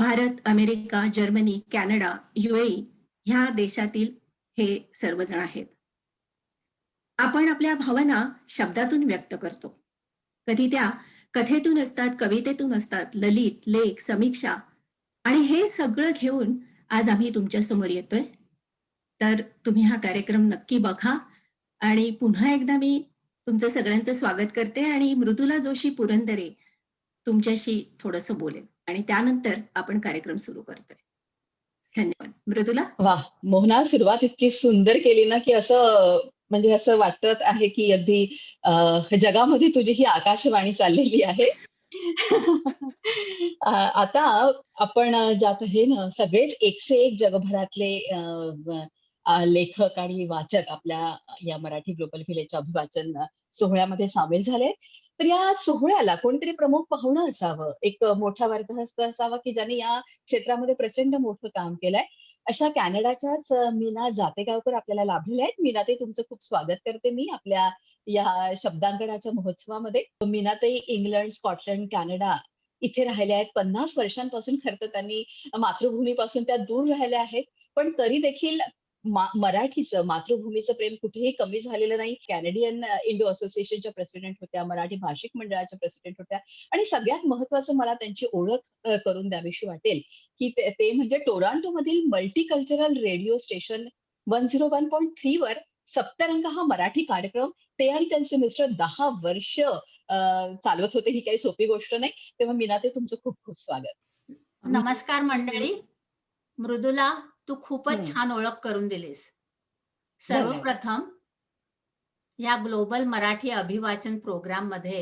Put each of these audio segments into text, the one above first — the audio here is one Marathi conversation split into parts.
Bharat, America, Germany, Canada, UAE ह्या देशातील हे सर्वजण आहेत. आपण आपल्या भावना शब्दातून व्यक्त करतो. कधी त्या कथेतून असतात, कवितेतून असतात, ललित, लेख, समीक्षा आणि हे सगळं घेऊन आज आम्ही तुमच्या समोर येतोय. तर तुम्ही हा कार्यक्रम नक्की बघा आणि पुन्हा एकदा मी तुमचं सगळ्यांचं स्वागत करते आणि मृदुला जोशी पुरंदरे तुमच्याशी थोडंसं बोलेल आणि त्यानंतर आपण कार्यक्रम सुरू करतोय. धन्यवाद. मृदुला? वाह! मोहना, सुरुवात इतकी सुंदर केली ना, की असं म्हणजे असं वाटत आहे, की अगदी जगामध्ये तुझी ही आकाशवाणी चाललेली आहे. आता आपण ज्यात हे ना सगळेच एक से एक जगभरातले लेखक आणि वाचक आपल्या या मराठी ग्लोबल व्हिलेजच्या अभिवाचन सोहळ्यामध्ये सामील झाले. तर या सोहळ्याला कोणीतरी प्रमुख पाहुणं असावं, एक मोठा वार्ताहर असावा, की ज्याने या क्षेत्रामध्ये प्रचंड मोठं काम केलंय. अशा कॅनडाच्याच मीना जातेगावकर आपल्याला लाभलेल्या आहेत. मीनाताई, तुमचं खूप स्वागत करते मी आपल्या या शब्दांकनाच्या महोत्सवामध्ये. मीनाताई इंग्लंड, स्कॉटलंड, कॅनडा इथे राहिल्या आहेत. 50 वर्षांपासून खरं तर त्यांनी मातृभूमीपासून त्या दूर राहिल्या आहेत. पण तरी देखील मराठीचं, मातृभूमीचं प्रेम कुठेही कमी झालेलं नाही. कॅनेडियन इंडो असोसिएशनच्या प्रेसिडेंट होत्या, मराठी भाषिक मंडळाच्या प्रेसिडेंट होत्या आणि सगळ्यात महत्त्वाचं मला त्यांची ओळख करून द्यावीशी वाटेल, की ते ते म्हणजे टोरंटोमधील मल्टीकल्चरल रेडिओ स्टेशन 101.3 वर सप्तरंग हा मराठी कार्यक्रम ते आणि त्यांचे मिस्टर 10 वर्ष चालवत होते. ही काही सोपी गोष्ट नाही. तेव्हा मीनाताई, तुमचं खूप खूप स्वागत. आम्ही नमस्कार मंडळी. मृदुला, तू खूपच हं. छान ओळख करून दिलीस. धन्यवाद. सर्वप्रथम या ग्लोबल मराठी अभिवाचन प्रोग्राममध्ये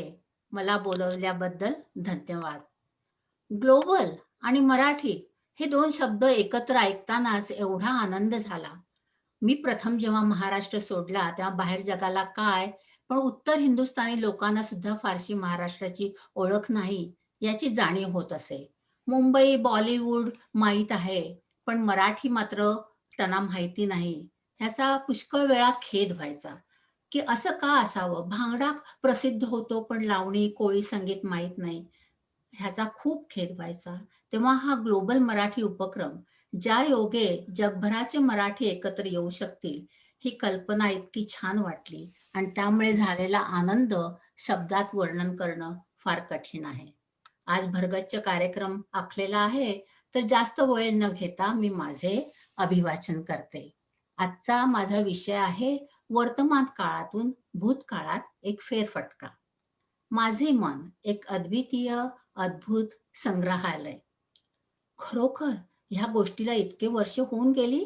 मला बोलवल्याबद्दल धन्यवाद. ग्लोबल आणि मराठी हे दोन शब्द एकत्र ऐकतानाच एवढा आनंद झाला. मी प्रथम जेव्हा महाराष्ट्र सोडला तेव्हा बाहेर जगाला काय, पण उत्तर हिंदुस्थानी लोकांना सुद्धा फारशी महाराष्ट्राची ओळख नाही याची जाणीव होत असे. मुंबई, बॉलिवूड माहीत आहे, पण मराठी मात्र त्यांना माहिती नाही. ह्याचा पुष्कळ वेळा खेद व्हायचा, की असं का असावं? भांगडा प्रसिद्ध होतो, पण लावणी, कोळी संगीत माहीत नाही. ह्याचा खूप खेद व्हायचा. तेव्हा हा ग्लोबल मराठी उपक्रम, ज्या योगे जगभराचे मराठी एकत्र येऊ शकतील, ही कल्पना इतकी छान वाटली आणि त्यामुळे झालेला आनंद शब्दात वर्णन करणं फार कठीण आहे. आज भरगच्च कार्यक्रम आखलेला आहे, तर जास्त वेळ न घेता मी माझे अभिवाचन करते. आजचा माझा विषय आहे वर्तमान काळातून भूतकाळात एक फेरफटका. माझे मन एक अद्वितीय, अद्भुत संग्रहालय. खरोखर ह्या गोष्टीला इतके वर्ष होऊन गेली,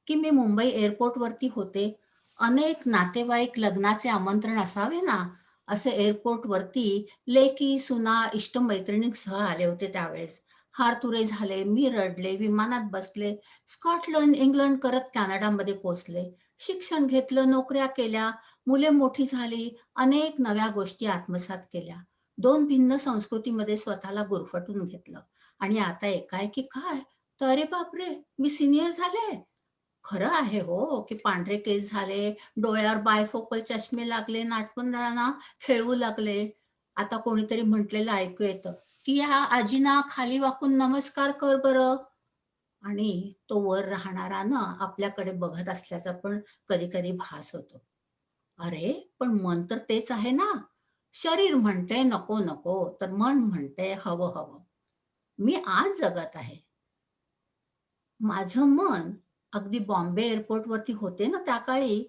की मी मुंबई एअरपोर्टवरती होते. अनेक नातेवाईक लग्नाचे आमंत्रण असावे ना, असे एअरपोर्टवरती लेकी, सुना, इष्टमैत्रिणींसह आले होते त्यावेळेस. हारतुरे झाले, मी रडले, विमानात बसले, स्कॉटलंड, इंग्लंड करत कॅनडामध्ये पोहोचले. शिक्षण घेतलं, नोकऱ्या केल्या, मुले मोठी झाली, अनेक नव्या गोष्टी आत्मसात केल्या. 2 भिन्न संस्कृतीमध्ये स्वतःला गुरफटून घेतलं आणि आता एकाएकी काय, तर अरे बापरे, मी सिनियर झाले. खरं आहे हो, की पांढरे केस झाले, डोळ्यावर बायफोकल चष्मे लागले, नाटपणांना खेळवू लागले. आता कोणीतरी म्हटलेलं ऐकू येतं, की या आजींना खाली वाकून नमस्कार कर बरं. आणि तो वर राहणारा ना आपल्याकडे बघत असल्याचा पण कधी कधी भास होतो. अरे, पण मन तर तेच आहे ना. शरीर म्हणते नको नको, तर मन म्हणते हवं हवं. मी आज जगत आहे. माझं मन अगदी बॉम्बे एअरपोर्टवरती होते ना त्या काळी,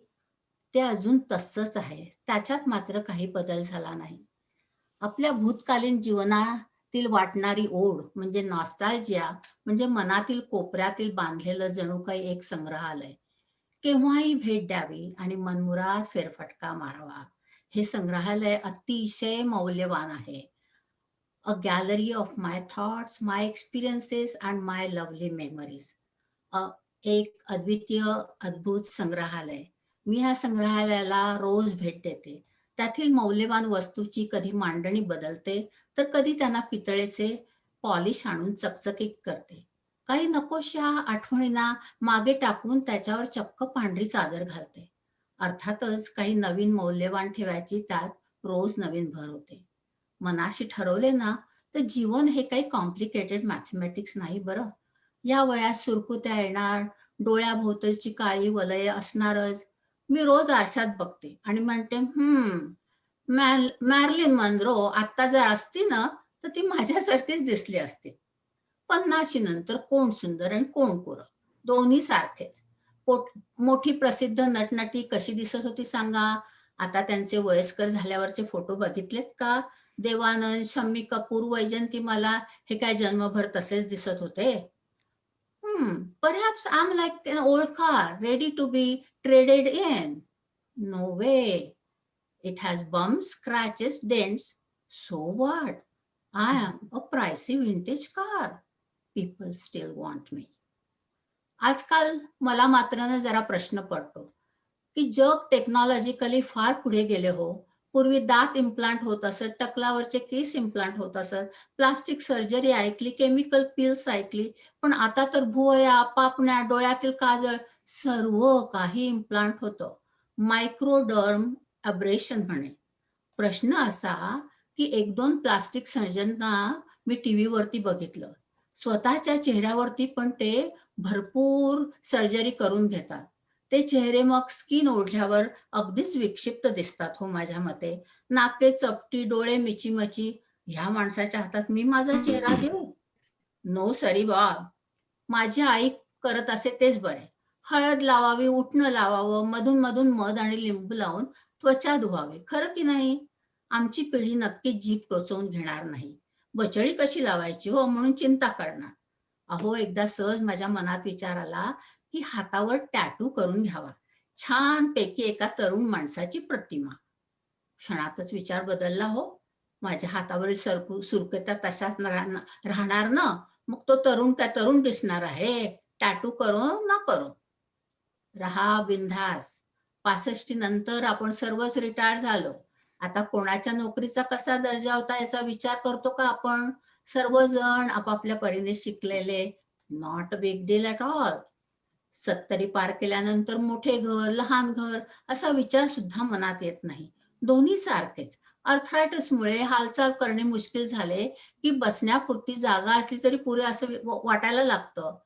ते अजून तसंच आहे. त्याच्यात मात्र काही बदल झाला नाही. आपल्या भूतकालीन जीवनातील वाटणारी ओढ म्हणजे नॉस्टॅल्जिया, म्हणजे मनातील कोपऱ्यातील बांधलेलं जणू काही एक संग्रहालय. केव्हाही भेट द्यावी आणि मनमुराद फेरफटका मारावा. हे संग्रहालय अतिशय मौल्यवान आहे. A gallery of my thoughts, my experiences and my lovely memories. एक अद्वितीय, अद्भुत संग्रहालय. मी ह्या संग्रहालयाला रोज भेट देते. त्यातील मौल्यवान वस्तूची कधी मांडणी बदलते, तर कधी त्यांना पितळेचे पॉलिश आणून चकचकीत करते. काही नकोशा आठवणींना मागे टाकून त्याच्यावर चक्क पांढरी चादर घालते. अर्थातच काही नवीन मौल्यवान ठेवायची त्यात रोज नवीन भर होते. मनाशी ठरवले ना, तर जीवन हे काही कॉम्प्लिकेटेड मॅथमॅटिक्स नाही बरं. या वयात सुरकुत्या येणार, डोळ्याभोवतलची काळी वलय असणारच. मी रोज आरशात बघते आणि म्हणते, मॅरिलिन मनरो आत्ता जर असती ना, तर ती माझ्यासारखीच दिसली असती. 50शी नंतर कोण सुंदर आणि कोण कोरं, दोन्ही सारखेच. मोठी प्रसिद्ध नटनटी कशी दिसत होती सांगा? आता त्यांचे वयस्कर झाल्यावरचे फोटो बघितलेत का? देवानंद, शम्मी कपूर, वैजंतीमाला हे काय जन्मभर तसेच दिसत होते? Perhaps I'm like an old car ready to be traded in. No way. It has bumps, scratches, dents. So what? I am a pricey vintage car. People still want me. आजकाल मला मात्र ना जरा प्रश्न पडतो, की जग टेक्नॉलॉजिकली फार पुढे गेले हो. पूर्वी दात इम्प्लांट होत असत, टकलावरचे केस इम्प्लांट होत असत, प्लास्टिक सर्जरी ऐकली, केमिकल पिल्स ऐकली, पण आता तर भुवया, पापण्या, डोळ्यातील काजळ सर्व काही इम्प्लांट होतं. मायक्रोडर्म अब्रेशन म्हणे. प्रश्न असा, की 1-2 प्लास्टिक सर्जनना मी टीव्हीवरती बघितलं. स्वतःच्या चेहऱ्यावरती पण ते भरपूर सर्जरी करून घेतात. ते चेहरे मग स्किन ओढल्यावर अगदीच विक्षिप्त दिसतात हो माझ्या मते. नाके चपटी, डोळे मिचीमची. ह्या माणसाच्या हातात मी माझा चेहरा देऊ? नो सरी बाब. माझी आई करत असे तेच बरे. हळद लावावी, उटणं लावावं, मधून-मधून मध आणि लिंबू लावून त्वचा धुवावी. खरं की नाही? आमची पिढी नक्कीच जीभ टोचवून घेणार नाही. बचळी कशी लावायची हो म्हणून चिंता करणार. अहो, एकदा सहज माझ्या मनात विचार आला, की हातावर टॅटू करून घ्यावा. छानपैकी एका तरुण माणसाची प्रतिमा. क्षणातच विचार बदलला हो. माझ्या हातावरील सुरकुत्या तशाच राहणार ना. मग तो तरुण काय तरुण दिसणार आहे? टॅटू करो ना करो. रहा बिनधास्त. 65 नंतर आपण सर्वच रिटायर झालो. आता कोणाच्या नोकरीचा कसा दर्जा होता याचा विचार करतो का आपण? सर्वजण आपापल्या परीने शिकलेले. Not a big deal at all. 70 पार केल्यानंतर मोठे घर, लहान घर असा विचार सुद्धा मनात येत नाही. दोन्ही सारखेच. अर्थरायटिसमुळे हालचाल करणे मुश्किल झाले, की बसण्यापुरती जागा असली तरी पुरे असं वाटायला लागतं.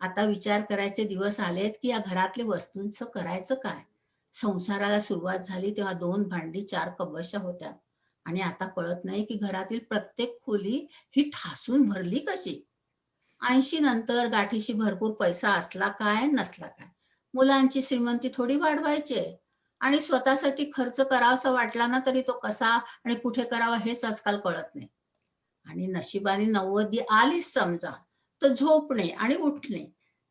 आता विचार करायचे दिवस आलेत, की या घरातल्या वस्तूंचं करायचं काय? संसाराला सुरुवात झाली तेव्हा 2 भांडी, 4 कबशा होत्या आणि आता कळत नाही, की घरातील प्रत्येक खोली ही ठासून भरली कशी? 80 नंतर गाठीशी भरपूर पैसा असला काय, नसला काय. मुलांची श्रीमंती थोडी वाढवायची आहे आणि स्वतःसाठी खर्च करावासा वाटला ना, तरी तो कसा आणि कुठे करावा हेच आजकाल कळत नाही. आणि नशिबाने 90 आलीच समजा, तर झोपणे आणि उठणे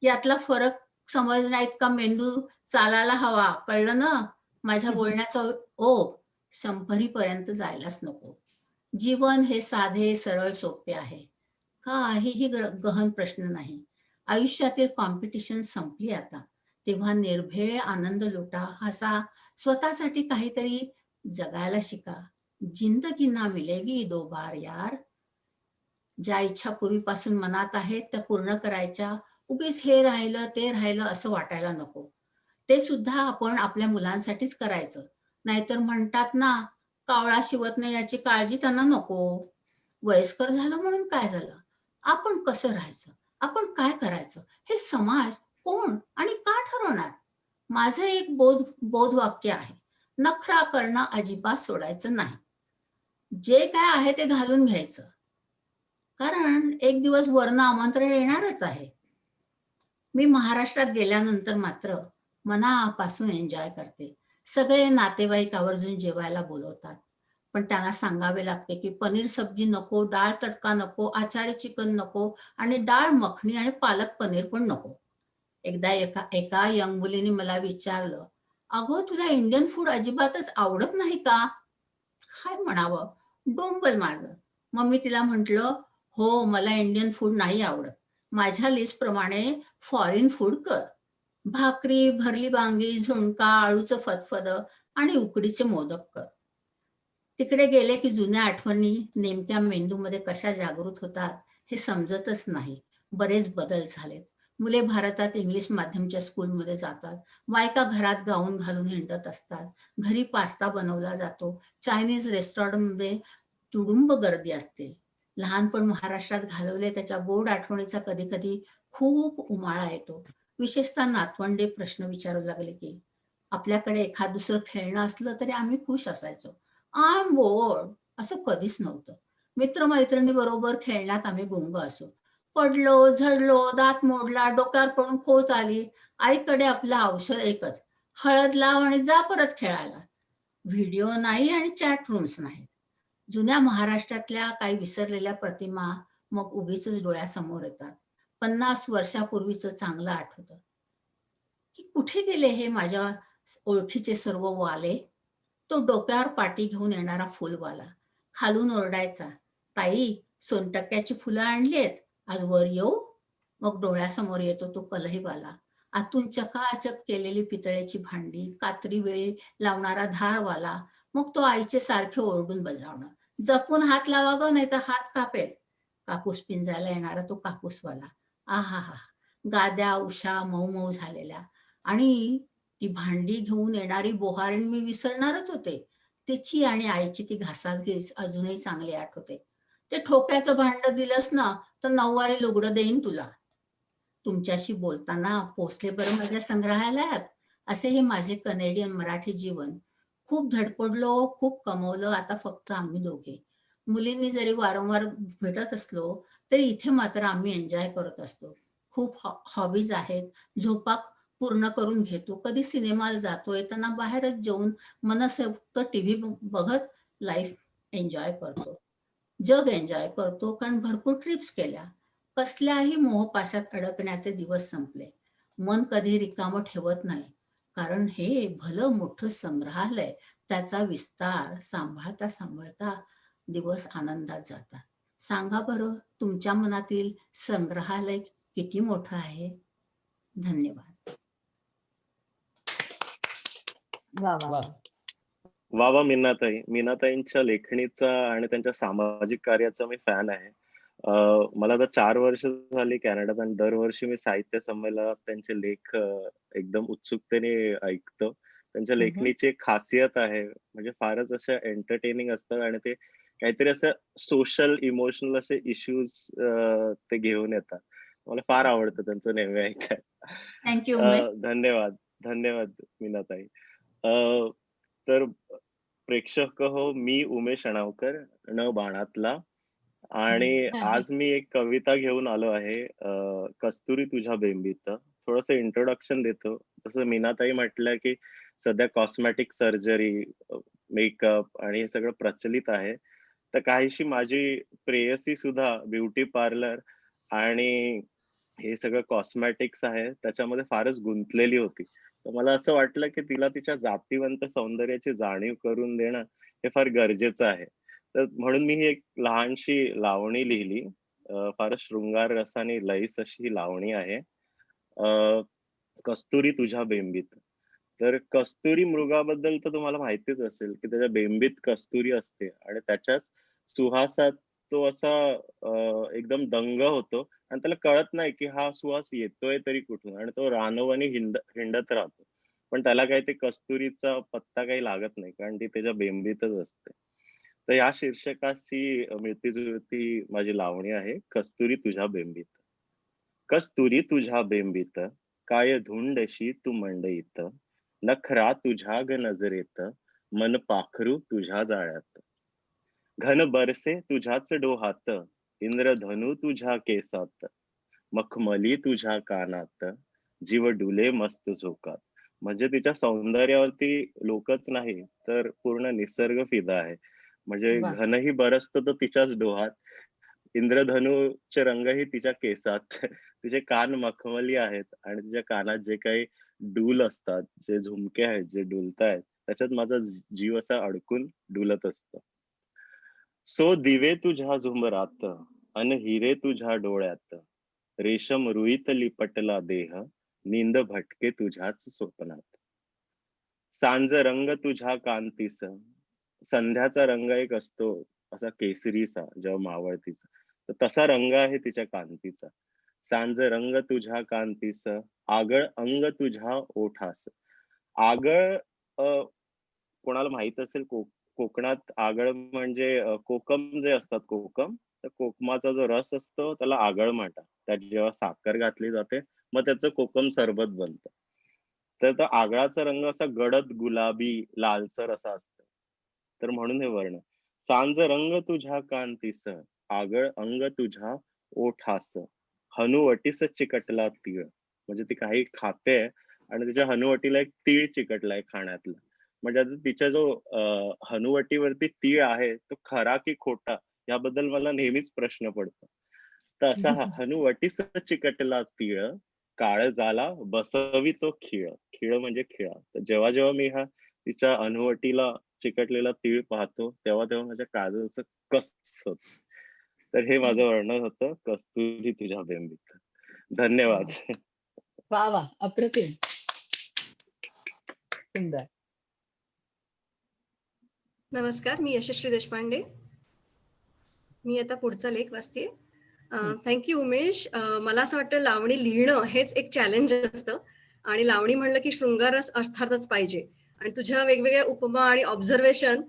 यातला फरक समजण्याइतका मेंदू चालायला हवा. कळलं ना? माझ्या बोलण्याचा ओघ 100 पर्यंत जायलाच नको. जीवन हे साधे, सरळ, सोपे आहे. काहीही गहन प्रश्न नाही. आयुष्यातील कॉम्पिटिशन संपली आता. तेव्हा निर्भेळ आनंद लुटा, हसा, स्वतःसाठी काहीतरी जगायला शिका. जिंदगी ना मिलेगी दो बार यार. ज्या इच्छा पूर्वीपासून मनात आहेत त्या पूर्ण करायच्या. उगीच हे राहिलं, ते राहिलं असं वाटायला नको. ते सुद्धा आपण आपल्या मुलांसाठीच करायचं. नाहीतर म्हणतात ना, कावळा शिवत नाही याची काळजी त्यांना नको. वयस्कर झालं म्हणून काय झालं? आपण कसं राहायचं? आपण काय करायचं? हे समाज, कोण आणि का ठरवणार? माझं एक बोधवाक्य आहे. नखरा करणं अजिबात सोडायचं नाही. जे काय आहे ते घालून घ्यायचं. कारण एक दिवस वरनं आमंत्रण येणारच आहे. मी महाराष्ट्रात गेल्यानंतर मात्र मनापासून एन्जॉय करते. सगळे नातेवाईक आवर्जून जेवायला बोलवतात. पण त्यांना सांगावे लागते, की पनीर सब्जी नको, डाळ तडका नको, आचारी चिकन नको आणि डाळ मखनी आणि पालक पनीर पण नको. एकदा एका एका यंग मुलीने मला विचारलं, "अगं, तुला इंडियन फूड अजिबातच आवडत नाही का?" काय म्हणावं? डोंबल माझं. मग मी तिला म्हटलं, "हो, मला इंडियन फूड नाही आवडत. माझ्या लिस्टप्रमाणे फॉरेन फूड कर. भाकरी, भरली वांगी, झुणका, आळूचं फतफदं आणि उकडीचे मोदक कर." तिकडे गेले की जुन्या आठवणी नेमक्या मेंदूमध्ये कशा जागृत होतात हे समजतच नाही. बरेच बदल झालेत. मुले भारतात इंग्लिश माध्यमच्या स्कूलमध्ये जातात. बायका घरात गाऊन घालून हिंडत असतात. घरी पास्ता बनवला जातो. चायनीज रेस्टॉरंटमध्ये तुडुंब गर्दी असते. लहानपण महाराष्ट्रात घालवले त्याच्या गोड आठवणीचा कधी-कधी खूप उमाळा येतो. विशेषतः नातवंडे प्रश्न विचारू लागले की आपल्याकडे एखाद दुसरं खेळणं असलं तरी आम्ही खुश असायचो. आय एम बोर्ड असं कधीच नव्हतं. मित्र-मैत्रिणीबरोबर खेळण्यात आम्ही गुंग असू. पडलो, झडलो, दात मोडला, डोक्यावर पडून खोच आली. आईकडे आपलं औषध एकच, हळद लाव आणि जा परत खेळायला. व्हिडिओ नाही आणि चॅट रूम्स नाहीत. जुन्या महाराष्ट्रातल्या काही विसरलेल्या प्रतिमा मग उगीचच डोळ्यासमोर येतात. 50 वर्षापूर्वीचं चांगलं आठवतं, की कुठे गेले हे माझ्या ओळखीचे सर्व वाले? तो डोक्यावर पाटी घेऊन येणारा फुलवाला. खालून ओरडायचा, "ताई, सोनटक्क्याची फुलं आणलीयेत, आज वर येऊ?" मग डोळ्यासमोर येतो तो कल्हेवाला. आतून चकाचक केलेली पितळेची भांडी, कात्री वेळी लावणारा धारवाला. मग तो आईचे सारखे ओरडून बजावणं, "जपून हात लावा गं, नाहीतर हात कापेल." कापूस पिंजायला येणारा तो कापूसवाला. आहाहा! गाद्या, उशा मऊ-मऊ झालेल्या आणि ती भांडी घेऊन येणारी बोहारीण मी विसरणारच होते. तिची आणि आईची ती घासाघीस अजूनही चांगली आठवते. "ते ठोक्याचं भांडं दिलंस ना, तर 9वारी लुगडं देईन तुला." तुमच्याशी बोलताना पोहोचले बरं माझ्या संग्रहालयात. असे हे माझे कनेडियन मराठी जीवन. खूप धडपडलो, खूप कमवलं, आता फक्त आम्ही दोघे. मुलींनी जरी वारंवार भेटत असलो, तरी इथे मात्र आम्ही एन्जॉय करत असतो. खूप हॉबीज आहेत. झोपा पूर्ण करून घेतो. कधी सिनेमाला जातो, येताना बाहेरच जेवून मनसोक्त टीव्ही बघत लाईफ एन्जॉय करतो. जग एन्जॉय करतो कारण भरपूर ट्रिप्स केल्या. कसल्याही मोहपाशात अडकण्याचे दिवस संपले. मन कधी रिकामं ठेवत नाही. कारण हे भलं मोठं संग्रहालय, त्याचा विस्तार सांभाळता दिवस आनंदात जातात. सांगा बरं तुमच्या मनातील संग्रहालय किती मोठं आहे? धन्यवाद. वाह, वाह, वाह! वाह! वाह, वाह! मीनाताई. मीनाताईंच्या लेखणीचा आणि त्यांच्या सामाजिक कार्याचा मी फॅन आहे. अ, मला आता 4 वर्ष झाली कॅनडात आणि दरवर्षी मी साहित्य संमेलनात त्यांचे लेख एकदम उत्सुकतेने ऐकतो. त्यांच्या हं, हं. लेखणीची एक खासियत आहे, म्हणजे फारच अशा एंटरटेनिंग असतात आणि ते काहीतरी असं सोशल, इमोशनल असे इश्यूज ते घेऊन येतात. मला फार आवडतं त्यांचं नेहमी ऐकायला. Thank you Umesh. धन्यवाद. धन्यवाद मीनाताई. अ, तर प्रेक्षक हो, मी उमेश अणावकर, न बाणातला आणि आज मी एक कविता घेऊन आलो आहे. कस्तुरी तुझ्या बेंबीत. थोडंसं इंट्रोडक्शन देतो. जसं मीनाताई म्हटलं, की सध्या कॉस्मेटिक सर्जरी, मेकअप आणि हे सगळं प्रचलित आहे. तर काहीशी माझी प्रेयसी सुद्धा ब्युटी पार्लर आणि हे सगळं कॉस्मेटिक्स आहे, त्याच्यामध्ये फारच गुंतलेली होती. तर मला असं वाटलं, की तिला तिच्या जातिवंत सौंदर्याची जाणीव करून देणं हे फार गरजेचं आहे. तर म्हणून मी ही एक लहानशी लावणी लिहिली. फारच शृंगार रसाने लयीस अशी ही लावणी आहे. कस्तुरी तुझ्या बेंबीत. तर कस्तुरी मृगाबद्दल तर तुम्हाला माहितीच असेल, की त्याच्या बेंबीत कस्तुरी असते आणि त्याच्याच सुवासात तो असा एकदम दंग होतो आणि त्याला कळत नाही, की हा सुवास येतोय तरी कुठून आणि तो रानोवनी हिंडत राहतो. पण त्याला काही ते कस्तुरीचा पत्ता काही लागत नाही, कारण ती त्याच्या बेंबीतच असते. तर या शीर्षकाशी मिळती-जुळती माझी लावणी आहे, कस्तुरी तुझ्या बेंबीत. कस्तुरी तुझ्या बेंबीत, काय धुंडशी तू मंडईत, नखरा तुझ्या ग नजरेत, मन पाखरू तुझ्या जाळ्यात. घन बरसे तुझ्याच डोहात, इंद्रधनू तुझ्या केसात, मखमली तुझ्या कानात, जीव डुले मस्त झोकात. म्हणजे तिच्या सौंदर्यावरती लोकच नाही, तर पूर्ण निसर्ग फिदा आहे. म्हणजे वाह! घनही बरसतं तर तिच्याच डोहात. इंद्रधनूचे रंगही तिच्या केसात. तिचे कान मखमली आहेत आणि तिच्या कानात जे काही डूल असतात, जे झुमके आहेत, जे डुलतायत, त्याच्यात माझा जीव असा अडकून डुलत असतो. सो दिवे तुझ्या झुंबरात अन हिरे तुझ्या डोळ्यात, रेशम रुईत लिपटला देह, निंद भटके तुझ्याच स्वप्नात. सांज रंग तुझ्या कांतीस, संध्याचा रंग एक असतो असा केसरीसा जेव्हा मावळतीचा, तर तसा रंग आहे तिच्या कांतीचा. सांज रंग तुझ्या कांतीस, आगळ अंग तुझ्या ओठास. आगळ कोणाला माहित असेल कोकणात आगळ म्हणजे कोकम जे असतात कोकम तर कोकमाचा जो रस असतो त्याला आगळ म्हणतात. त्यात जेव्हा साखर घातली जाते, मग त्याचं कोकम सरबत बनतं. तर तो आगळाचा रंग असा गडद गुलाबी, लालसर असा असतो. तर म्हणून हे वर्ण. सांज रंग तुझ्या कांतीस, आगळ अंग तुझ्या ओठास, हनुवटीस चिकटला तीळ. म्हणजे ती काही खाते आणि तिच्या हनुवटीला एक तीळ चिकटलाय खाण्यातला. म्हणजे आता तिच्या जो हनुवटीवरती तीळ आहे, तो खरा की खोटा याबद्दल मला नेहमीच प्रश्न पडतो. तर असा हा हनुवटीस चिकटला तीळ, काळजाला बसवी तो खीळ. खीळ म्हणजे खिळा. तर जेव्हा-जेव्हा मी हा तिच्या हनुवटीला चिकटलेला तीळ पाहतो, तेव्हा-तेव्हा माझ्या काळजाचं कस होतं. तर हे माझं वर्णन होतं कस्तुरी तुझ्या बेंबीत. धन्यवाद. वा वा, अप्रतिम, सुंदर. नमस्कार, मी यशस्वी देशपांडे. मी आता पुढचा लेख वाचतेय. थँक्यू उमेश. मला असं वाटतं लावणी लिहिणं हेच एक चॅलेंज असतं आणि लावणी म्हणलं की शृंगाररस अर्थातच पाहिजे आणि तुझ्या वेगवेगळ्या उपमा आणि observation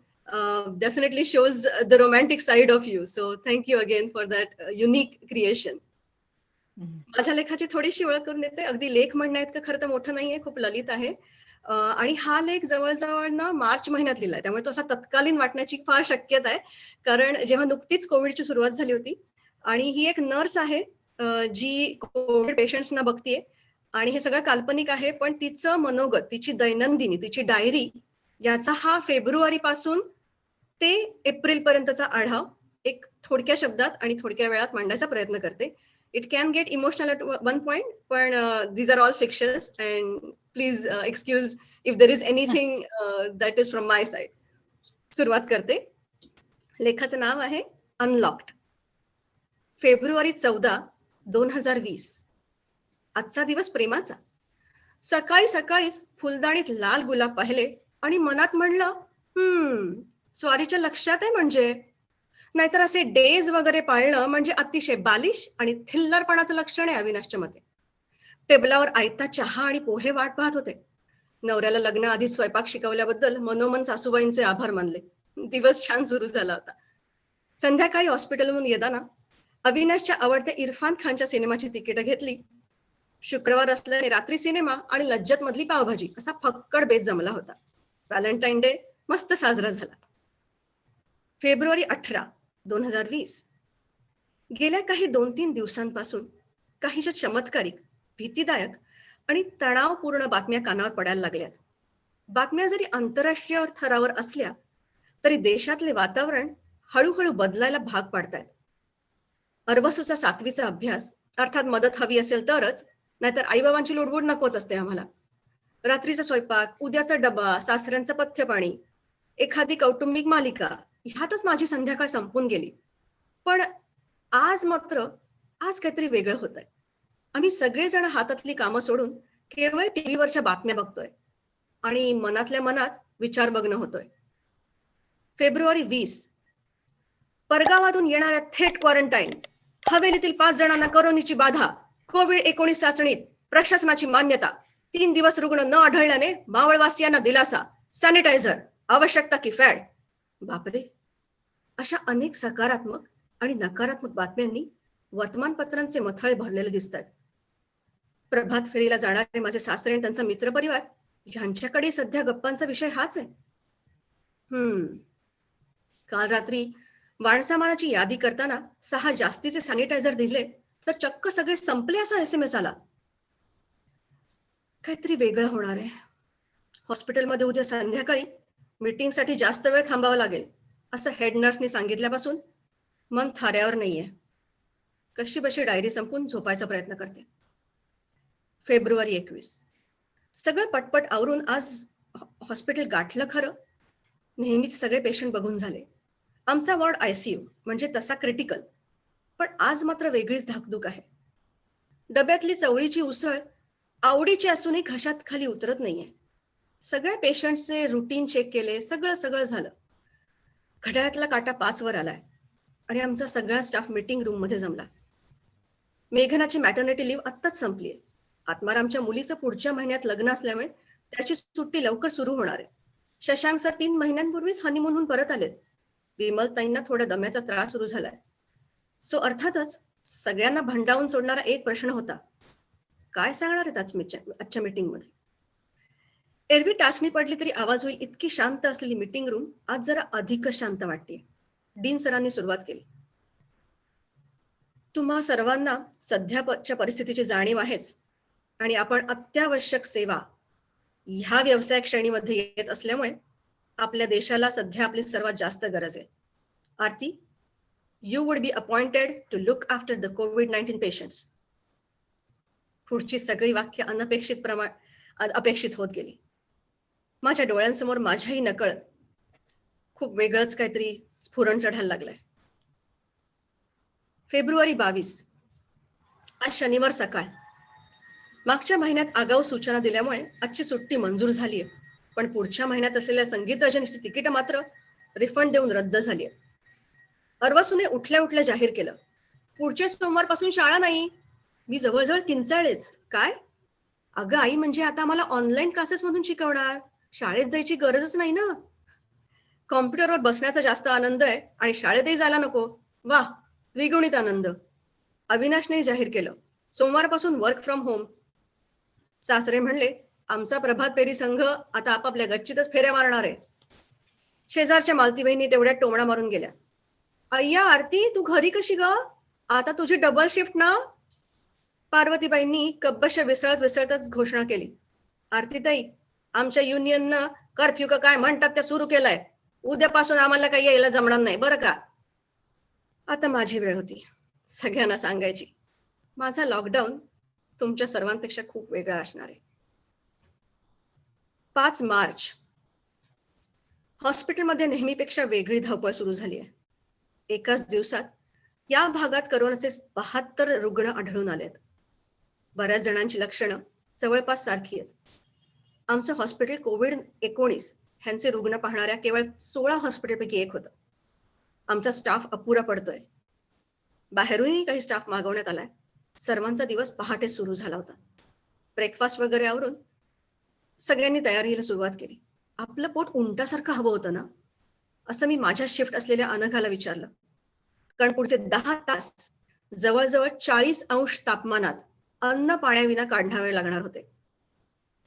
definitely shows the romantic side of you. So thank you again for that unique creation. माझ्या लेखाची थोडीशी ओळख करून देते. अगदी लेख म्हणण्यात का खरं तर मोठं नाहीये, खूप ललित आहे. आणि हा लेख जवळजवळ ना मार्च महिन्यात लिहिलाय, त्यामुळे तो असा तत्कालीन वाटण्याची फार शक्यता आहे. कारण जेव्हा नुकतीच कोविडची सुरुवात झाली होती आणि ही एक नर्स आहे जी कोविड पेशंट्सना बघतीये आणि हे सगळं काल्पनिक आहे, पण तिचं मनोगत, तिची दैनंदिनी, तिची डायरी याचा हा फेब्रुवारी पासून ते एप्रिल पर्यंतचा आढाव एक थोडक्या शब्दात आणि थोडक्या वेळात मांडायचा प्रयत्न करते. It can get emotional at one point, पण these are all fictions and please excuse if there is anything that is from my side. सुरुवात करते. लेखाचं नाव आहे अनलॉक्ड. फेब्रुवारी 14, 2020. आजचा दिवस प्रेमाचा. सकाळी सकाळीच फुलदाणीत लाल गुलाब पाहिले आणि मनात म्हणलं, स्वारीच्या लक्षात आहे म्हणजे. नाहीतर असे डेज वगैरे पाळणं म्हणजे अतिशय बालिश आणि थिल्लरपणाचं लक्षण आहे अविनाशच्या मते. टेबलावर आयता चहा आणि पोहे वाट पाहत होते. नवऱ्याला लग्न आधी स्वयंपाक शिकवल्याबद्दल मनोमन सासूबाईंचे आभार मानले. दिवस छान सुरू झाला होता. संध्याकाळी हॉस्पिटलमधून येताना अविनाशच्या आवडत्या इरफान खानच्या सिनेमाची तिकीट घेतली. शुक्रवार असल्याने रात्री सिनेमा आणि लज्जत मधली पावभाजी असा फक्कड बेत जमला होता. व्हॅलेंटाईन डे मस्त साजरा झाला. फेब्रुवारी 18, 2020. गेल्या काही 2-3 दिवसांपासून काहीशा चमत्कारिक, भीतीदायक आणि तणावपूर्ण बातम्या कानावर पडायला लागल्यात. बातम्या जरी आंतरराष्ट्रीय थरावर असल्या तरी देशातले वातावरण हळूहळू बदलायला भाग पाडतायत. अर्वसूचा 7वीचा अभ्यास, अर्थात मदत हवी असेल तरच, नाहीतर आईबाबांची लुडबुड नकोच असते आम्हाला. रात्रीचा स्वयंपाक, उद्याचा डबा, सासऱ्यांचं पथ्यपाणी, एखादी कौटुंबिक मालिका, ह्यातच माझी संध्याकाळ संपून गेली. पण आज काहीतरी वेगळं होतंय. आम्ही सगळेजण हातातली कामं सोडून केवळ टीव्हीवरच्या बातम्या बघतोय आणि मनातल्या मनात विचार बघणं होतोय. फेब्रुवारी 20. परगावातून येणाऱ्या थेट क्वारंटाईन, हवेलीतील 5 जणांना कोरोनाची बाधा, कोविड-19 चाचणीत प्रशासनाची मान्यता, 3 दिवस रुग्ण न आढळल्याने मावळवासियांना दिलासा, सॅनिटायझर, आवश्यकता की फॅड. बापरे, अशा अनेक सकारात्मक आणि नकारात्मक बातम्यांनी वर्तमानपत्रांचे मथळे भरलेले दिसत आहेत. प्रभात फेरीला जाणारे माझे सासरे आणि त्यांचा मित्रपरिवार यांच्याकडे सध्या गप्पांचा विषय हाच आहे. काल रात्री वाणसामानाची यादी करताना 6 जास्तीचे सॅनिटायझर दिले तर चक्क सगळे संपले असा SMS आला. काहीतरी वेगळं होणार आहे. हॉस्पिटलमध्ये उद्या संध्याकाळी मीटिंगसाठी जास्त वेळ थांबावा लागेल असं हेड नर्सने सांगितल्यापासून मन थाऱ्यावर नाहीये. कशी बशी डायरी संपून झोपायचा प्रयत्न करते. फेब्रुवारी 21. सगळं पटपट आवरून आज हॉस्पिटल गाठलं खरं. नेहमीच सगळे पेशंट बघून झाले. आमचा वॉर्ड ICU म्हणजे तसा क्रिटिकल, पण आज मात्र वेगळीच धाकधूक आहे. डब्यातली चवळीची उसळ आवडीची असूनही घशात खाली उतरत नाहीये. सगळ्या पेशंटचे रुटीन चेक केले, सगळं झालं. घड्याळातला काटा 5 वर आलाय आणि आमचा सगळा स्टाफ मीटिंग रूम मध्ये जमला. मेघनाची मॅटर्निटी लिव्ह आत्ताच संपलीये. आत्मारामच्या मुलीचं पुढच्या महिन्यात लग्न असल्यामुळे त्याची सुट्टी लवकर सुरू होणार आहे. शशांक सर 3 महिन्यांपूर्वीच हनीमूनहून परत आलेत. विमलताईंना थोडा दम्याचा त्रास सुरू झालाय. सो अर्थातच सगळ्यांना भंडावून सोडणारा एक प्रश्न होता, काय सांगणार आहेत आजच्या मीटिंगमध्ये? एरवी टाचणी पडली तरी आवाज होईल इतकी शांत असलेली मीटिंग रूम आज जरा अधिकच शांत वाटते. डीन सरांनी सुरुवात केली. तुम्हा सर्वांना सध्याच्या परिस्थितीची जाणीव आहेच आणि आपण अत्यावश्यक सेवा ह्या व्यवसाय श्रेणीमध्ये येत असल्यामुळे आपल्या देशाला सध्या आपली सर्वात जास्त गरज आहे. Aarti, you would be appointed to look after the COVID-19 patients. पुढची सगळी वाक्य अपेक्षित होत गेली. माझ्या डोळ्यांसमोर माझ्याही नकळत खूप वेगळंच काहीतरी स्फुरण चढायला लागलंय. फेब्रुवारी 22, आज शनिवार सकाळ. मागच्या महिन्यात आगाऊ सूचना दिल्यामुळे आजची सुट्टी मंजूर झालीय, पण पुढच्या महिन्यात असलेल्या संगीत रजनीची तिकीट मात्र रिफंड देऊन रद्द झालीय. अर्वसूने उठल्या उठल्या जाहीर केलं, पुढच्या सोमवारपासून शाळा नाही. मी जवळजवळ किंचाळलेच. काय? अगं आई, म्हणजे आता आम्हाला ऑनलाईन क्लासेस मधून शिकवणार, शाळेत जायची गरजच नाही ना. कॉम्प्युटरवर बसण्याचा जास्त आनंद आहे आणि शाळेतही जायला नको. वा, द्विगुणित आनंद. अविनाशने जाहीर केलं, सोमवारपासून वर्क फ्रॉम होम. सासरे म्हणले, आमचा प्रभात फेरी संघ आता आपापल्या गच्चीतच फेऱ्या मारणार आहे. शेजारच्या मालती बहिणी तेवढ्या टोमणा मारून गेल्या. अय्या आरती, तू घरी कशी ग? आता तुझी डबल शिफ्ट ना? पार्वतीबाईंनी कब्बशा विसळतच घोषणा केली. आरतीताई, आमच्या युनियननं कर्फ्यू का काय म्हणतात त्या सुरू केलाय. उद्यापासून आम्हाला काही यायला जमणार नाही बरं का. आता माझी वेळ होती सगळ्यांना सांगायची, माझा लॉकडाऊन तुमच्या सर्वांपेक्षा खूप वेगळा असणार आहे. 5 मार्च, हॉस्पिटलमध्ये नेहमीपेक्षा वेगळी धावपळ सुरू झाली आहे. एकाच दिवसात या भागात करोनाचे 72 रुग्ण आढळून आलेत. बऱ्याच जणांची लक्षणं जवळपास सारखी आहेत. आमचं हॉस्पिटल COVID-19 ह्यांचे रुग्ण पाहणाऱ्या केवळ 16 हॉस्पिटलपैकी एक होतं. आमचा स्टाफ अपुरा पडतोय. बाहेरूनही काही स्टाफ मागवण्यात आलाय. सर्वांचा दिवस पहाटे सुरू झाला होता. ब्रेकफास्ट वगैरे आवरून सगळ्यांनी तयारीला सुरुवात केली. आपलं पोट उंटासारखं हवं होतं ना, असं मी माझ्या शिफ्ट असलेल्या अनघाला विचारलं. कारण पुढचे 10 तास जवळजवळ 40 अंश तापमानात अन्न पाण्याविना काढावे लागणार होते.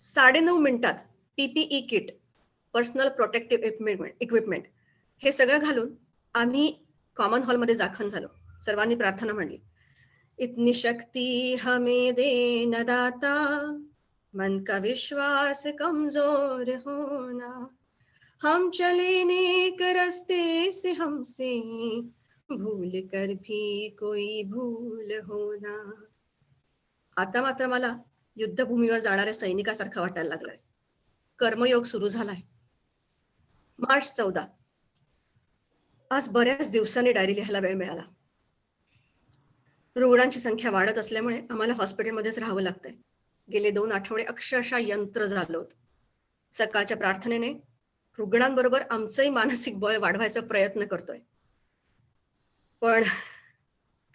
9:30 मिनिटात PPE kit, personal protective equipment हे सगळं घालून आम्ही कॉमन हॉलमध्ये दाखल झालो. सर्वांनी प्रार्थना म्हणली. इतनी शक्ती हमें दे न दाता, मन का विश्वास कमजोर होना, हम चले नेक रस्ते से हमसे भूल कर भी कोई भूल होना. आता मात्र मला युद्धभूमीवर जाणाऱ्या सैनिकासारखं वाटायला लागलंय. कर्मयोग सुरू झालाय. मार्च 14, आज बऱ्याच दिवसांनी डायरी लिहायला वेळ मिळाला. रुग्णांची संख्या वाढत असल्यामुळे आम्हाला हॉस्पिटलमध्येच राहावं लागतंय. गेले 2 आठवडे अक्षरशः यंत्र झालो होत. सकाळच्या प्रार्थनेने रुग्णांबरोबर आमचंही मानसिक बळ वाढवायचा प्रयत्न करतोय. पण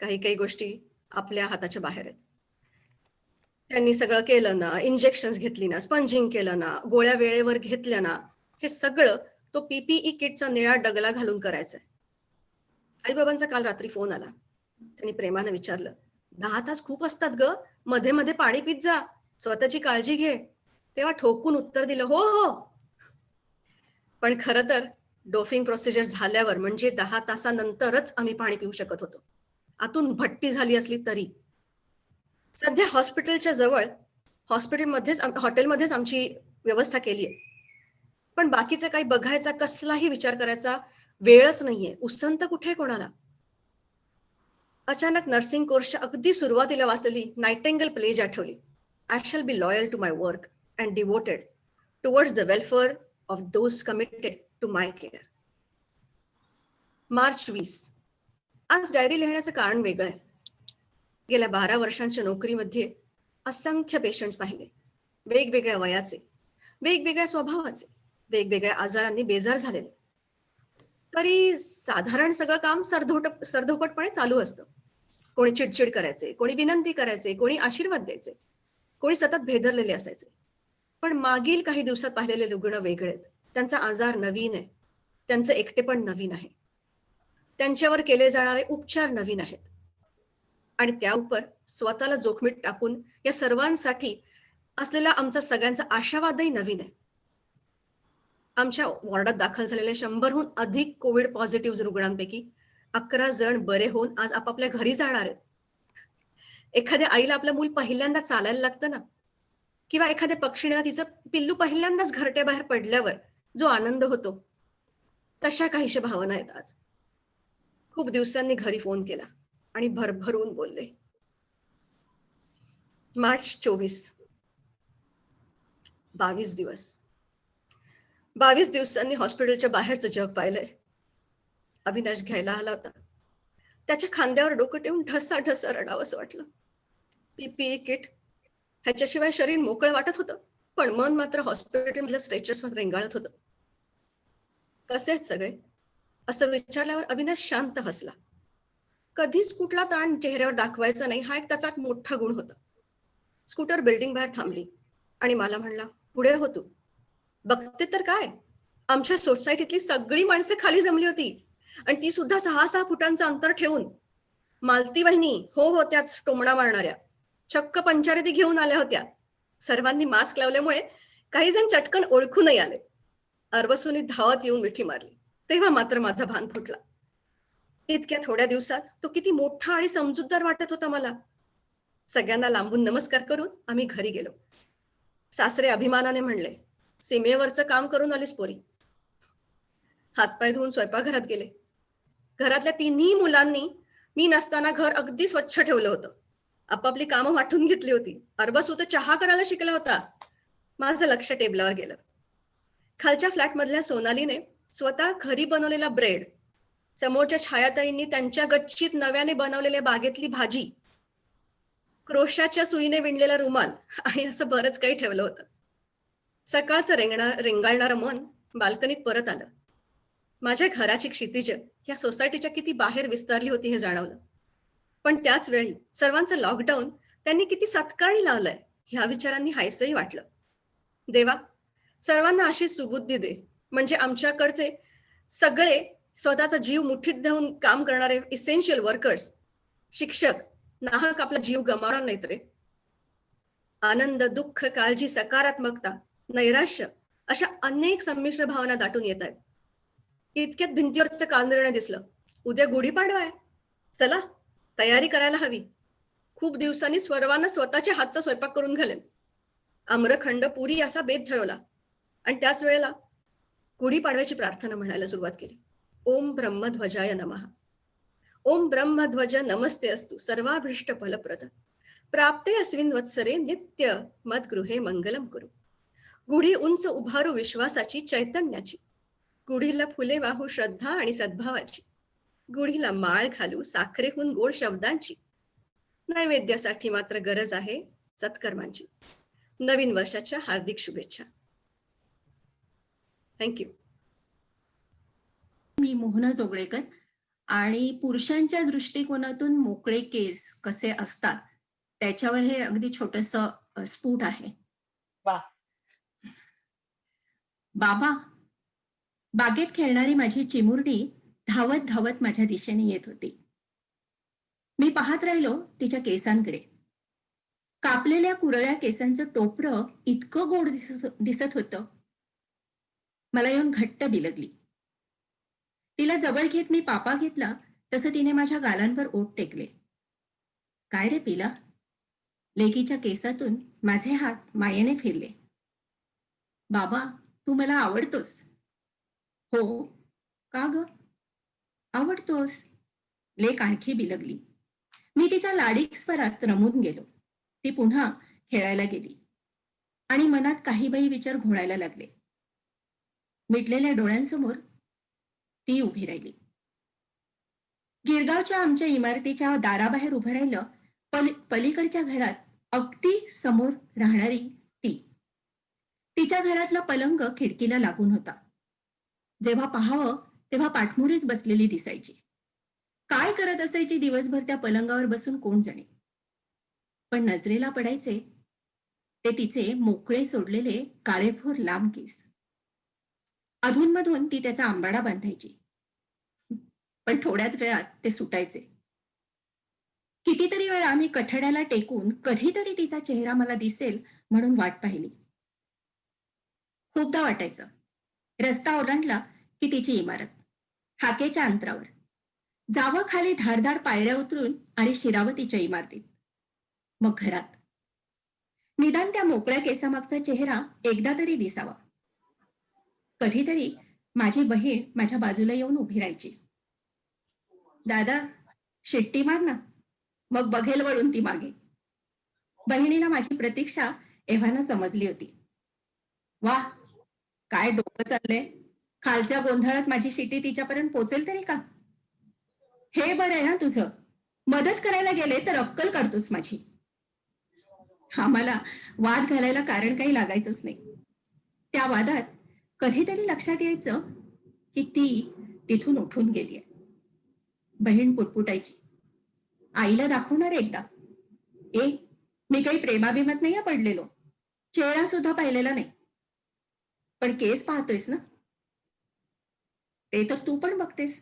काही गोष्टी आपल्या हाताच्या बाहेर आहेत. त्यांनी सगळं केलं ना, इंजेक्शन्स घेतली ना, स्पंजिंग केलं ना, गोळ्या वेळेवर घेतल्या ना, हे सगळं तो PPE किटचा निळा डगला घालून करायचंय. आईबाबांचा काल रात्री फोन आला. त्यांनी प्रेमानं विचारलं, 10 तास खूप असतात ग, मध्ये मध्ये पाणी पित जा, स्वतःची काळजी घे. तेव्हा ठोकून उत्तर दिलं, हो हो. पण खरं तर डोपिंग प्रोसिजर झाल्यावर म्हणजे 10 तासानंतरच आम्ही पाणी पिऊ शकत होतो, आतून भट्टी झाली असली तरी. सध्या हॉस्पिटलच्या जवळ हॉटेलमध्येच आमची व्यवस्था केली आहे. पण बाकीचं काही बघायचा कसलाही विचार करायचा वेळच नाहीये. उसंत कुठे कोणाला. अचानक नर्सिंग कोर्सच्या अगदी सुरुवातीला वाचलेली नाइटिंगेल प्लेज आठवली. I shall be loyal to my work and devoted towards the welfare of those committed to my care. March 20, आज डायरी लिहिण्याचं कारण वेगळं आहे. गेल्या 12 वर्षांच्या नोकरीमध्ये असंख्य पेशंट्स पाहिले. वेगवेगळ्या वयाचे, वेगवेगळ्या स्वभावाचे, वेगवेगळ्या आजारांनी बेजार झालेले. तरी साधारण सगळं काम सरधोपटपणे चालू असतं. कोणी चिडचिड करायचे, कोणी विनंती करायचे, कोणी आशीर्वाद द्यायचे, कोणी सतत भेदरलेले असायचे. पण मागील काही दिवसात पाहिलेले रुग्ण वेगळे आहेत. त्यांचा आजार नवीन आहे, त्यांचं एकटेपण नवीन आहे, त्यांच्यावर केले जाणारे उपचार नवीन आहेत. आणि त्याउपर स्वतःला जोखमीत टाकून या सर्वांसाठी असलेला आमचा सगळ्यांचा आशावादही नवीन आहे. आमच्या वॉर्डात दाखल झालेल्या 100हून अधिक कोविड पॉझिटिव्ह रुग्णांपैकी 11 जण बरे होऊन आज आपापल्या घरी जाणार आहेत. एखाद्या आईला आपलं मूल पहिल्यांदा चालायला लागतं ना, किंवा एखाद्या पक्षीने तिचं पिल्लू पहिल्यांदाच घरट्याबाहेर पडल्यावर जो आनंद होतो, तशा काहीशा भावना आहेत आज. खूप दिवसांनी घरी फोन केला आणि भरभरून बोलले. मार्च 24, 22 दिवस. 22 दिवसांनी हॉस्पिटलच्या बाहेरचं जग पाहिलंय. अविनाश घ्यायला आला होता. त्याच्या खांद्यावर डोकं ठेवून ढसा रडावंसं वाटलं. पीपीई किट ह्याच्याशिवाय शरीर मोकळं वाटत होतं, पण मन मात्र हॉस्पिटलमधल्या स्ट्रेचर्सवर रेंगाळत होतं. कसे आहेत सगळे असं विचारल्यावर अविनाश शांत हसला. कधीच कुठला ताण चेहऱ्यावर दाखवायचा नाही, हा एक त्याचा मोठा गुण होता. स्कूटर बिल्डिंग बाहेर थांबली आणि मला म्हणला, पुढे हो तू. बघते तर काय, आमच्या सोसायटीतली सगळी माणसं खाली जमली होती आणि ती सुद्धा 6-6 फुटांचं अंतर ठेवून. मालती वहिनी हो त्याच टोमणा मारणाऱ्या, चक्क पंचारती घेऊन आल्या होत्या. सर्वांनी मास्क लावल्यामुळे काही जण चटकन ओळखूनही आले. अर्वसूनी धावत येऊन मिठी मारली. तेव्हा मात्र माझा भान फुटला. इतक्या थोड्या दिवसात तो किती मोठा आणि समजूतदार वाटत होता मला. सगळ्यांना लांबून नमस्कार करून आम्ही घरी गेलो. सासरे अभिमानाने म्हणले, सीमेवरचं काम करून आलीस पोरी. हातपाय धुवून स्वयंपाकघरात गेले. घरातल्या 3ही मुलांनी मी नसताना घर अगदी स्वच्छ ठेवलं होतं. आपापली कामं वाटून घेतली होती. अर्बसू तर चहा करायला शिकला होता. माझं लक्ष टेबलावर गेलं. खालच्या फ्लॅटमधल्या सोनालीने स्वतः घरी बनवलेला ब्रेड, समोरच्या छायाताईंनी त्यांच्या गच्चीत नव्याने बनवलेल्या बागेतली भाजी, क्रोशाच्या सुईने विणलेला रुमाल आणि असं बरंच काही ठेवलं होतं. सकाळचं रेंगाळणारं मन बाल्कनीत परत आलं. माझ्या घराची क्षितिज या सोसायटीच्या किती बाहेर विस्तारली होती हे जाणवलं. पण त्याच वेळी सर्वांचं लॉकडाऊन त्यांनी किती सत्कारणी लावलंय ह्या विचारांनी हायसंही वाटलं. देवा, सर्वांना अशी सुबुद्धी दे, म्हणजे आमच्याकडचे सगळे स्वतःचा जीव मुठीत धरून काम करणारे इसेन्शियल वर्कर्स, शिक्षक नाहक आपला जीव गमावणार नाहीत रे. आनंद, दुःख, काळजी, सकारात्मकता, नैराश्य अशा अनेक संमिश्र भावना दाटून येत आहेत. इतक्यात भिंतीवरचं कांदळणं दिसलं. उद्या गुढीपाडवा आहे, चला तयारी करायला हवी. खूप दिवसांनी सर्वांना स्वतःच्या हातचा स्वयंपाक करून घालेन. आम्रखंड पुरी असा बेत ठरवला आणि त्याच वेळेला गुढीपाडव्याची प्रार्थना म्हणायला सुरुवात केली. ओम ब्रह्मध्वजाय नमः. ओम ब्रह्मध्वज नमस्ते अस्तु सर्वाभीष्ट फलप्रद प्राप्ते अस्मिन् वत्सरे नित्य मद्गृहे मंगलम करू. गुढी उंच उभारू विश्वासाची, चैतन्याची. गुढीला फुले वाहू श्रद्धा आणि सद्भावाची. गुढीला माळ घालू साखरेहून गोड शब्दांची. नैवेद्यासाठी मात्र गरज आहे सत्कर्मांची. नवीन वर्षाच्या हार्दिक शुभेच्छा. थँक्यू. मी मोहना जोगळेकर आणि पुरुषांच्या दृष्टिकोनातून मोकळे केस कसे असतात त्याच्यावर हे अगदी छोटंसं स्फुट आहे. वा. बाबा, बागेत खेळणारी माझी चिमुरडी धावत धावत माझ्या दिशेने येत होती. मी पाहत राहिलो तिच्या केसांकडे. कापलेल्या कुरळ्या केसांचं टोपरं इतकं गोड दिसत होतं. मला येऊन घट्ट बिलगली. तिला जवळ घेत मी पापा घेतला तसं तिने माझ्या गालांवर ओठ टेकले. काय रे पिला? लेकीच्या केसातून माझे हात मायेने फिरले. बाबा, तू मला आवडतोस. हो. का ग? आवडतोस. लेक आणखी बिलगली. मी तिच्या लाडीक स्वरात रमून गेलो. ती पुन्हा खेळायला गेली आणि मनात काही बाई विचार घोळायला लागले. मिटलेल्या डोळ्यांसमोर ती उभी राहिली. गिरगावच्या आमच्या इमारतीच्या दाराबाहेर उभं राहिलं पलीकडच्या घरात अगदी समोर राहणारी ती. तिच्या घरातला पलंग खिडकीला लागून होता. जेव्हा पाहावं तेव्हा पाठमोरीच बसलेली दिसायची. काय करत असायची दिवसभर त्या पलंगावर बसून कोण जाणे. पण नजरेला पडायचे ते तिचे मोकळे सोडलेले काळेभोर लांब केस. अधूनमधून ती त्याचा आंबाडा बांधायची, पण थोड्याच वेळात ते सुटायचे. कितीतरी वेळा मी कठड्याला टेकून कधीतरी तिचा चेहरा मला दिसेल म्हणून वाट पाहिली. खूपदा वाटायचं रस्ता ओलांडला की तिची इमारत, हाकेच्या अंतरावर, जावं खाली धाडधाड पायऱ्या उतरून आणि शिरावं तिच्या इमारतीत, मग घरात. निदान त्या मोकळ्या केसामागचा चेहरा एकदा तरी दिसावा. कधीतरी माझी बहीण माझ्या बाजूला येऊन उभी राहायची. दादा, शिट्टी मार ना, मग बघेल वळून ती मागे. बहिणीला माझी प्रतीक्षा एव्हाना समजली होती. वाह, काय डोकं चाललंय. खालच्या गोंधळात माझी शिट्टी तिच्यापर्यंत पोचेल तरी का? हे बरं आहे ना तुझं, मदत करायला गेले तर अक्कल काढतोस माझी. आम्हाला वाद घालायला कारण काही लागायचंच नाही. त्या वादात कधीतरी लक्षात यायचं की ती तिथून उठून गेलीये. बहीण पुटपुटायची, आईला दाखवणार एकदा. ए, मी काही प्रेमाभिमत नाही पडलेलो, चेहरा सुद्धा पाहिलेला नाही, पण केस पाहतोयस ना, ते तर तू पण बघतेस.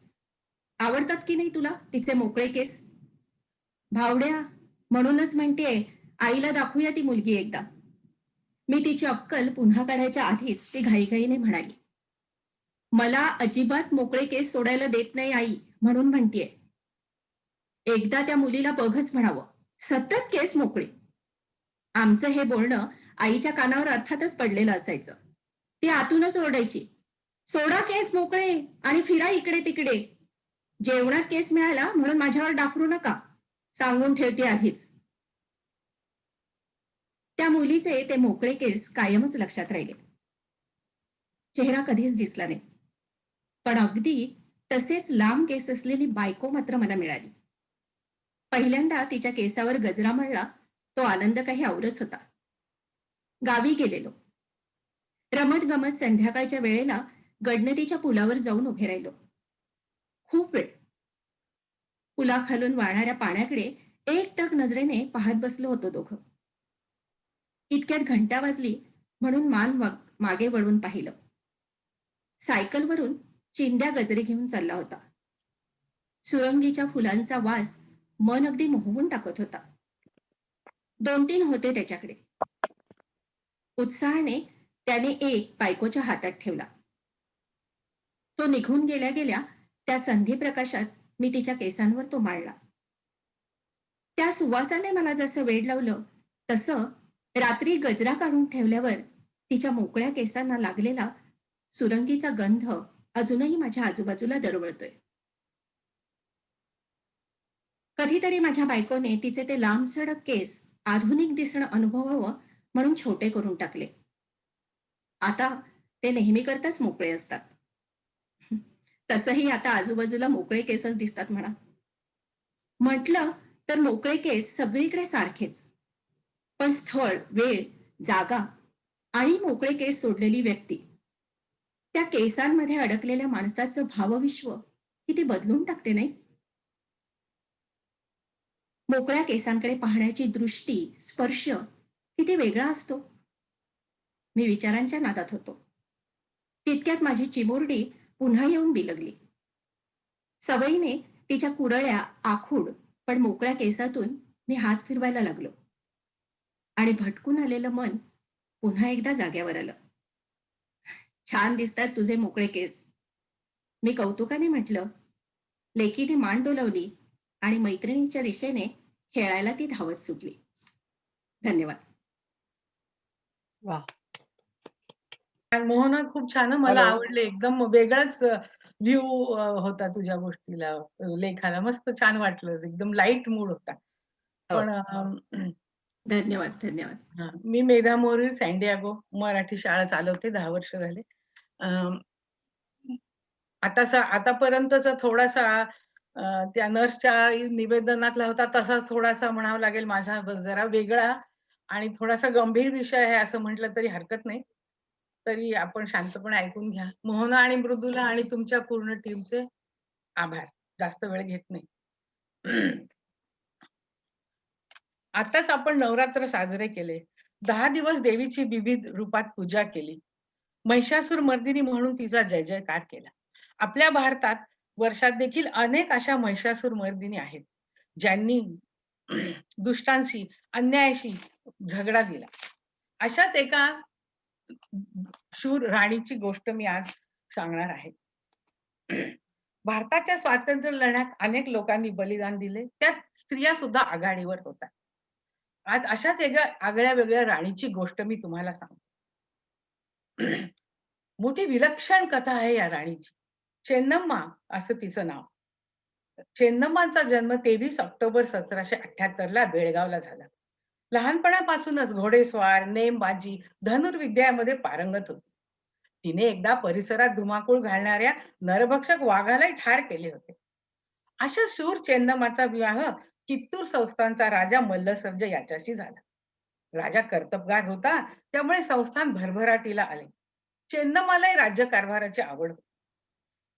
आवडतात की नाही तुला तिचे मोकळे केस? भावड्या, म्हणूनच म्हणतेय आईला दाखवूया ती मुलगी एकदा. मी तिची अक्कल पुन्हा काढायच्या आधीच ती घाईघाईने म्हणाली, मला अजिबात मोकळे केस सोडायला देत नाही आई, म्हणून म्हणतीये. एकदा त्या मुलीला बघच म्हणावं, सतत केस मोकळे. आमचं हे बोलणं आईच्या कानावर अर्थातच पडलेलं असायचं. ती आतूनच ओरडायची, सोडा केस मोकळे आणि फिरा इकडे तिकडे. जेवणात केस मिळाला म्हणून माझ्यावर डाफरू नका, सांगून ठेवते आधीच. त्या मुलीचे ते मोकळे केस कायमच लक्षात राहिले. चेहरा कधीच दिसला नाही, पण अगदी तसेच लांब केस असलेली बायको मात्र मला मिळाली. पहिल्यांदा तिच्या केसावर गजरा मळला तो आनंद काही औरच होता. गावी गेलेलो. रमत गमत संध्याकाळच्या वेळेला गडनदीच्या पुलावर जाऊन उभे राहिलो. खूप वेळ पुलाखालून वाहणाऱ्या पाण्याकडे एकटक नजरेने पाहत बसलो होतो दोघं. इतक्यात घंटा वाजली म्हणून मागे वळून पाहिलं. सायकलवरून चिंध्या गजरे घेऊन चालला होता. सुरंगीच्या फुलांचा वास मन अगदी मोहवून टाकत होता. 2-3 होते त्याच्याकडे. उत्साहाने त्याने एक बायकोच्या हातात ठेवला. तो निघून गेल्या गेल्या त्या संधी प्रकाशात मी तिच्या केसांवर तो माळला. त्या सुवासाने मला जसं वेड लावलं तसं रात्री गजरा काढून ठेवल्यावर तिच्या मोकळ्या केसांना लागलेला सुरंगीचा गंध अजूनही माझ्या आजूबाजूला दरवळतोय. कधीतरी माझ्या बायकोने तिचे ते लांबसडक केस आधुनिक दिसणं अनुभवावं म्हणून छोटे करून टाकले. आता ते नेहमी करताच मोकळे असतात. तसंही आता आजूबाजूला मोकळे केसच दिसतात म्हणा. म्हटलं तर मोकळे केस सगळीकडे सारखेच, पण स्थळ, वेळ, जागा आणि मोकळे केस सोडलेली व्यक्ती, त्या केसांमध्ये अडकलेल्या माणसाचं भावविश्व किती बदलून टाकते नाही. मोकळ्या केसांकडे पाहण्याची दृष्टी, स्पर्श किती वेगळा असतो. मी विचारांच्या नादात होतो. तितक्यात माझी चिमुरडी पुन्हा येऊन बिलगली. सवयीने तिच्या कुरळ्या, आखूड पण मोकळ्या केसातून मी हात फिरवायला लागलो आणि भटकून आलेलं मन पुन्हा एकदा जाग्यावर आलं. छान दिसतात तुझे मोकळे केस, मी कौतुकाने म्हटलं. लेकीने मान डोलावली आणि मैत्रिणीच्या दिशेने खेळायला ती धावत सुटली. धन्यवाद. वा, मोहना, खूप छान हं. मला हॅलो. आवडले. एकदम वेगळाच व्ह्यू होता तुझ्या गोष्टीला, लेखाला. मस्त छान वाटलं. एकदम लाईट मूड होता. हो. पण धन्यवाद. धन्यवाद. हां, मी मेधा मोरे, सॅन डिएगो मराठी शाळा चालवते. 10 वर्ष झाले. आतापर्यंतचा थोडासा त्या नर्सच्या निवेदनातला होता तसाच थोडासा म्हणावा लागेल माझा, जरा वेगळा आणि थोडासा गंभीर विषय आहे असं म्हटलं तरी हरकत नाही. तरी आपण शांतपणे ऐकून घ्या. मोहना आणि मृदुला आणि तुमच्या पूर्ण टीमचे आभार. जास्त वेळ घेत नाही. आताच आपण नवरात्र साजरे केले. 10 दिवस देवीची विविध रूपात पूजा केली. महिषासूर मर्दिनी म्हणून तिचा जय जयकार केला. आपल्या भारतात वर्षात देखील अनेक अशा महिषासूर मर्दिनी आहेत, ज्यांनी दुष्टांशी, अन्यायाशी झगडा दिला. अशाच एका शूर राणीची गोष्ट मी आज सांगणार आहे. भारताच्या स्वातंत्र्य लढ्यात अनेक लोकांनी बलिदान दिले, त्यात स्त्रिया सुद्धा आघाडीवर होत्या. आज अशाच एका आगळ्या वेगळ्या राणीची गोष्ट मी तुम्हाला सांगतो. मोठी विलक्षण कथा आहे या राणीची. चेन्नम्मा असं तिचं नाव. चेन्नम्माचा जन्म 23 ऑक्टोबर 1778 ला बेळगावला झाला. लहानपणापासूनच घोडेस्वार, नेमबाजी, धनुर्विद्यामध्ये पारंगत होती. तिने एकदा परिसरात धुमाकूळ घालणाऱ्या नरभक्षक वाघालाही ठार केले होते. अशा शूर चेन्नम्माचा विवाह कित्तूर संस्थानचा राजा मल्लसर्ज याच्याशी झाला. राजा कर्तबगार होता, त्यामुळे संस्थान भरभराटीला आले. चेन्नम्मालाही राज्यकारभाराची आवड होती.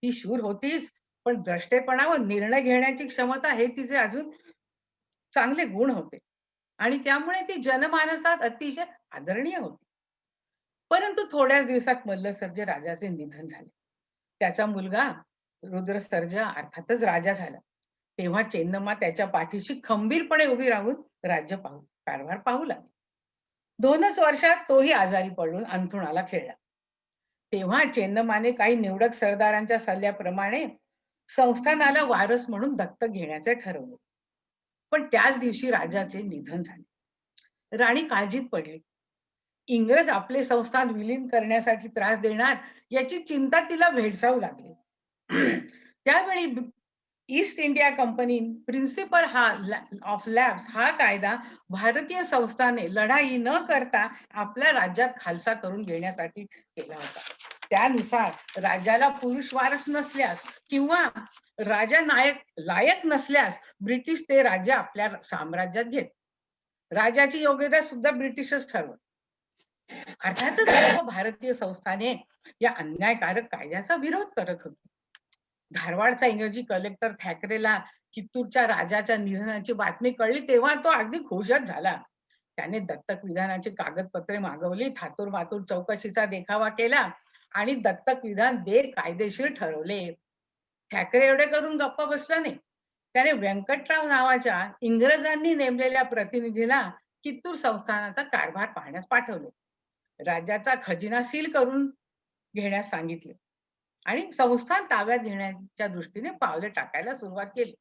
ती शूर होतीच, पण द्रष्टेपणा व निर्णय घेण्याची क्षमता हे तिचे अजून चांगले गुण होते आणि त्यामुळे ती जनमानसात अतिशय आदरणीय होती. परंतु थोड्याच दिवसात मल्लसर्ज राजाचे निधन झाले. त्याचा मुलगा रुद्रसर्ज अर्थातच राजा झाला. तेव्हा चेन्नम्मा त्याच्या पाठीशी खंबीरपणे उभी राहून कारभार पाहू लागली. 2च वर्षात तोही आजारी पडून अंथरुणाला खिळला. तेव्हा चेन्नम्माने काही निवडक सरदारांच्या सल्ल्याप्रमाणे संस्थानाला वारस म्हणून दत्तक घेण्याचे ठरवले. पण त्याच दिवशी राजाचे निधन झाले. राणी काळजीत पडली. इंग्रज आपले संस्थान विलीन करण्यासाठी त्रास देणार याची चिंता तिला भेडसावू लागली. त्यावेळी East India Company principle of lapse हा कायदा भारतीय संस्थाने लढाई न करता आपल्या राज्यात खालसा करून घेण्यासाठी केला होता. त्यानुसार राजाला पुरुष वारस नसल्यास किंवा राजा लायक नसल्यास ब्रिटिश ते राज्य आपल्या साम्राज्यात घेत. राजाची योग्यता सुद्धा ब्रिटिशच ठरवत. अर्थातच सर्व भारतीय संस्थाने या अन्यायकारक कायद्याचा विरोध करत होती. धारवाडचा इंग्रजी कलेक्टर थॅकरेला कित्तूरच्या राजाच्या निधनाची बातमी कळली तेव्हा तो अगदी खुशच झाला. त्याने दत्तक विधानाची कागदपत्रे मागवली, थातूर मातूर चौकशीचा देखावा केला आणि दत्तक विधान बेकायदेशीर ठरवले. थॅकरे एवढे करून गप्प बसला नाही. त्याने व्यंकटराव नावाच्या इंग्रजांनी नेमलेल्या प्रतिनिधीला कित्तूर संस्थानाचा कारभार पाहण्यास पाठवले. राज्याचा खजिना सील करून घेण्यास सांगितले आणि संस्थान ताब्यात घेण्याच्या दृष्टीने पावले टाकायला सुरुवात केली.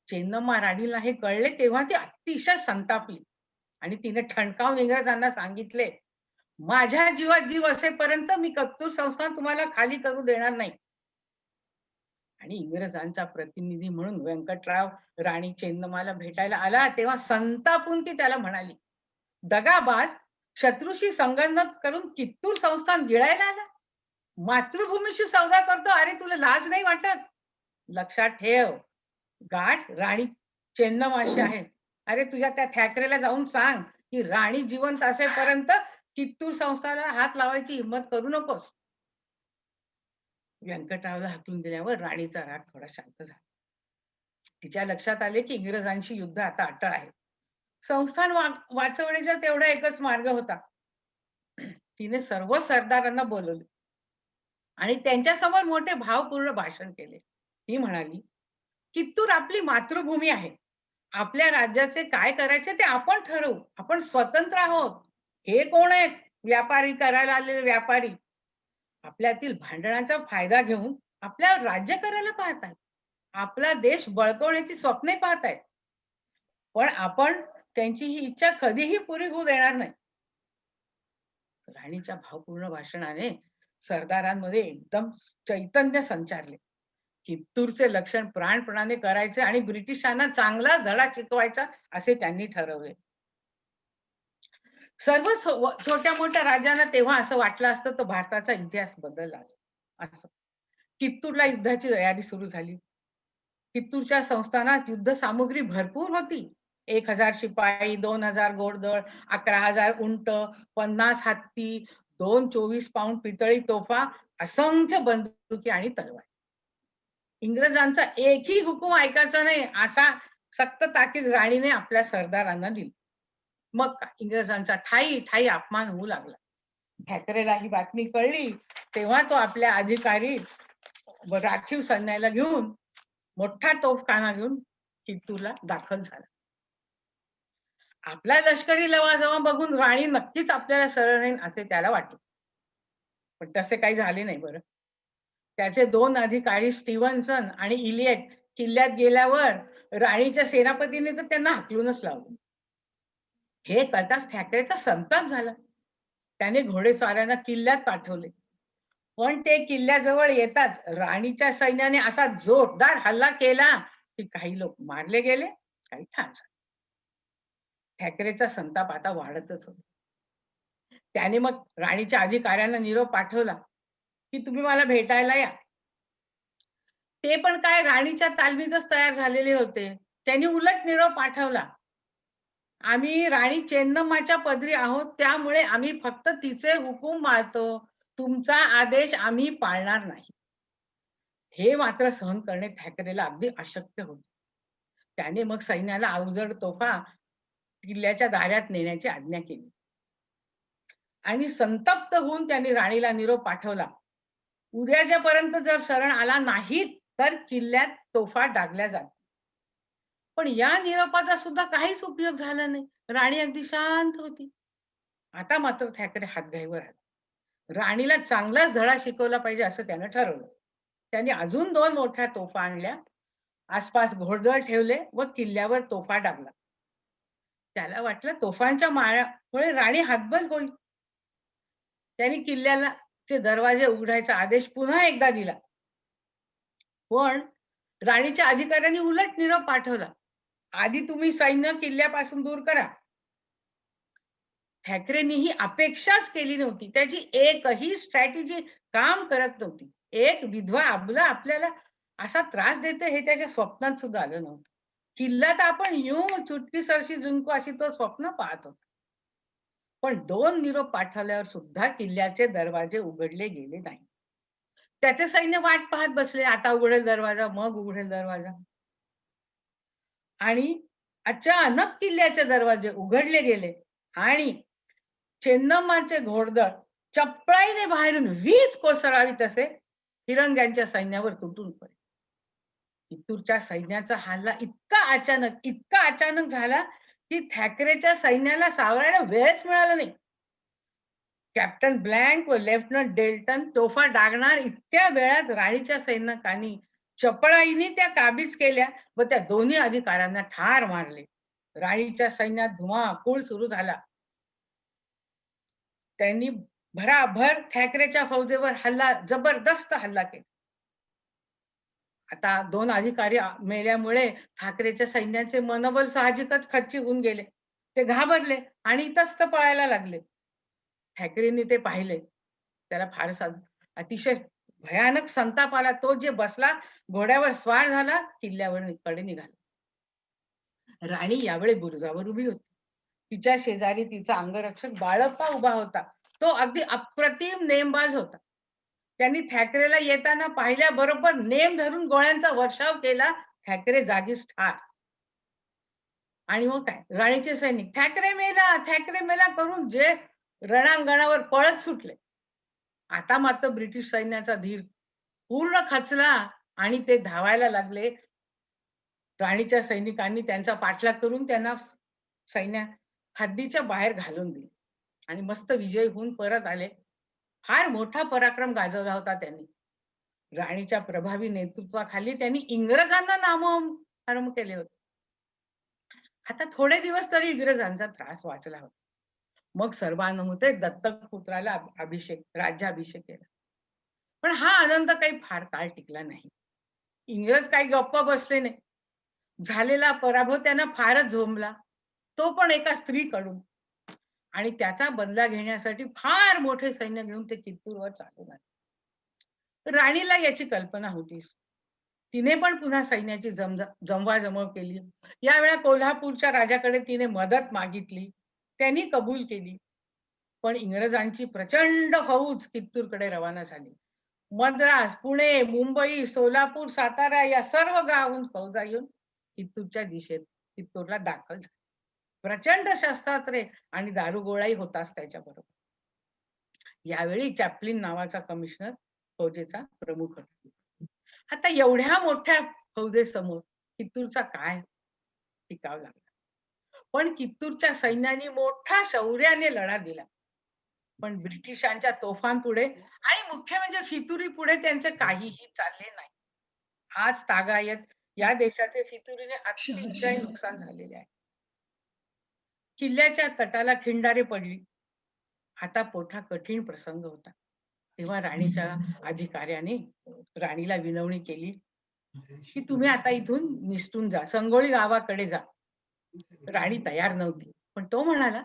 चेन्नम्मा राणीला हे कळले तेव्हा ती अतिशय संतापली आणि तिने ठणकावून इंग्रजांना सांगितले, माझ्या जीवात जीव असेपर्यंत मी कित्तूर संस्थान तुम्हाला खाली करू देणार नाही. आणि इंग्रजांचा प्रतिनिधी म्हणून व्यंकटराव राणी चेन्नम्माला भेटायला आला तेव्हा संतापून ती त्याला म्हणाली, दगाबाज, शत्रूशी संगनमत करून कित्तूर संस्थान गिळायला आला. मातृभूमीशी सौदा करतो, अरे तुला लाज नाही वाटत? लक्षात ठेव, गाठ राणी चेन्नम्माशी आहे. अरे तुझ्या त्या थॅकरेला जाऊन सांग की राणी जिवंत असेपर्यंत कित्तूर संस्थानाला हात लावायची हिंमत करू नकोस. व्यंकटरावला हाकलून दिल्यावर राणीचा राग थोडा शांत झाला. तिच्या लक्षात आले की इंग्रजांशी युद्ध आता अटळ आहे. संस्थान वाचवण्याचा तेवढा एकच मार्ग होता. तिने सर्व सरदारांना बोलवले आणि त्यांच्या समोर मोठे भावपूर्ण भाषण केले. ती म्हणाली, कित्तूर आपली मातृभूमी आहे. आपल्या राज्याचे काय करायचे ते आपण ठरवू. आपण स्वतंत्र आहोत. हे कोण आहेत? व्यापारी करायला आलेले व्यापारी. आपल्यातील भांडणाचा फायदा घेऊन आपल्यावर राज्य करायला पाहतात. आपला देश बळकवण्याची स्वप्ने पाहतायत. पण आपण त्यांची ही इच्छा कधीही पुरी होऊ देणार नाही. राणीच्या भावपूर्ण भाषणाने सरदारांमध्ये एकदम चैतन्य संचारले. कित्तूरचे लक्षण प्राणपणाने करायचे आणि ब्रिटिशांना चांगला धडा शिकवायचा असे त्यांनी ठरवले. सर्व छोट्या मोठ्या राजांना तेव्हा असं वाटलं असतं तर भारताचा इतिहास बदलला असं. कित्तूरला युद्धाची तयारी सुरू झाली. कित्तूरच्या संस्थानात युद्ध सामुग्री भरपूर होती. 1000 शिपाई, 2000 घोडदळ, 11000 उंट, 50 हत्ती, 2 24 पाऊंड पितळी तोफा, असंख्य बंदुकी आणि तलवार. इंग्रजांचा एकही हुकूम ऐकायचा नाही असा सक्त ताकीद राणीने आपल्या सरदारांना दिली. मग इंग्रजांचा ठाई अपमान होऊ लागला. थॅकरेला ही बातमी कळली तेव्हा तो आपल्या अधिकारी व राखीव सैन्याला घेऊन मोठा तोफखाना घेऊन कित्तूरला दाखल झाला. आपला लष्करी लवाजमा बघून राणी नक्कीच आपल्याला सरळ राहील असे त्याला वाटले. पण तसे काही झाले नाही बरं. त्याचे 2 अधिकारी स्टीव्हन्सन आणि इलियट किल्ल्यात गेल्यावर राणीच्या सेनापतीने तर त्यांना हाकलूनच लावलं. हे कळताच ठाकरेचा संताप झाला. त्याने घोडेस्वारांना किल्ल्यात पाठवले. पण ते किल्ल्याजवळ येताच राणीच्या सैन्याने असा जोरदार हल्ला केला की काही लोक मारले गेले, काही ठार झाले. ठाकरेचा संताप आता वाढतच होता. त्याने मग राणीच्या अधिकाऱ्यांना निरोप पाठवला की तुम्ही मला भेटायला या. ते पण काय राणीच्या तालमीतच तयार झालेले होते. त्यांनी उलट निरोप पाठवला. आम्ही राणी चेन्नम्माच्या पदरी आहोत, त्यामुळे आम्ही फक्त तिचे हुकूम मानतो. तुमचा आदेश आम्ही पाळणार नाही. हे मात्र सहन करणे ठाकरेला अगदी अशक्य होते. त्याने मग सैन्याला अवजड तोफा किल्ल्याच्या दाऱ्यात नेण्याची आज्ञा केली. आणि संतप्त होऊन त्यांनी राणीला निरोप पाठवला. उद्याच्यापर्यंत जर शरण आला नाही तर किल्ल्यात तोफा डागल्या जातील. पण या निरोपाचा सुद्धा काहीच उपयोग झाला नाही. राणी अगदी शांत होती. आता मात्र ठाकरे हातघाईवर आले. राणीला चांगलाच धडा शिकवला पाहिजे असं त्यानं ठरवलं. त्यांनी अजून 2 मोठ्या तोफा आणल्या. आसपास घोडदळ ठेवले व किल्ल्यावर तोफा डागला. त्याला वाटलं तोफांच्या माऱ्यामुळे राणी हतबल होईल. त्यांनी किल्ल्याचे दरवाजे उघडायचा आदेश पुन्हा एकदा दिला. पण राणीच्या अधिकाऱ्यांनी उलट निरोप पाठवला. आधी तुम्ही सैन्य किल्ल्यापासून दूर करा. ठाकरेंनी ही अपेक्षाच केली नव्हती. त्याची एकही स्ट्रॅटेजी काम करत नव्हती. एक विधवा अबला आपल्याला असा त्रास देते हे त्याच्या स्वप्नात सुद्धा आलं नव्हतं. किल्ल्यात आपण येऊन चुटकीसरशी जिंकू अशी तो स्वप्न पाहत होता. पण 2 निरोप पाठवल्यावर सुद्धा किल्ल्याचे दरवाजे उघडले गेले नाही. त्याचे सैन्य वाट पाहत बसले. आता उघडेल दरवाजा, मग उघडेल दरवाजा. आणि अचानक किल्ल्याचे दरवाजे उघडले गेले आणि चेन्नम्माचे घोडदळ चपळाईने बाहेरून वीज कोसळावी तसे फिरंग्यांच्या सैन्यावर तुटून पडले. चित्तूरच्या सैन्याचा हल्ला इतका अचानक झाला की ठाकरेच्या सैन्याला सावरायला वेळच मिळाला नाही. कॅप्टन ब्लँक व लेफ्टनंट डेल्टन तोफा डागणार इतक्या वेळात राणीच्या सैनिकांनी चपळाईने त्या काबीज केल्या व त्या दोन्ही अधिकाऱ्यांना ठार मारले. राणीच्या सैन्यात धुमाकूळ सुरू झाला. त्यांनी भराभर ठाकरेच्या फौजेवर जबरदस्त हल्ला केला. आता 2 अधिकारी मेल्यामुळे ठाकरेच्या सैन्याचे मनोबल साहजिकच खच्ची होऊन गेले. ते घाबरले आणि तस्त पळायला लागले. ठाकरेंनी ते पाहिले. त्याला फारसा अतिशय भयानक संताप आला. तो जे बसला घोड्यावर स्वार झाला, किल्ल्यावर कडे निघाला. राणी यावेळी बुरुजावर उभी होती. तिच्या शेजारी तिचा अंगरक्षक बाळप्पा उभा होता. तो अगदी अप्रतिम नेमबाज होता. त्यांनी ठाकरेला येताना पाहिल्याबरोबर नेम धरून गोळ्यांचा वर्षाव केला. ठाकरे जागीच ठार. आणि मग काय राणीचे सैनिक ठाकरे मेला करून जे रणांगणावर पळत सुटले. आता मात्र ब्रिटिश सैन्याचा धीर पूर्ण खचला आणि ते धावायला लागले. राणीच्या सैनिकांनी त्यांचा पाठलाग करून त्यांना सैन्या हद्दीच्या बाहेर घालून दिले आणि मस्त विजयी होऊन परत आले. फार मोठा पराक्रम गाजवला होता त्यांनी. राणीच्या प्रभावी नेतृत्वाखाली त्यांनी इंग्रजांना नामोहरम केले होते. आता थोडे दिवस तरी इंग्रजांचा त्रास वाचला होता. मग सर्वानुमते दत्तक पुत्राला राज्याभिषेक केला. पण हा आनंद काही फार काळ टिकला नाही. इंग्रज काही गप्प बसले नाही. झालेला पराभव त्यांना फारच झोंबला. तो पण एका स्त्रीकडून. आणि त्याचा बदला घेण्यासाठी फार मोठे सैन्य घेऊन ते चित्तूरवर चालून आले. राणीला याची कल्पना होतीच. तिने पण पुन्हा सैन्याची जमवाजमव केली. यावेळा कोल्हापूरच्या राजाकडे तिने मदत मागितली. त्यांनी कबूल केली. पण इंग्रजांची प्रचंड फौज चित्तूरकडे रवाना झाली. मद्रास, पुणे, मुंबई, सोलापूर, सातारा या सर्व गावाहून फौजा येऊन चित्तूरच्या दिशेत चित्तूरला दाखल झाली. प्रचंड शस्त्रास्त्रे आणि दारुगोळाही होताच त्याच्याबरोबर. यावेळी चॅप्लिन नावाचा कमिशनर फौजेचा प्रमुख होता. आता एवढ्या मोठ्या फौजेसमोर चित्तूरचा काय टिकाव लागला. पण कित्तूरच्या सैन्याने मोठा शौर्याने लढा दिला. पण ब्रिटिशांच्या तोफांपुढे आणि मुख्य म्हणजे फितुरी पुढे त्यांचे काहीही चालले नाही. आज तागायत या देशाचे फितुरीने अतिशय नुकसान झालेले आहे. किल्ल्याच्या तटाला खिंडारे पडली. आता मोठा कठीण प्रसंग होता. तेव्हा राणीच्या अधिकाऱ्याने राणीला विनवणी केली की तुम्ही आता इथून निसटून जा, संगोळी गावाकडे जा. राणी तयार नव्हती, पण तो म्हणाला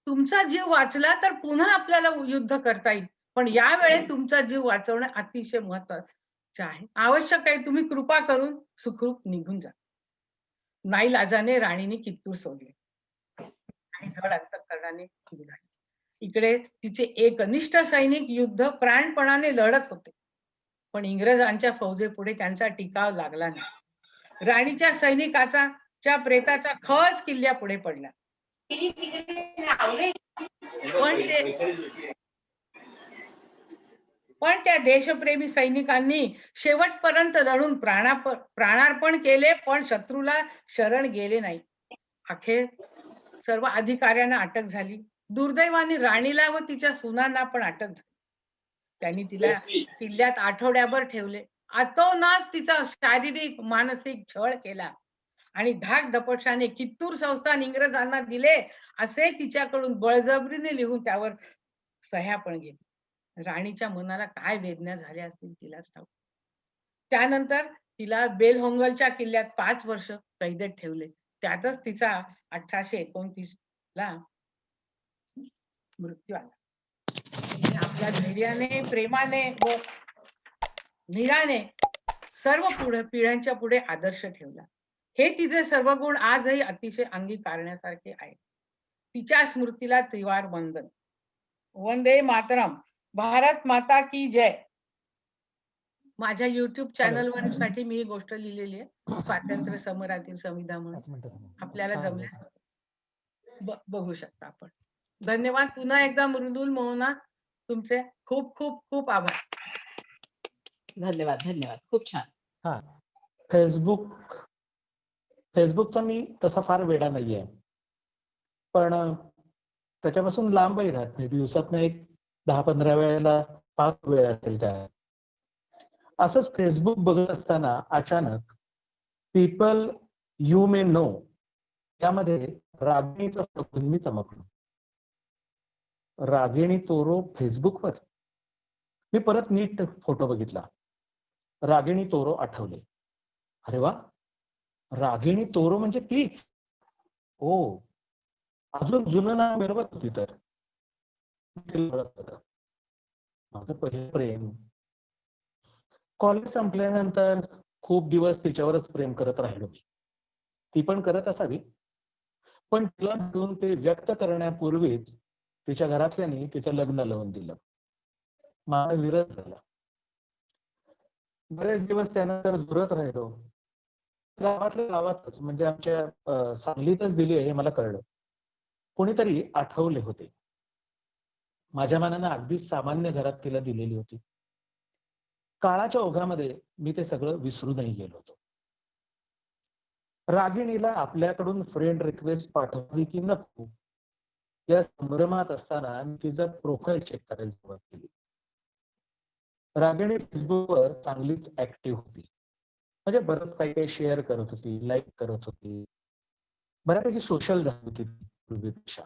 तुमचा जीव वाचला तर पुन्हा आपल्याला युद्ध करता येईल, पण यावेळी तुमचा जीव वाचवणं अतिशय महत्वाचं आहे. आवश्यक आहे तुम्ही कृपा करून सुखरूप निघून जा. नाईलाजाने राणीने कित्तूर सोडले आणि जड अंतःकरणाने निघाली. इकडे तिचे एकनिष्ठ सैनिक युद्ध प्राणपणाने लढत होते, पण इंग्रजांच्या फौजेपुढे त्यांचा टिकाव लागला नाही. राणीच्या सैनिकाचा प्रेताचा खच किल्ल्यापुढे पडला. पण त्या देशप्रेमी सैनिकांनी शेवटपर्यंत लढून प्राणार्पण केले, पण शत्रूला शरण गेले नाही. अखेर सर्व अधिकाऱ्यांना अटक झाली. दुर्दैवाने राणीला व तिच्या सुनांना पण अटक झाली. त्यांनी तिला किल्ल्यात आठवड्याभर ठेवले. अतोनात तिचा शारीरिक मानसिक छळ केला आणि धाकदपटशाने कित्तूर संस्थान इंग्रजांना दिले असे तिच्याकडून बळजबरीने लिहून त्यावर सह्या पण घेतल्या. राणीच्या मनाला काय वेदना झाल्या असतील तिलाच ठाऊक. त्यानंतर तिला बेलहोंगलच्या किल्ल्यात 5 वर्ष कैदेत ठेवले. त्यातच तिचा 1829 ला मृत्यू आला. तिने आपल्या धैर्याने, प्रेमाने व धीराने सर्व पिढ्यांच्या पुढे आदर्श ठेवला. हे तिचे सर्व गुण आजही अतिशय अंगीकारण्यासारखे आहेत. तिच्या स्मृतीला त्रिवार वंदन. वंदे मातरम. भारत माता की जय. माझ्या युट्यूब चॅनलवर साठी मी ही गोष्ट लिहिलेली आहे. स्वातंत्र्य समरातील संविधा म्हणून आपल्याला जमल्यास बघू शकता आपण. धन्यवाद. पुन्हा एकदा मृदुल मोहना तुमचे खूप खूप खूप आभार. धन्यवाद. धन्यवाद. खूप छान. फेसबुकचा मी तसा फार वेडा नाहीये, पण त्याच्यापासून लांबही राहत नाही. दिवसातनं एक 10-15 वेळेला 5 वेळ असेल त्या. असंच फेसबुक बघत असताना अचानक पीपल यू मे नो यामध्ये रागिणीचा फोटो मी चमकलो. रागिणी तोरो फेसबुकवर. मी परत नीट फोटो बघितला. रागिणी तोरो आठवले. अरे वा, रागिणी तोरो म्हणजे तीच. ओ, अजून जुनं नाव मिरवत होती तर. माझं पहिलं प्रेम. कॉलेज संपल्यानंतर खूप दिवस तिच्यावरच प्रेम करत राहिलो. ती पण करत असावी, पण तिला भेटून ते व्यक्त करण्यापूर्वीच तिच्या घरातल्यानी तिचं लग्न लावून दिलं. माझा विरह झाला. बरेच दिवस त्यानंतर झुरत राहिलो. गावातल्या गावातच म्हणजे आमच्या सांगलीतच दिली हे मला कळलं. कोणीतरी आठवले होते. माझ्या मनानं अगदीच सामान्य घरात तिला दिलेली होती. काळाच्या ओघामध्ये मी ते सगळं विसरूनही गेलो होतो. रागिणीला आपल्याकडून फ्रेंड रिक्वेस्ट पाठवली की नको या संभ्रमात असताना मी तिचं प्रोफाईल चेक करायला सुरुवात केली. रागिणी फेसबुकवर चांगलीच ऍक्टिव्ह होती. म्हणजे बरंच काही काही शेअर करत होती, लाईक करत होती. बऱ्यापैकी सोशल झाली होती पूर्वीपेक्षा.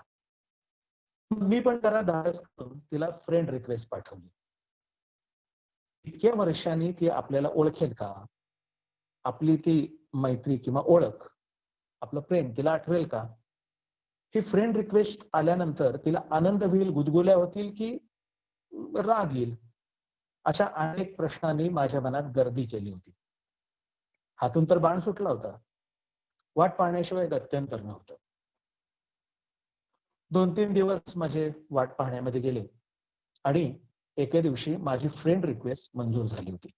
मी पण जरा धाडस करून तिला फ्रेंड रिक्वेस्ट पाठवली. इतक्या वर्षांनी ती आपल्याला ओळखेल का? आपली ती मैत्री किंवा ओळख, आपलं प्रेम तिला आठवेल का? ही फ्रेंड रिक्वेस्ट आल्यानंतर तिला आनंद होईल, गुदगुल्या होतील की राग येईल? अशा अनेक प्रश्नांनी माझ्या मनात गर्दी केली होती. हातून तर बाण सुटला होता. वाट पाहण्याशिवाय गत्यंतर नव्हतं. 2-3 दिवस माझे वाट पाहण्यामध्ये गेले आणि एके दिवशी माझी फ्रेंड रिक्वेस्ट मंजूर झाली होती.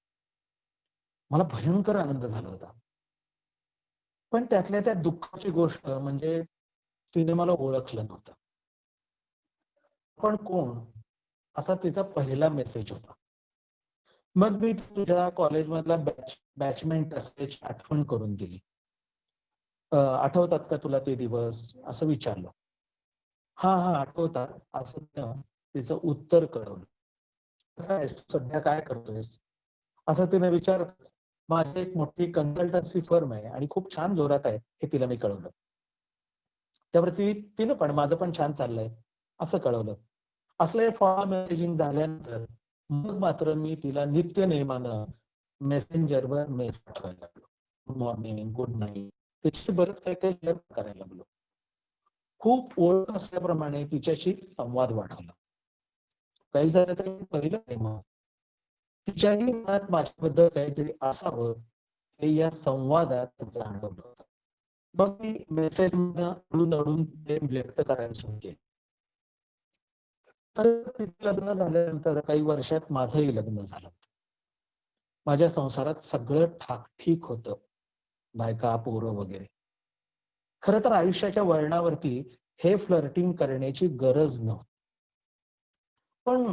मला भयंकर आनंद झाला होता. पण त्यातल्या त्या दुःखाची गोष्ट म्हणजे तिने मला ओळखलं नव्हतं. पण कोण असा तिचा पहिला मेसेज होता. मग मी तुझ्या कॉलेजमधला बॅचमेट असल्याची आठवण करून दिली. आठवतात का तुला ते दिवस असं विचारलं. हा हा आठवतात असं तिचं उत्तर कळवलं. कसं आहेस तू सध्या काय करतोयस असं तिने विचारत. माझी एक मोठी कन्सल्टन्सी फर्म आहे आणि खूप छान जोरात आहे हे तिला मी कळवलं. त्यावरती तिनं पण माझं पण छान चाललंय असं कळवलं. असले फॉर्म मेसेजिंग झाल्यानंतर मग मात्र मी तिला नित्य नेमानं मेसेंजरवर मेसेज पाठवायला लागलो. गुड मॉर्निंग, गुड नाईट, त्याची बरंच काही काही शेअर करायला लागलो. खूप ओळख असल्याप्रमाणे तिच्याशी संवाद वाढवला. काही झालं तरी पहिलं प्रेम तिच्याही मनात माझ्याबद्दल काहीतरी असावं हे या संवादात जाणवलं होतं. मग मी मेसेज अडून अडून प्रेम व्यक्त करायला सुरू केलं. तर तिचं लग्न झाल्यानंतर काही वर्षात माझंही लग्न झालं. माझ्या संसारात सगळं ठीक होतं, बायका पोरं वगैरे. खरं तर आयुष्याच्या वळणावरती हे फ्लर्टिंग करण्याची गरज नव्हती. पण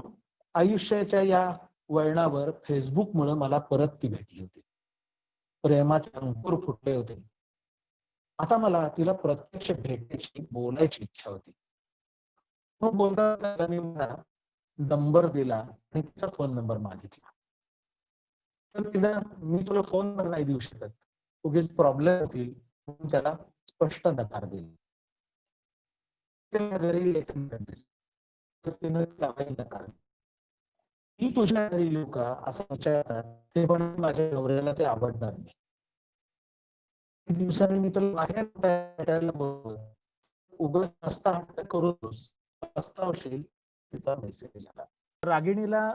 आयुष्याच्या या वळणावर फेसबुकमुळे मला परत ती भेटली होती. प्रेमाचे अंकुर फुटले होते. आता मला तिला प्रत्यक्ष भेटायची, बोलायची इच्छा होती. मग बोलता मी नंबर दिला आणि तिचा फोन नंबर मागितला. तर तिला मी तुला फोन नंबर नाही देऊ शकत, उगीच प्रॉब्लेम होतील म्हणून त्याला स्पष्ट नकार दिला. तिला घरी यायचं तर तिनं नकार. मी तुझ्या घरी येऊ का असं विचारतात ते पण माझ्या नवऱ्याला ते आवडणार नाही. किती दिवसांनी मी तर बाहेर भेटायला बोलतो, उगाच रस्ता हट्ट करूनच पस्तावशील. तिचा मेसेज आला. रागिणीला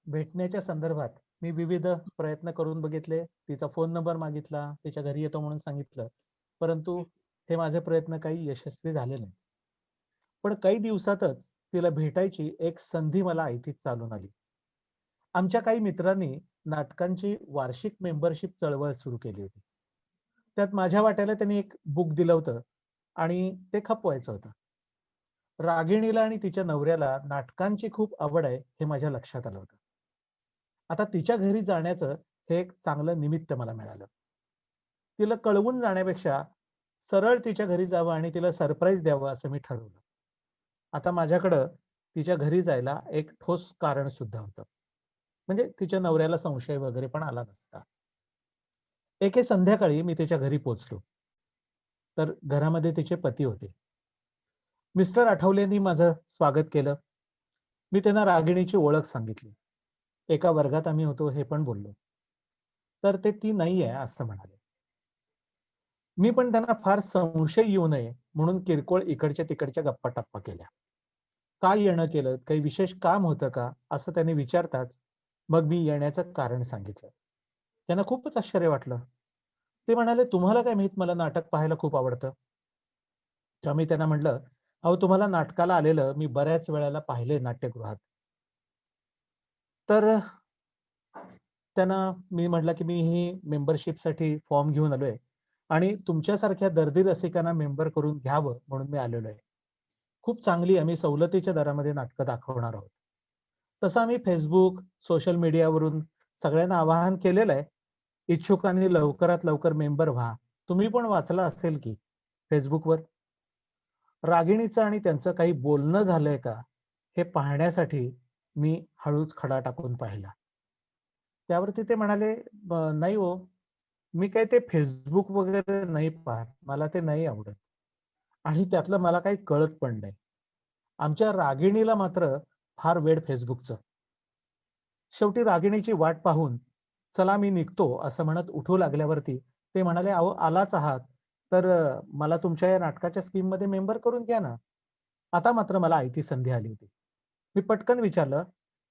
भेटण्याच्या संदर्भात मी विविध प्रयत्न करून बघितले. तिचा फोन नंबर मागितला, तिच्या घरी येतो म्हणून सांगितलं, परंतु हे माझे प्रयत्न काही यशस्वी झाले नाही. पण काही दिवसातच तिला भेटायची एक संधी मला आयतीच चालून आली. आमच्या काही मित्रांनी नाटकांची वार्षिक मेंबरशिप चळवळ सुरू केली होती. त्यात माझ्या वाट्याला त्यांनी एक बुक दिलं होतं आणि ते खपवायचं होतं. रागिणीला आणि तिच्या नवऱ्याला नाटकांची खूप आवड आहे हे माझ्या लक्षात आलं होतं. आता तिच्या घरी जाण्याचं हे एक चांगलं निमित्त मला मिळालं. तिला कळवून जाण्यापेक्षा सरळ तिच्या घरी जावं आणि तिला सरप्राईज द्यावं असं मी ठरवलं. आता माझ्याकडं तिच्या घरी जायला एक ठोस कारण सुद्धा होतं. म्हणजे तिच्या नवऱ्याला संशय वगैरे पण आला नसता. एके संध्याकाळी मी तिच्या घरी पोहोचलो. तर घरामध्ये तिचे पती होते. मिस्टर आठवलेंनी माझं स्वागत केलं. मी त्यांना रागिणीची ओळख सांगितली. एका वर्गात आम्ही होतो हे पण बोललो. तर ते ती नाही आहे असं म्हणाले. मी पण त्यांना फार संशय येऊ नये म्हणून किरकोळ इकडच्या तिकडच्या गप्पा टप्पा केल्या. काय येणं केलं, काही विशेष काम होतं का असं त्यांनी विचारताच मग मी येण्याचं कारण सांगितलं. त्यांना खूपच आश्चर्य वाटलं. ते म्हणाले, तुम्हाला काय माहित, मला नाटक पाहायला खूप आवडतं. तेव्हा मी त्यांना म्हटलं, अहो तुम्हाला नाटकाला आलेलं मी बऱ्याच वेळेला पाहिले नाट्यगृहात. तर त्यांना मी म्हटलं की मी ही मेंबरशिपसाठी फॉर्म घेऊन आलोय आणि तुमच्यासारख्या दर्दी रसिकांना मेंबर करून घ्यावं म्हणून मी आलेलो आहे. खूप चांगली आम्ही सवलतीच्या दरामध्ये नाटकं दाखवणार आहोत. तसं आम्ही फेसबुक, सोशल मीडियावरून सगळ्यांना आवाहन केलेलं आहे. इच्छुकांनी लवकरात लवकर मेंबर व्हा. तुम्ही पण वाचलं असेल की फेसबुकवर. रागिणीचं आणि त्यांचं काही बोलणं झालंय का हे पाहण्यासाठी मी हळूच खडा टाकून पाहिला. त्यावरती ते म्हणाले, नाही हो, मी काही ते फेसबुक वगैरे नाही पाहत, मला ते नाही आवडत आणि त्यातलं मला काही कळत पण नाही. आमच्या रागिणीला मात्र फार वेड फेसबुकचं. शेवटी रागिणीची वाट पाहून चला मी निघतो असं म्हणत उठू लागल्यावरती ते म्हणाले, अहो आलाच आहात तर मला तुमच्या या नाटकाच्या स्कीम मध्ये मेंबर करून घ्या ना. आता मात्र मला आयती संधी आली होती. मी पटकन विचारलं,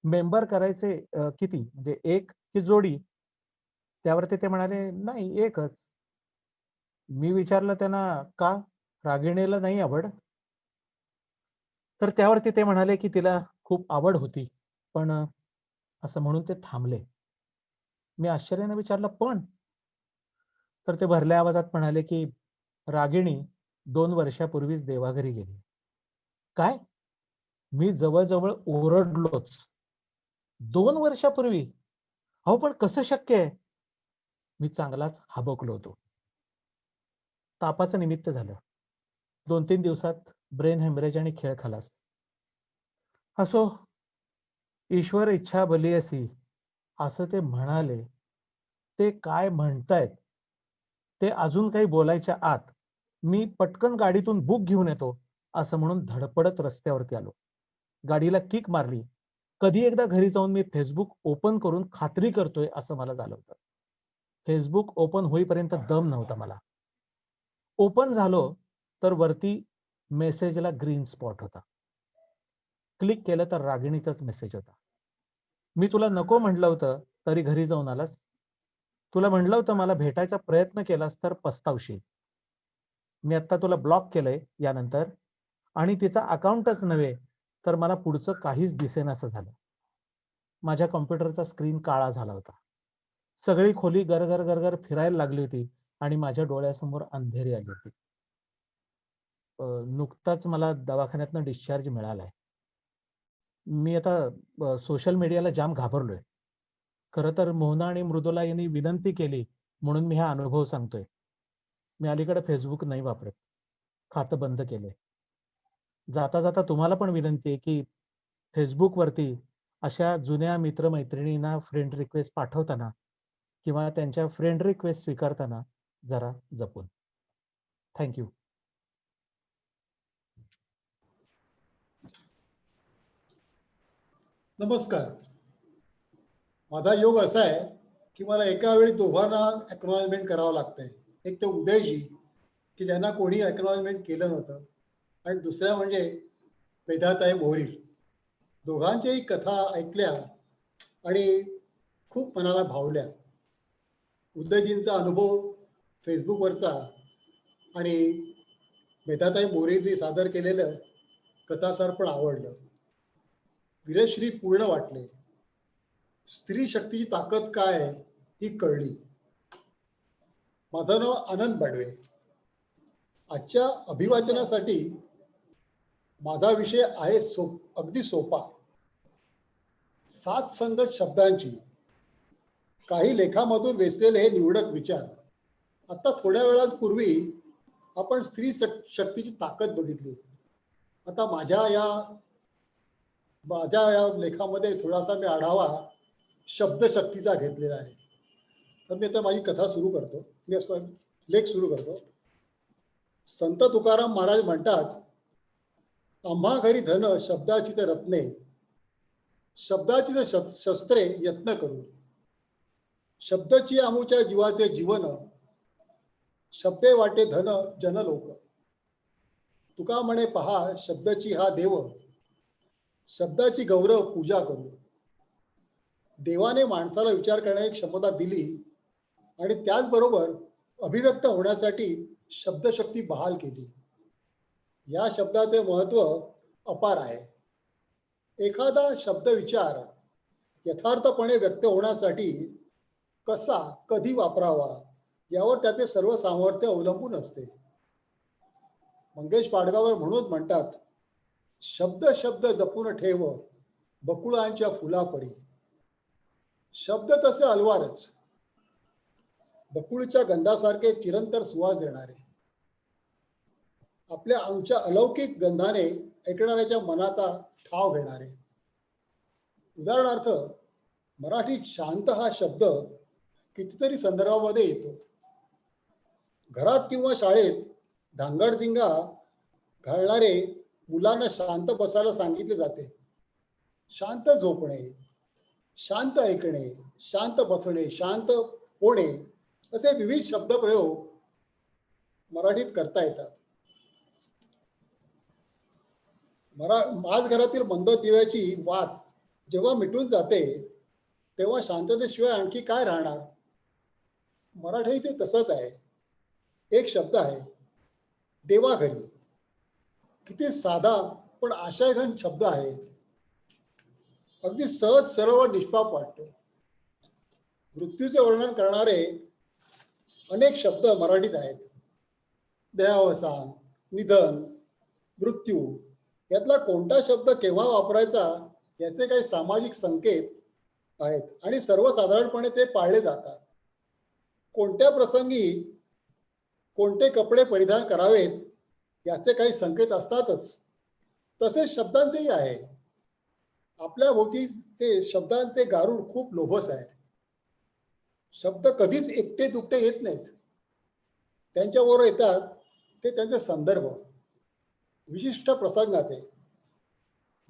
मेंबर करायचे किती, म्हणजे एक की जोडी? त्यावरती ते म्हणाले, नाही एकच. मी विचारलं त्यांना, का, रागिणीला नाही आवड? तर त्यावरती ते म्हणाले की तिला खूप आवड होती, पण असं म्हणून ते थांबले. मी आश्चर्याने विचारलं, पण? तर ते भरल्या आवाजात म्हणाले की रागिणी 2 वर्षापूर्वीच देवाघरी गेली. काय? मी जवळ ओरडलोच. 2 वर्षापूर्वी? अहो पण कसं शक्य आहे? मी चांगलाच हबकलो होतो. तापाचं निमित्त झालं. 2-3 दिवसात ब्रेन हेमरेज आणि खेळ खलास. असो, ईश्वर इच्छा भली असी असं ते म्हणाले. ते काय म्हणतायत ते अजून काही बोलायच्या आत मी पटकन गाडीतून बुक घेऊन येतो असं म्हणून धडपडत रस्त्यावरती आलो. गाडीला किक मारली. कधी एकदा घरी जाऊन मी फेसबुक ओपन करून खात्री करतोय असं मला झालं होतं. फेसबुक ओपन होईपर्यंत दम नव्हता मला. ओपन झालो तर वरती मेसेजला ग्रीन स्पॉट होता. क्लिक केलं तर रागिणीचाच मेसेज होता. मी तुला नको म्हटलं होतं तरी घरी जाऊन आलास. तुला म्हटलं होतं मला भेटायचा प्रयत्न केलास तर पस्तावशील. मी आता तुला ब्लॉक केलंय यानंतर आणि तिचा अकाउंटच नव्हे तर मला पुढचं काहीच दिसेनासं झालं. माझ्या कॉम्प्युटरचा स्क्रीन काळा झाला होता. सगळी खोली गरगर गरगर फिरायला लागली होती आणि माझ्या डोळ्यासमोर अंधेरी आली होती. नुकताच मला दवाखान्यातनं डिस्चार्ज मिळालाय. मी आता सोशल मीडियाला जाम घाबरलोय. खरं तर मोहना आणि मृदुला यांनी विनंती केली म्हणून मी हा अनुभव सांगतोय. मी अलीकडे फेसबुक नाही वापरत. खातं बंद केलंय. जाता जाता तुम्हाला पण विनंती आहे की फेसबुकवरती अशा जुन्या मित्रमैत्रिणींना फ्रेंड रिक्वेस्ट पाठवताना किंवा त्यांच्या फ्रेंड रिक्वेस्ट स्वीकारताना जरा जपून. थँक्यू. नमस्कार. माझा योग असा आहे की मला एका वेळी दोघांना अॅक्नॉलेजमेंट करावं लागतंय. एक तर उदयजी की ज्यांना कोणी अॅक्नॉलेजमेंट केलं नव्हतं आणि दुसऱ्या म्हणजे वेदाताई मोहरीर. दोघांच्याही कथा ऐकल्या आणि खूप मनाला भावल्या. उदयजींचा अनुभव फेसबुकवरचा आणि वेदाताई मोहरीरनी सादर केलेलं कथासार पण आवडलं. वीरश्री पूर्ण वाटले. स्त्री शक्तीची ताकद काय आहे ही कळली. माझं नाव आनंद बडवे. आजच्या अभिवाचनासाठी माझा विषय आहे अगदी सोपा. 7 संगत शब्दांची काही लेखामधून वेचलेले हे निवडक विचार. आता थोड्या वेळापूर्वी आपण स्त्री शक्तीची ताकद बघितली. आता माझ्या या लेखामध्ये थोडासा मी आढावा शब्दशक्तीचा घेतलेला आहे. तर मी आता माझी कथा सुरू करतो. मी असं लेख सुरू करतो. संत तुकाराम महाराज म्हणतात, आम्हा घरी धन शब्दाची ते रत्ने, शब्दाची ते शस्त्रे यत्न करू. शब्दची आमुच्या जीवाचे जीवन, शब्दे वाटे धन जन लोक. तुका म्हणे पहा शब्दाची हा देव, शब्दाची गौरव पूजा करू. देवाने माणसाला विचार करण्याची क्षमता दिली आणि त्याचबरोबर अभिव्यक्त होण्यासाठी शब्दशक्ती बहाल केली. या शब्दाचे महत्त्व अपार आहे. एखादा शब्द विचार यथार्थपणे व्यक्त होण्यासाठी कसा कधी वापरावा यावर त्याचे सर्व सामर्थ्य अवलंबून असते. मंगेश पाडगावकर म्हणूनच म्हणतात, शब्द शब्द जपून ठेव बकुळांच्या फुलापरी. शब्द तसे अलवारच, बकुळीच्या गंधासारखे चिरंतर सुवास देणारे. आपल्या आमच्या अलौकिक गंधाने ऐकणाऱ्याच्या मनाचा ठाव घेणारे. उदाहरणार्थ मराठीत शांत हा शब्द कितीतरी संदर्भामध्ये येतो. घरात किंवा शाळेत धांगडधिंगा घालणारे मुलांना शांत बसायला सांगितले जाते. शांत झोपणे, शांत ऐकणे, शांत बसणे, शांत होणे असे विविध शब्दप्रयोग मराठीत करता येतात. माझ घरातील मंद दिव्याची वात जेव्हा मिटून जाते तेव्हा शांततेशिवाय आणखी काय राहणार. मराठी ते तसंच आहे. एक शब्द आहे देवाघरी. किती साधा पण आशयघन शब्द आहे. अगदी सहज सरळ निष्पाप वाटतो. मृत्यूचे वर्णन करणारे अनेक शब्द मराठीत आहेत. देहावसान, निधन, मृत्यू यातला कोणता शब्द केव्हा वापरायचा याचे काही सामाजिक संकेत आहेत आणि सर्वसाधारणपणे ते पाळले जातात. कोणत्या प्रसंगी कोणते कपडे परिधान करावेत याचे काही संकेत असतातच, तसेच शब्दांचेही आहे. आपल्या भोवती ते शब्दांचे गारुड खूप लोभस आहे. शब्द कधीच एकटे दुकटे येत नाहीत. त्यांच्याबरोबर येतात ते त्यांचे संदर्भ, विशिष्ट प्रसंगाचे,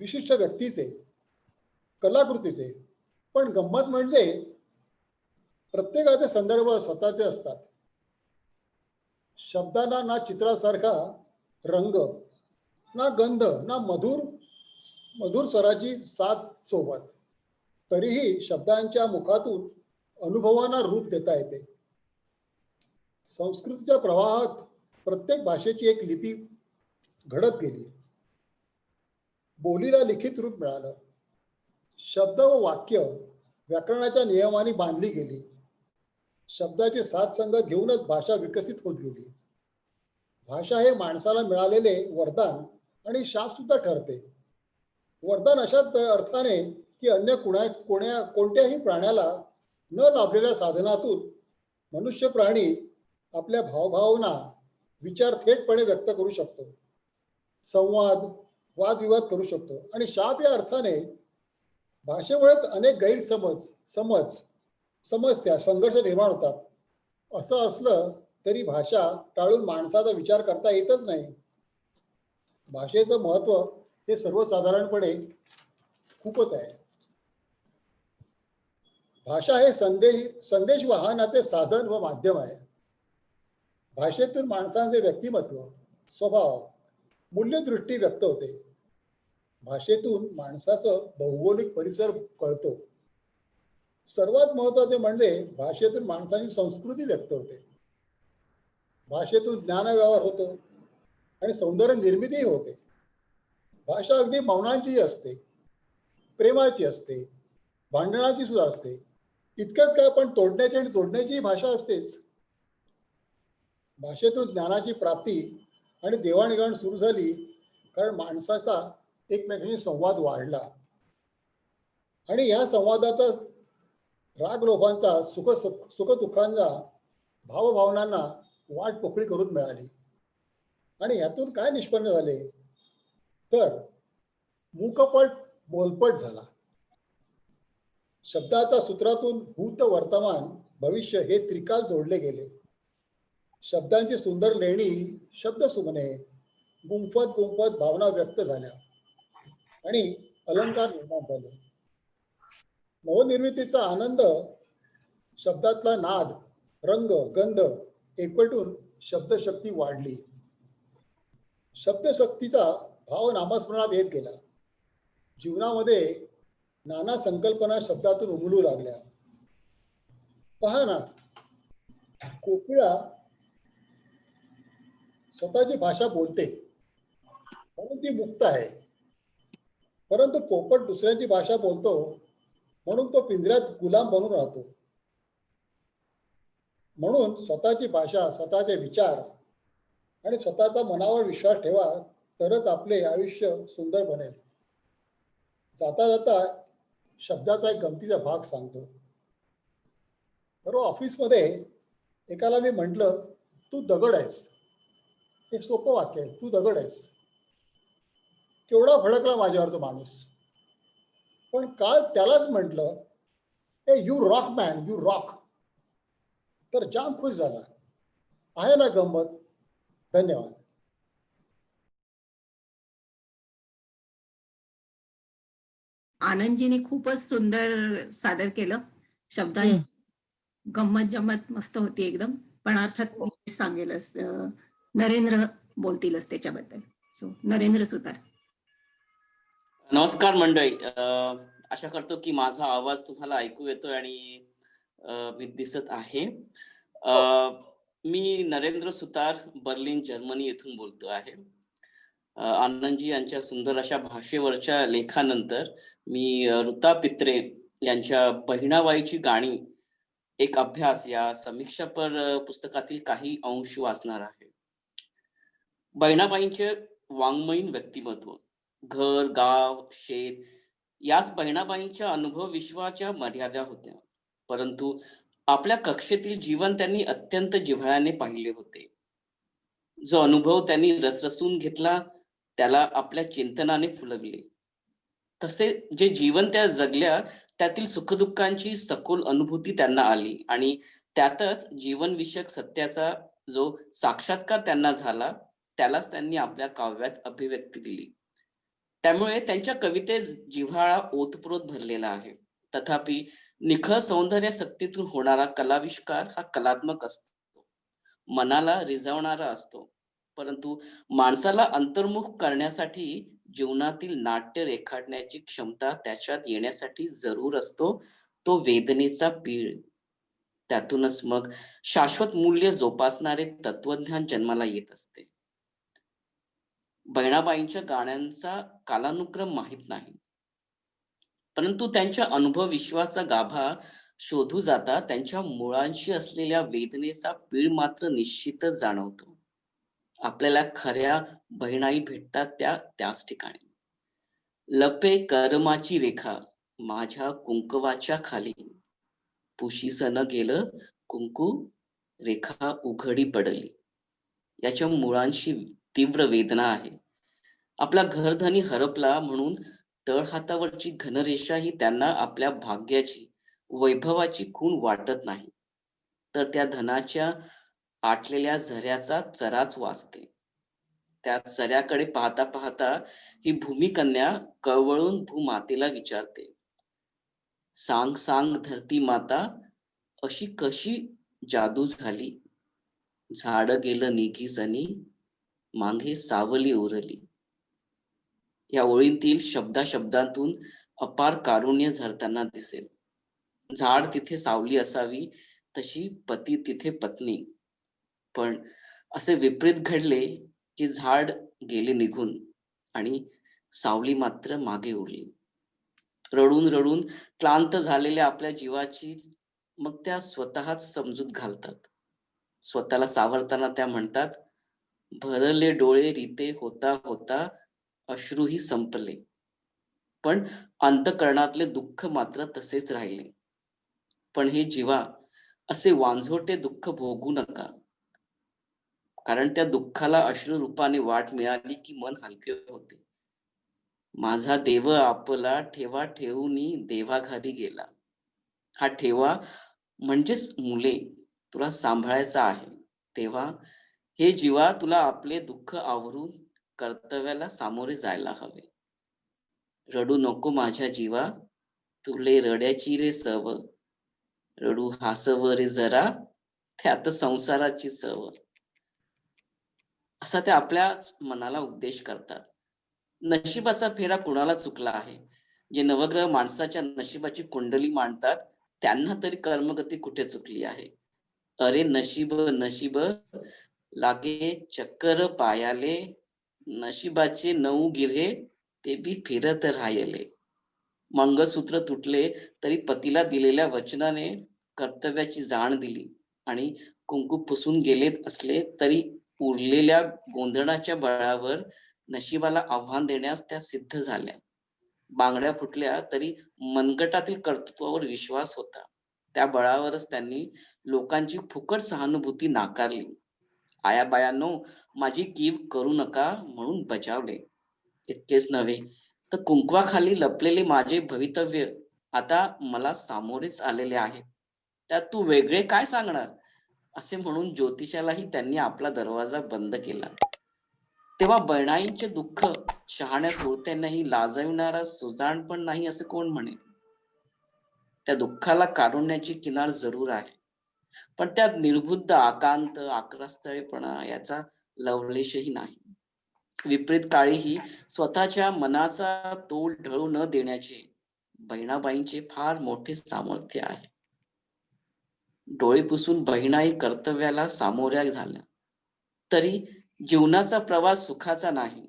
विशिष्ट व्यक्तीचे, कलाकृतीचे. पण गंमत म्हणजे प्रत्येकाचे संदर्भ स्वतःचे असतात. शब्दांना ना चित्रासारखा रंग, ना गंध, ना मधुर स्वराची साथ सोबत. तरीही शब्दांच्या मुखातून अनुभवांना रूप देता येते. संस्कृतीच्या प्रवाहात प्रत्येक भाषेची एक लिपी घडत गेली. बोलीला लिखित रूप मिळालं. शब्द व वाक्य व्याकरणाच्या नियमाने बांधली गेली. शब्दाचे साथ संगत घेऊनच भाषा विकसित होत गेली. भाषा हे माणसाला मिळालेले वरदान आणि शाप सुद्धा ठरते. वरदान अशाच अर्थाने की अन्य कोणत्याही प्राण्याला न लाभलेल्या साधनातून मनुष्य प्राणी आपल्या भावभावना, विचार थेटपणे व्यक्त करू शकतो, संवाद, वादविवाद करू शकतो. आणि शाप या अर्थाने भाषेमुळेच अनेक समस्या, संघर्ष निर्माण होतात. असं असलं तरी भाषा टाळून माणसाचा विचार करता येतच नाही. भाषेचं महत्व हे सर्वसाधारणपणे खूपच आहे. भाषा हे संदेश वाहनाचे साधन व माध्यम आहे. भाषेतून माणसांचे व्यक्तिमत्व, स्वभाव, मूल्यदृष्टी व्यक्त होते. भाषेतून माणसाचं भौगोलिक परिसर कळतो. सर्वात महत्वाचे म्हणजे भाषेतून माणसाची संस्कृती व्यक्त होते. भाषेतून ज्ञानव्यवहार होतो आणि सौंदर्य निर्मितीही होते. भाषा अगदी मौनांचीही असते, प्रेमाची असते, भांडणाची सुद्धा असते. इतकंच काय, पण तोडण्याची आणि जोडण्याची भाषा असतेच. भाषेतून ज्ञानाची प्राप्ती आणि देवाणघेवाण सुरू झाली कारण माणसाचा एकमेकांशी संवाद वाढला आणि या संवादाचा रागलोभांचा, सुखदुःखांचा, भावभावनांना वाट पोकळी करून मिळाली. आणि यातून काय निष्पन्न झाले तर मूकपट बोलपट झाला. शब्दाच्या सूत्रातून भूत, वर्तमान, भविष्य हे त्रिकाल जोडले गेले. शब्दांची सुंदर लेणी, शब्दसुमने गुंफत भावना व्यक्त झाल्या आणि अलंकार निर्माण झाले. नवनिर्मितीचा आनंद, शब्दातला नाद, रंग, गंध एकवटून शब्दशक्ती वाढली. शब्दशक्तीचा भाव नामस्मरणात येत गेला. जीवनामध्ये नाना संकल्पना शब्दातून उमलू लागल्या. पहा ना, कोकिळा स्वतःची भाषा बोलते म्हणून ती मुक्त आहे, परंतु पोपट दुसऱ्याची भाषा बोलतो म्हणून तो पिंजऱ्यात गुलाम बनून राहतो. म्हणून स्वतःची भाषा, स्वतःचे विचार आणि स्वतःचा मनावर विश्वास ठेवा, तरच आपले आयुष्य सुंदर बनेल. जाता जाता शब्दाचा एक गमतीचा भाग सांगतो. बरोबर ऑफिसमध्ये एकाला मी म्हटलं, तू दगड आहेस. एक सोपं वाक्य आहे, तू दगड आहेस. केवढा भडकला माझ्यावर तो माणूस. पण काल त्यालाच म्हटलं, ए you rock man, you rock, तर जाम खुश झाला. आहे ना गंमत. धन्यवाद. आनंदजीने खूपच सुंदर सादर केलं. शब्दांची गंमत जम्मत मस्त होती एकदम. पण अर्थात मी सांगेलच, नरेंद्र बोलतीलच त्याच्याबद्दल. सो नरेंद्र सुतार. नमस्कार मंडळी. आशा करतो की माझा आवाज तुम्हाला ऐकू येतोय आणि मी दिसत आहे. मी नरेंद्र सुतार, बर्लिन, जर्मनी येथून बोलतो आहे. आनंदजी यांच्या सुंदर अशा भाषेवरच्या लेखानंतर मी ऋता पित्रे यांच्या बहिणाबाईची गाणी एक अभ्यास या समीक्षापर पुस्तकातील काही अंश वाचणार आहे. बहिणाबाईंचे वाङ्मयीन व्यक्तिमत्व, घर, गाव, शेत याच बहिणाबाईंच्या अनुभव विश्वाच्या मर्यादा होत्या. परंतु आपल्या कक्षेतील जीवन त्यांनी अत्यंत जिव्हाळ्याने पाहिले होते. जो अनुभव त्यांनी रसरसून घेतला त्याला आपल्या चिंतनाने फुलविले. तसे जे जीवन त्या जगल्या त्यातील सुखदुःखांची सखोल अनुभूती त्यांना आली आणि त्यातच जीवनविषयक सत्याचा जो साक्षात्कार त्यांना झाला त्यालाच त्यांनी आपल्या काव्यात अभिव्यक्ती दिली. त्यामुळे त्यांच्या कवितेत जिव्हाळा ओतप्रोत भरलेला आहे. तथापि निखळ सौंदर्य सक्तीतून होणारा कलाविष्कार हा कलात्मक असतो, मनाला रिझवणारा असतो. परंतु माणसाला अंतर्मुख करण्यासाठी जीवनातील नाट्य रेखाटण्याची क्षमता त्याच्यात येण्यासाठी जरूर असतो तो वेदनेचा पीळ. त्यातूनच मग शाश्वत मूल्य जोपासणारे तत्वज्ञान जन्माला येत असते. बहिणाबाईंच्या गाण्यांचा कालानुक्रम माहित नाही, परंतु त्यांच्या अनुभव विश्वाचा गाभा शोधू जाता त्यांच्या मुळांशी असलेल्या वेदनेचा पीळ मात्र निश्चितच जाणवतो. आपल्याला खऱ्या बहिणाई भेटतात त्याच ठिकाणी. लपे करमाची रेखा माझ्या कुंकवाच्या खाली, पुशीसन गेलं कुंकू रेखा उघडी पडली. याच्या मुळांशी तीव्र वेदना आहे. आपला घरधनी हरपला म्हणून तळहातावरची घनरेषा ही त्यांना आपल्या भाग्याची वैभवाची खूण वाटत नाही, तर त्या धनाच्या आटलेल्या झऱ्याचा चराच वाचते. त्या चऱ्याकडे पाहता पाहता ही भूमिकन्या कळवळून भूमातेला विचारते, सांग सांग धरती माता अशी कशी जादू झाली, झाड गेलं निघीसनी मागे सावली उरली. या ओळींतील शब्दातून अपार कारुण्य झरताना दिसेल. झाड तिथे सावली असावी तशी पती तिथे पत्नी, पण असे विपरीत घडले की झाड गेले निघून आणि सावली मात्र मागे उरली. रडून रडून क्लांत झालेल्या आपल्या जीवाची मग त्या स्वतःच समजूत घालतात. स्वतःला सावरताना त्या म्हणतात, भरले डोळे रीते होता होता अश्रूही संपले, पण अंतःकरणातले दुःख मात्र तसेच राहिले. पण हे जीवा असे वांझोटे दुःख भोगू नका, कारण त्या दुःखाला अश्रू रूपाने वाट मिळाली की मन हलके होते. माझा देव आपला ठेवा ठेवूनी देवाघरी गेला. हा ठेवा म्हणजेच मुले तुला सांभाळायचा आहे, तेव्हा हे जीवा तुला आपले दुःख आवरून कर्तव्याला सामोरे जायला हवे. रडू नको माझ्या जीवा तुले रड्याची रे सव, रडू हासव रे जरा त्यात संसाराची चव. असा ते आपल्याच मनाला उपदेश करतात. नशिबाचा फेरा कुणाला चुकला आहे? जे नवग्रह माणसाच्या नशिबाची कुंडली मांडतात त्यांना तरी कर्मगती कुठे चुकली आहे? अरे नशीब नशीब लागे चक्कर पायाले, नशिबाचे 9 गिऱ्हे ते बी फिरत राहिले. मंगळसूत्र तुटले तरी पतीला दिलेल्या वचनाने कर्तव्याची जाण दिली आणि कुंकू पुसून गेले असले तरी उरलेल्या गोंधळाच्या बळावर नशिबाला आव्हान देण्यास त्या सिद्ध झाल्या. बांगड्या फुटल्या तरी मनगटातील कर्तृत्वावर विश्वास होता. त्या बळावरच त्यांनी लोकांची फुकट सहानुभूती नाकारली. आयाबायांनो माझी कीव करू नका म्हणून बजावले. इतकेच नव्हे तर कुंकवाखाली लपलेले माझे भवितव्य आता मला सामोरेच आलेले आहे. त्यात तू वेगळे काय सांगणार असे म्हणून ज्योतिषालाही त्यांनी आपला दरवाजा बंद केला. तेव्हा बहिणाईंचे दुःख शहाण्या सुरत्यांनाही लाजविणारा सुजाण पण नाही असे कोण म्हणेल? त्या दुःखाला कारुण्याची किनार जरूर आहे, पण त्यात निर्बुद्ध आकांत आक्रस्तळेपणा याचा लवलेशही नाही. विपरीत काळीही स्वतःच्या मनाचा तोल ढळू न देण्याचे बहिणाबाईंचे फार मोठे सामर्थ्य आहे. डोळे पुसून बहिणाई कर्तव्याला सामोऱ्या झाल्या तरी जीवनाचा प्रवास सुखाचा नाही.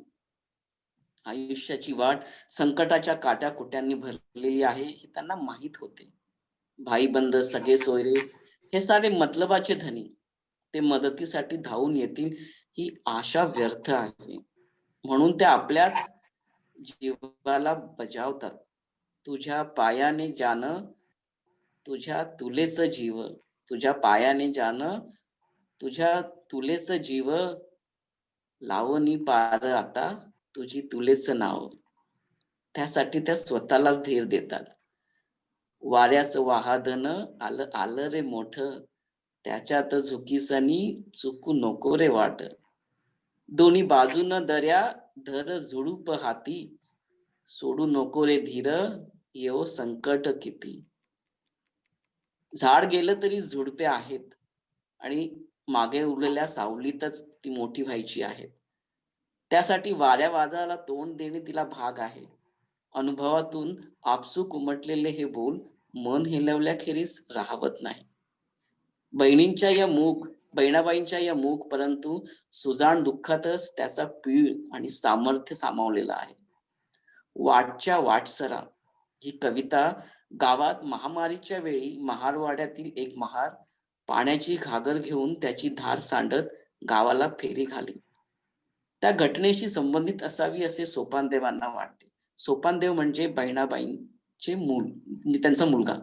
आयुष्याची वाट संकटाच्या काट्याकुट्यांनी भरलेली आहे हे त्यांना माहीत होते. भाईबंद सगळे सोयरे हे सारे मतलबाचे धनी, ते मदतीसाठी धावून येतील ही आशा व्यर्थ आहे. म्हणून ते आपल्याच जीवाला बजावतात. तुझ्या पायाने जान तुझ्या तुलेच जीव, तुझ्या पायाने जान तुझ्या तुलेच जीव, लावणी पार आता तुझी तुलेच नाव. त्यासाठी त्या स्वतःलाच धीर देतात. वाऱ्याचं वाहादन आलं आलं रे मोठं, त्याच्यात झुकीसनी चुकू नको रे वाट. दोन्ही बाजून दर्या धर झुडूप हाती, सोडू नको रे धीर, येवो संकट किती. झाड गेलं तरी झुडपे आहेत आणि मागे उरलेल्या सावलीतच ती मोठी व्हायची आहेत. त्यासाठी वाऱ्या वादळाला तोंड देणे तिला भाग आहे. अनुभवातून आपसूक उमटलेले हे बोल मन हेलवल्याखेरीज राहवत नाही. बहिणाबाईंच्या या मूक परंतु सुजाण दुःखातच त्याचा पीळ आणि सामर्थ्य सामावलेलं आहे. वाटच्या वाटसरा ही कविता गावात महामारीच्या वेळी महारवाड्यातील एक महार पाण्याची घागर घेऊन त्याची धार सांडत गावाला फेरी घाली. त्या घटनेशी संबंधित असावी असे सोपानदेवांना वाटते. सोपानदेव म्हणजे बहिणाबाईंचे मूल, म्हणजे त्यांचा मुलगा.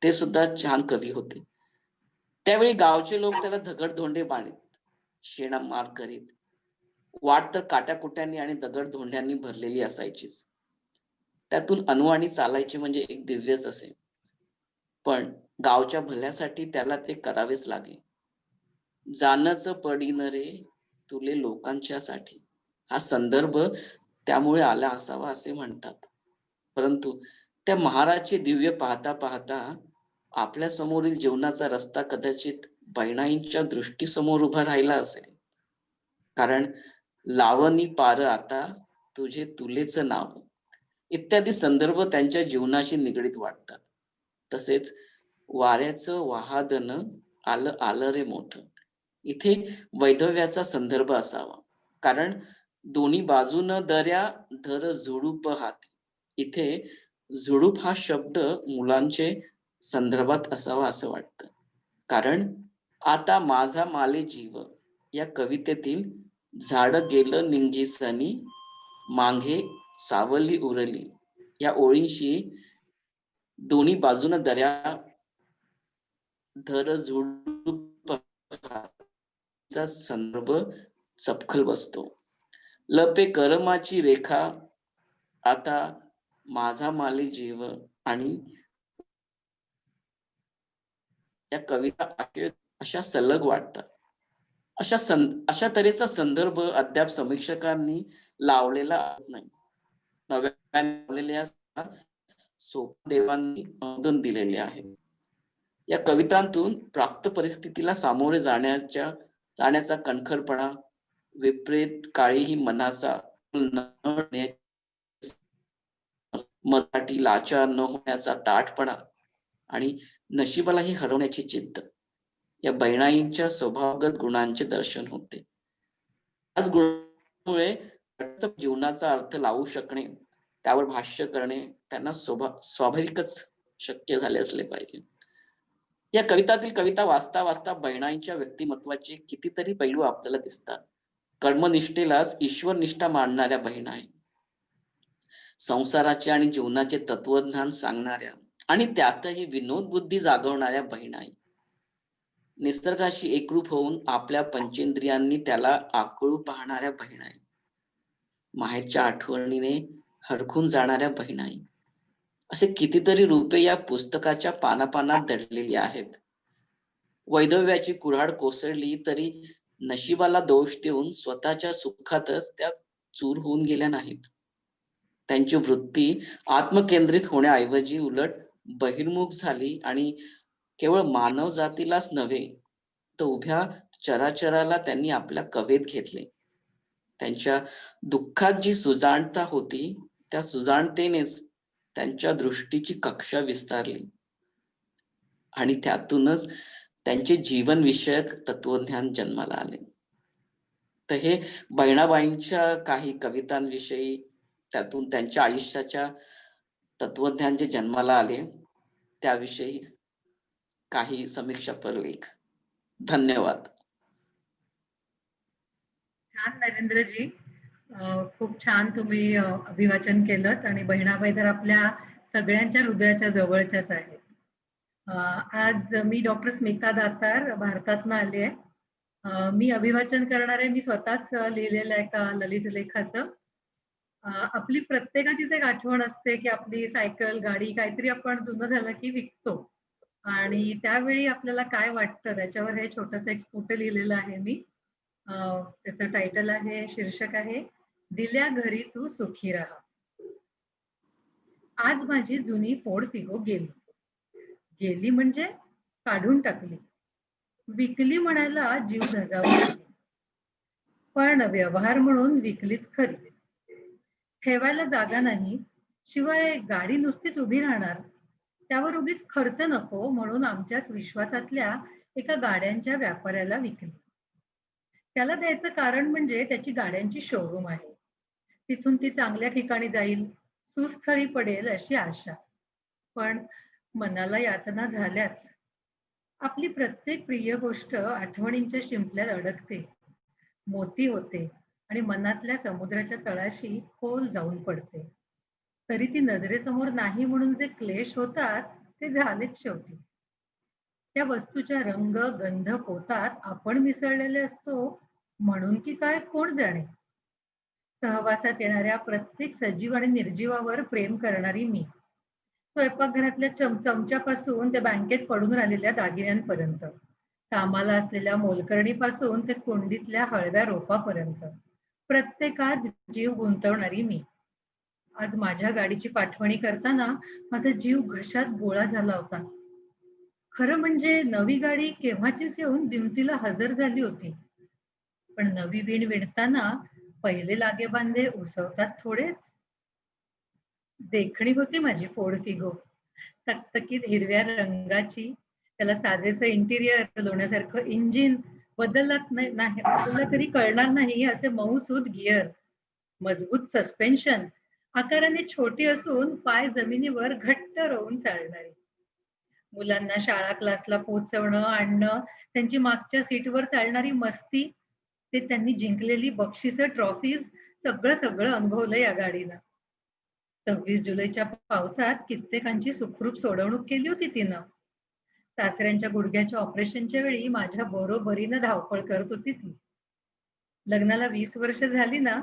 ते सुद्धा छान कवी होते. त्यावेळी गावचे लोक त्याला दगडधोंडे बांधित, शेणामार करीत. वाट तर काट्याकुट्यांनी आणि दगडधोंड्यांनी भरलेली असायचीच. त्यातून अनवाणी चालायचे म्हणजे एक दिव्यच असे. पण गावच्या भल्यासाठी त्याला ते करावेच लागे. जानच पडीन रे तुले लोकांच्यासाठी, हा संदर्भ त्यामुळे आला असावा असे म्हणतात. परंतु त्या महाराजचे दिव्य पाहता पाहता आपल्या समोरील जीवनाचा रस्ता कदाचित बहिणाईंच्या दृष्टीसमोर उभा राहिला असेल. कारण लावणी पार आता तुझे तुलेच नाव इत्यादी संदर्भ त्यांच्या जीवनाशी निगडीत वाटतात. तसेच वाऱ्याचं वाहादन आलं आलं रे मोठं, इथे वैधव्याचा संदर्भ असावा. कारण दोन्ही बाजून दर्या धर झुडूप हाती, इथे झुडूप हा शब्द मुलांचे संदर्भात असावा असं वाटतं. कारण आता माझा माले जीव या कवितेतील झाड गेलं निंगीसनी, मांगे सावली उरली या ओळींशी दोन्ही बाजून दर्या धर झुडूप चा संदर्भ चपखल बसतो. लपे करमाची रेखा आता माझा माली जीव, आणि या कविता अशा सलग वाटतात. अशा तऱ्हेचा संदर्भ अद्याप समीक्षकांनी लावलेला नाही. नव्याने सोपानदेवांनी अनुदान दिलेले आहे. या कवितांतून प्राप्त परिस्थितीला सामोरे जाण्याचा कणखरपणा, विपरीत काळीही मनाचा मराठी लाचार न होण्याचा ताठपणा आणि नशिबालाही हरवण्याची जिद्द या बहिणाईंच्या स्वभावगत गुणांचे दर्शन होते. याच गुणांमुळे जीवनाचा अर्थ लावू शकणे, त्यावर भाष्य करणे त्यांना स्वाभाविकच शक्य झाले असले पाहिजे. या कवितातील कविता वाचता वाचता बहिणाईंच्या व्यक्तिमत्वाचे कितीतरी पैलू आपल्याला दिसतात. कर्मनिष्ठेलाच ईश्वरनिष्ठा मानणाऱ्या बहिणाई, संसाराचे आणि जीवनाचे तत्वज्ञान सांगणाऱ्या आणि त्यातही विनोद बुद्धी जागवणाऱ्या बहिणाई, निसर्गाशी एकरूप होऊन आपल्या पंचेंद्रियांनी त्याला आकळू पाहणाऱ्या बहिणाई, माहेरच्या आठवणीने हरखून जाणाऱ्या बहिणाई, असे कितीतरी रूपे या पुस्तकाच्या पानापानात दडलेली आहेत. वैधव्याची कुऱ्हाड कोसळली तरी नशिबाला दोष देऊन स्वतःच्या सुखातच त्या चूर होऊन गेल्या नाहीत. त्यांची वृत्ती आत्मकेंद्रित होण्याऐवजी उलट बहिर्मुख झाली आणि केवळ मानव जातीलाच नव्हे तर उभ्या चराचराला त्यांनी आपल्या कवेत घेतले. त्यांच्या दुःखात जी सुजाणता होती त्या सुजाणतेनेच त्यांच्या दृष्टीची कक्षा विस्तारली आणि त्यातूनच त्यांचे जीवन विषयक तत्वज्ञान जन्माला आले. तर हे बहिणाबाईंच्या काही कवितांविषयी, त्यातून त्यांच्या आयुष्याच्या तत्वज्ञान जे जन्माला आले त्याविषयी काही समीक्षापर लेख. धन्यवाद. छान नरेंद्रजी, खूप छान तुम्ही अभिवाचन केलं आणि बहिणाबाई तर आपल्या सगळ्यांच्या हृदयाच्या जवळच्याच आहेत. आज मी डॉक्टर स्मिता दातार भारतातनं आले आहे मी अभिवाचन करणार आहे. मी स्वतःच लिहिलेलं आहे एका ललित लेखाचं. आपली प्रत्येकाचीच एक आठवण असते, की आपली सायकल, गाडी काहीतरी आपण जुनं झालं की विकतो आणि त्यावेळी आपल्याला काय वाटतं त्याच्यावर हे छोटंसं एक स्फुट लिहिलेलं आहे मी. अ, त्याचं टायटल आहे, शीर्षक आहे, दिल्या घरी तू सुखी राहा. आज माझी जुनी फोर्ड फिगो गेली. गेली म्हणजे काढून टाकली. विकली म्हणायला जीव धजावला नाही. पण व्यवहार म्हणून विकलीच खरी. ठेवायला जागा नाही, शिवाय गाडी नुसतीच उभी राहणार. त्यावर उगीच खर्च नको म्हणून आमच्याच विश्वासातल्या एका गाड्यांच्या व्यापाऱ्याला विकली. त्याला द्यायचं कारण म्हणजे त्याची गाड्यांची शोरूम आहे. तिथून ती चांगल्या ठिकाणी जाईल, सुस्थळी पडेल अशी आशा. पण मनाला यातना झाल्याच. आपली प्रत्येक प्रिय गोष्ट आठवणींच्या शिंपल्यात अडकते, मोती होते आणि मनातल्या समुद्राच्या तळाशी खोल जाऊन पडते. तरी ती नजरेसमोर नाही म्हणून जे क्लेश होतात ते झालेच शेवटी. त्या वस्तूच्या रंग, गंध, पोतात आपण मिसळलेले असतो म्हणून की काय कोण जाणे. सहवासात येणाऱ्या प्रत्येक सजीव आणि निर्जीवावर प्रेम करणारी मी. स्वयंपाकघरातल्या चमच्यापासून ते बँकेत पडून राहिलेल्या दागिन्यांपर्यंत, कामाला असलेल्या मोलकरणीपासून ते कुंडीतल्या हळव्या रोपापर्यंत प्रत्येकात जीव गुंतवणारी मी. आज माझ्या गाडीची पाठवणी करताना माझा जीव घशात गोळा झाला होता. खरं म्हणजे नवी गाडी केव्हाचीच येऊन दिमतीला हजर झाली होती. पण नवी वीण विणताना पहिले लागेबांधे उसवतात थोडेच. देखणी होती माझी फोर्ड फिगो, तकतकीत हिरव्या रंगाची, त्याला साजेसं इंटिरियर, लोण्यासारखं इंजिन, बदललं तरी कळणार नाही असे मऊसूद गिअर, मजबूत सस्पेन्शन, आकाराने छोटी असून पाय जमिनीवर घट्ट रोवून चालणारी. मुलांना शाळा क्लासला पोहोचवणं आणणं, त्यांची मागच्या सीटवर चालणारी मस्ती, ते त्यांनी जिंकलेली बक्षिसं, ट्रॉफीज, सगळं सगळं अनुभवलं या गाडीनं. 26 जुलैच्या पावसात कित्येकांची सुखरूप सोडवणूक केली होती तिनं. सासऱ्यांच्या गुडघ्याच्या ऑपरेशनच्या वेळी माझ्या बरोबरीनं धावपळ करत होती ती. लग्नाला 20 वर्ष झाली ना,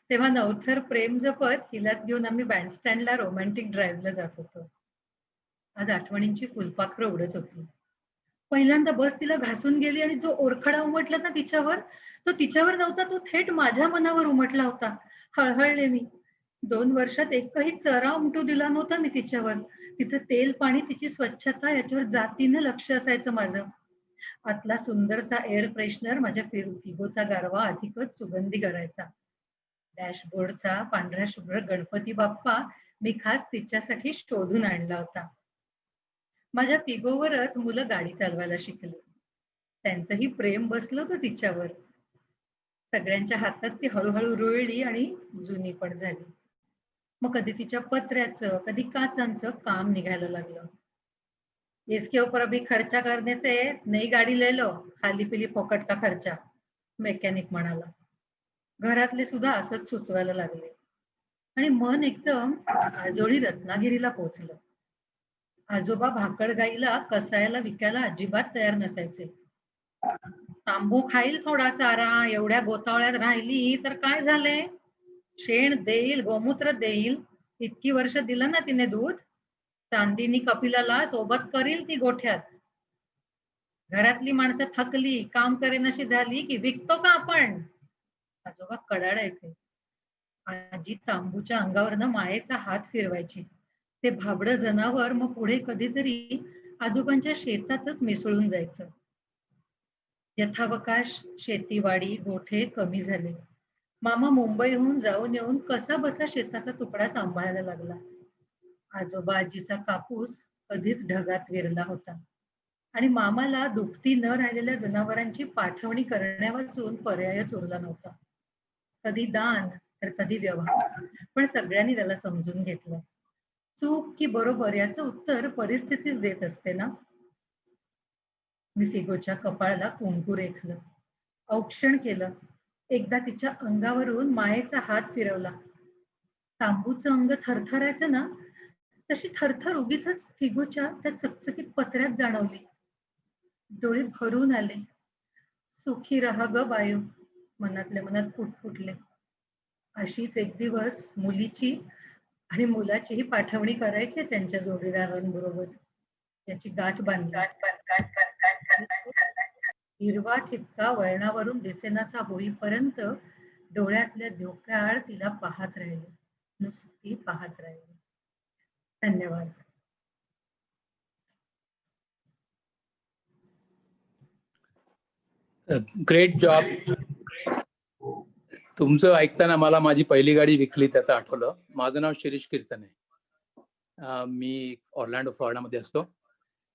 तेव्हा नवथर प्रेम जपत हिलाच घेऊन आम्ही बँडस्टँडला रोमॅन्टिक ड्राईव्हला जात होतो. आज आठवणींची फुलपाखरं उडत होती. पहिल्यांदा बस तिला घासून गेली आणि जो ओरखडा उमटला ना तिच्यावर, तो तिच्यावर नव्हता, तो थेट माझ्या मनावर उमटला होता. हळहळले मी. 2 वर्षात एकही चरा उमटू दिला नव्हता मी तिच्यावर. तिचं तेल पाणी, तिची स्वच्छता याच्यावर जातीनं लक्ष असायचं माझं. आतला सुंदरसा एअर फ्रेशनर माझ्या फिगोचा गारवा अधिकच सुगंधी करायचा. डॅशबोर्डचा पांढरा शुभ्र गणपती बाप्पा मी खास तिच्यासाठी शोधून आणला होता. माझ्या फिगोवरच मुलं गाडी चालवायला शिकली. त्यांचंही प्रेम बसलं होतं तिच्यावर. सगळ्यांच्या हातात ती हळूहळू रुळली आणि जुनी पण झाली. मग कधी तिच्या पत्र्याचं, कधी काचांचं काम निघायला लागलं. इसके ऊपर अभी खर्चा करने से नई गाडी ले लो, खाली पिली फोकट का खर्चा, मेकॅनिक म्हणाला. घरातले सुद्धा असंच सुचवायला लागले आणि मन एकदम आजोळी रत्नागिरीला पोहोचलं. आजोबा भाकड गाईला कसायला विकायला अजिबात तयार नसायचे. तांबू खाईल थोडा चारा, एवढ्या गोतावळ्यात राहिली तर काय झाले, शेण देईल, गोमूत्र देईल, इतकी वर्ष दिलं ना तिने दूध, चांदीनी कपिलाला सोबत करील ती गोठ्यात. घरातली माणसं थकली, काम करेनाशी झाली की विकतो का आपण, आजोबा कडाडायचे. आजी तांबूच्या अंगावरनं मायेचा हात फिरवायची. ते भाबडं जनावर मग पुढे कधीतरी आजोबांच्या शेतातच मिसळून जायचं. यथावकाश शेतीवाडी गोठे कमी झाले. मामा मुंबईहून जाऊन येऊन कसा बसा शेताचा तुकडा सांभाळायला लागला. आजोबा आजीचा कापूस कधीच ढगात विरला होता आणि मामाला दुभती न राहिलेल्या जनावरांची पाठवणी करण्यावाचून पर्यायच उरला नव्हता. कधी दान तर कधी व्यवहार, पण सगळ्यांनी त्याला समजून घेतलं. चूक की बरोबर याचं उत्तर परिस्थितीच देत असते ना. मी फिगोच्या कपाळाला कुंकू रेखलं, औक्षण केलं. एकदा तिच्या अंगावरून मायेचा हात फिरवला. तांबूचं अंग थरथरायचं ना, तशी थरथर उगीच फिगोच्या त्या चकचकीत पत्र्यात जाणवली. डोळे भरून आले. सुखी राहा ग बायो, मनातल्या मनात फुटफुटले. अशीच एक दिवस मुलीची आणि मुलाचीही पाठवणी करायची त्यांच्या जोडीदारांबरोबर. त्याची गाठ बांधली. हिरवा ठिपका वळणावरून दिसेनासा होईपर्यंत डोळ्यातल्या धोक्याआड तिला पाहत राहिले, नुसती पाहत राहिले. धन्यवाद. Great job. तुमचं ऐकताना मला माझी पहिली गाडी विकली त्याचं आठवलं. माझं नाव शिरीष कीर्तन आहे. मी ऑर्लँडो फ्लॉरिडामध्ये असतो.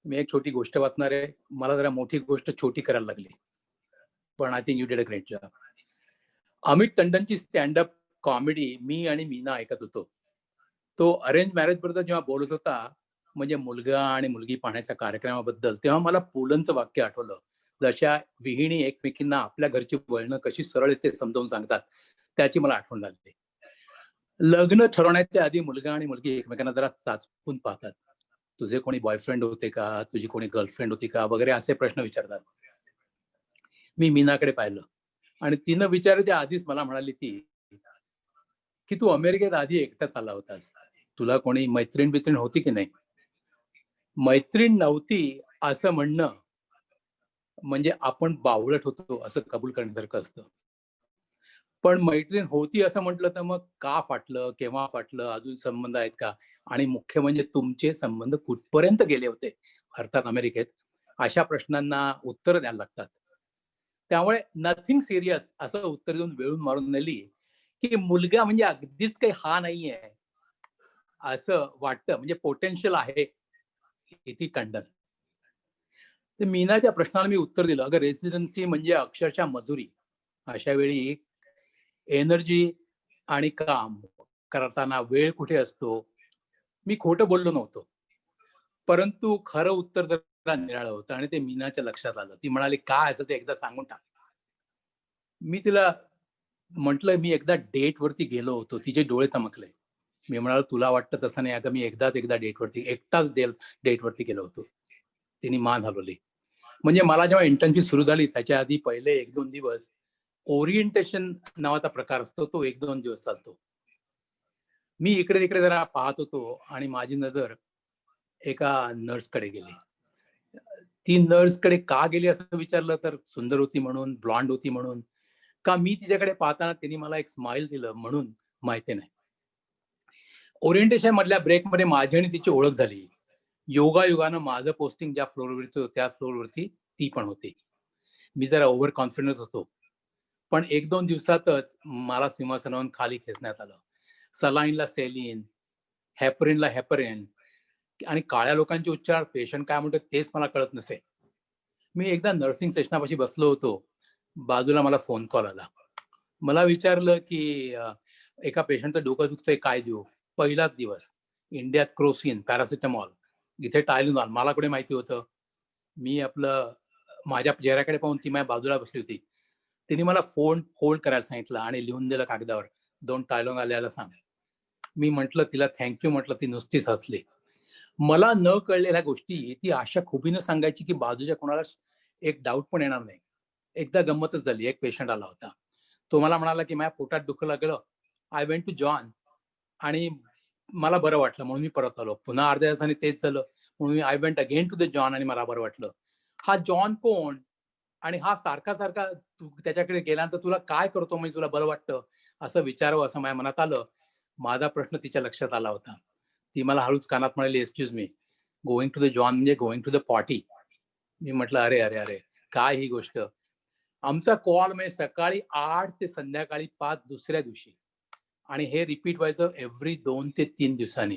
मी एक छोटी गोष्ट वाचणार आहे. मला जरा मोठी गोष्ट छोटी करायला लागली, पण I think you did a great job. Amit टंडनची स्टँडअप कॉमेडी मी आणि मीना ऐकत होतो. तो अरेंज मॅरेज बद्दल जेव्हा बोलत होता, म्हणजे मुलगा आणि मुलगी पाहण्याच्या कार्यक्रमाबद्दल, तेव्हा मला पुलंचं वाक्य आठवलं. जशा विहिणी एकमेकींना आपल्या घरची वळणं कशी सरळ ते समजावून सांगतात, त्याची मला आठवण लागली. लग्न ठरवण्याच्या आधी मुलगा आणि मुलगी एकमेकांना जरा चाचपून पाहतात. तुझे कोणी बॉयफ्रेंड होते का, तुझी कोणी गर्लफ्रेंड होती का वगैरे असे प्रश्न विचारतात. मी मीनाकडे पाहिलं आणि तिनं विचारायच्या आधीच मला म्हणाली ती की तू अमेरिकेत आधी एकटाच आला होतास, तुला कोणी मैत्रीण बित्रीण होती की नाही. मैत्रीण नव्हती असं म्हणणं म्हणजे आपण बावळट होतो असं कबूल करण्यासारखं असतं. पण मैत्रीण होती असं म्हटलं तर मग का फाटलं, केव्हा फाटलं, अजून संबंध आहेत का, आणि मुख्य म्हणजे तुमचे संबंध कुठपर्यंत गेले होते अर्थात अमेरिकेत, अशा प्रश्नांना उत्तर द्यायला लागतात. त्यामुळे नथिंग सिरियस असं उत्तर देऊन वेळून मारून नेली की मुलगा म्हणजे अगदीच काही हा नाहीये असं वाटतं, म्हणजे पोटेन्शियल आहे इथे टंडन. तर मीनाच्या प्रश्नाला मी उत्तर दिलं, अगं रेसिडेन्सी म्हणजे अक्षरशः मजुरी. अशा वेळी एनर्जी आणि काम करताना वेळ कुठे असतो. मी खोटं बोललो नव्हतो, परंतु खरं उत्तर जरा निराळं होतं आणि ते मीनाच्या लक्षात आलं. ती म्हणाली काय असं ते एकदा सांगून टाक. मी तिला म्हटलं मी एकदा डेट वरती गेलो होतो. तिचे डोळे चमकले. मी म्हणालो तुला वाटतं तसं नाही, अगं मी एकदा एकटाच डेट वरती गेलो होतो. तिने मान हलवली. म्हणजे मला जेव्हा इंटर्नशिप सुरू झाली त्याच्या आधी पहिले 1-2 दिवस ओरिएंटेशन नावाचा प्रकार असतो, तो 1-2 दिवस चालतो. मी इकडे तिकडे जरा पाहत होतो आणि माझी नजर एका नर्सकडे गेली. ती नर्सकडे का गेली असं विचारलं तर सुंदर होती म्हणून, ब्लॉन्ड होती म्हणून, का मी तिच्याकडे पाहताना तिने मला एक स्माइल दिलं म्हणून माहिती नाही. ओरिएंटेशन मधल्या ब्रेकमध्ये माझी आणि तिची ओळख झाली. योगायोगानं माझं पोस्टिंग ज्या फ्लोअरवरती होतं त्या फ्लोअरवरती ती पण होती. मी जरा ओव्हर कॉन्फिडन्स होतो, पण 1-2 दिवसातच मला सिंहासनावरून खाली खेचण्यात आलं. सलाईनला सेलिन, हेपरिनला हेपरिन आणि काळ्या लोकांचे उच्चार पेशंट काय म्हणतो तेच मला कळत नसे. मी एकदा नर्सिंग सेशनापाशी बसलो होतो. बाजूला मला फोन कॉल आला. मला विचारलं की एका पेशंटचं डोकं दुखतंय, काय देऊ. पहिलाच दिवस. इंडियात क्रोसिन, पॅरासिटामॉल, इथे टायलिनॉल. मला कुठे माहिती होतं. मी आपलं माझ्या चेहऱ्याकडे पाहून ती माझ्या बाजूला बसली होती. तिने मला फोन होल्ड करायला सांगितलं आणि लिहून दिलं कागदावर, 2 टायलॉन आल्याला सांग. मी म्हटलं तिला थँक्यू म्हटलं. ती नुसतीच हसली. मला न कळलेल्या गोष्टी ती अशा खुबीनं सांगायची की बाजूच्या कोणाला एक डाऊट पण येणार नाही. एकदा गंमतच झाली. एक पेशंट आला होता. तो मला म्हणाला की माझ्या पोटात दुखू लागलं. आय वेंट टू जॉन आणि मला बरं वाटलं म्हणून मी परत आलो. पुन्हा अर्ध्या तासाने तेच झालं म्हणून I went again to the john आणि मला बरं वाटलं. हा जॉन कोण आणि हा सारखा सारखा त्याच्याकडे गेल्यानंतर तुला काय करतो म्हणजे तुला बरं वाटतं असं विचारावं असं माझ्या मनात आलं. माझा प्रश्न तिच्या लक्षात आला होता. ती मला हळूच कानात म्हणाली, excuse me, going to the john म्हणजे गोइंग टू द पॉटी. मी म्हटलं अरे अरे अरे काय ही गोष्ट. आमचा कॉल म्हणजे सकाळी 8 ते संध्याकाळी 5 दुसऱ्या दिवशी, आणि हे रिपीट व्हायचं एव्हरी 2 ते 3 दिवसांनी.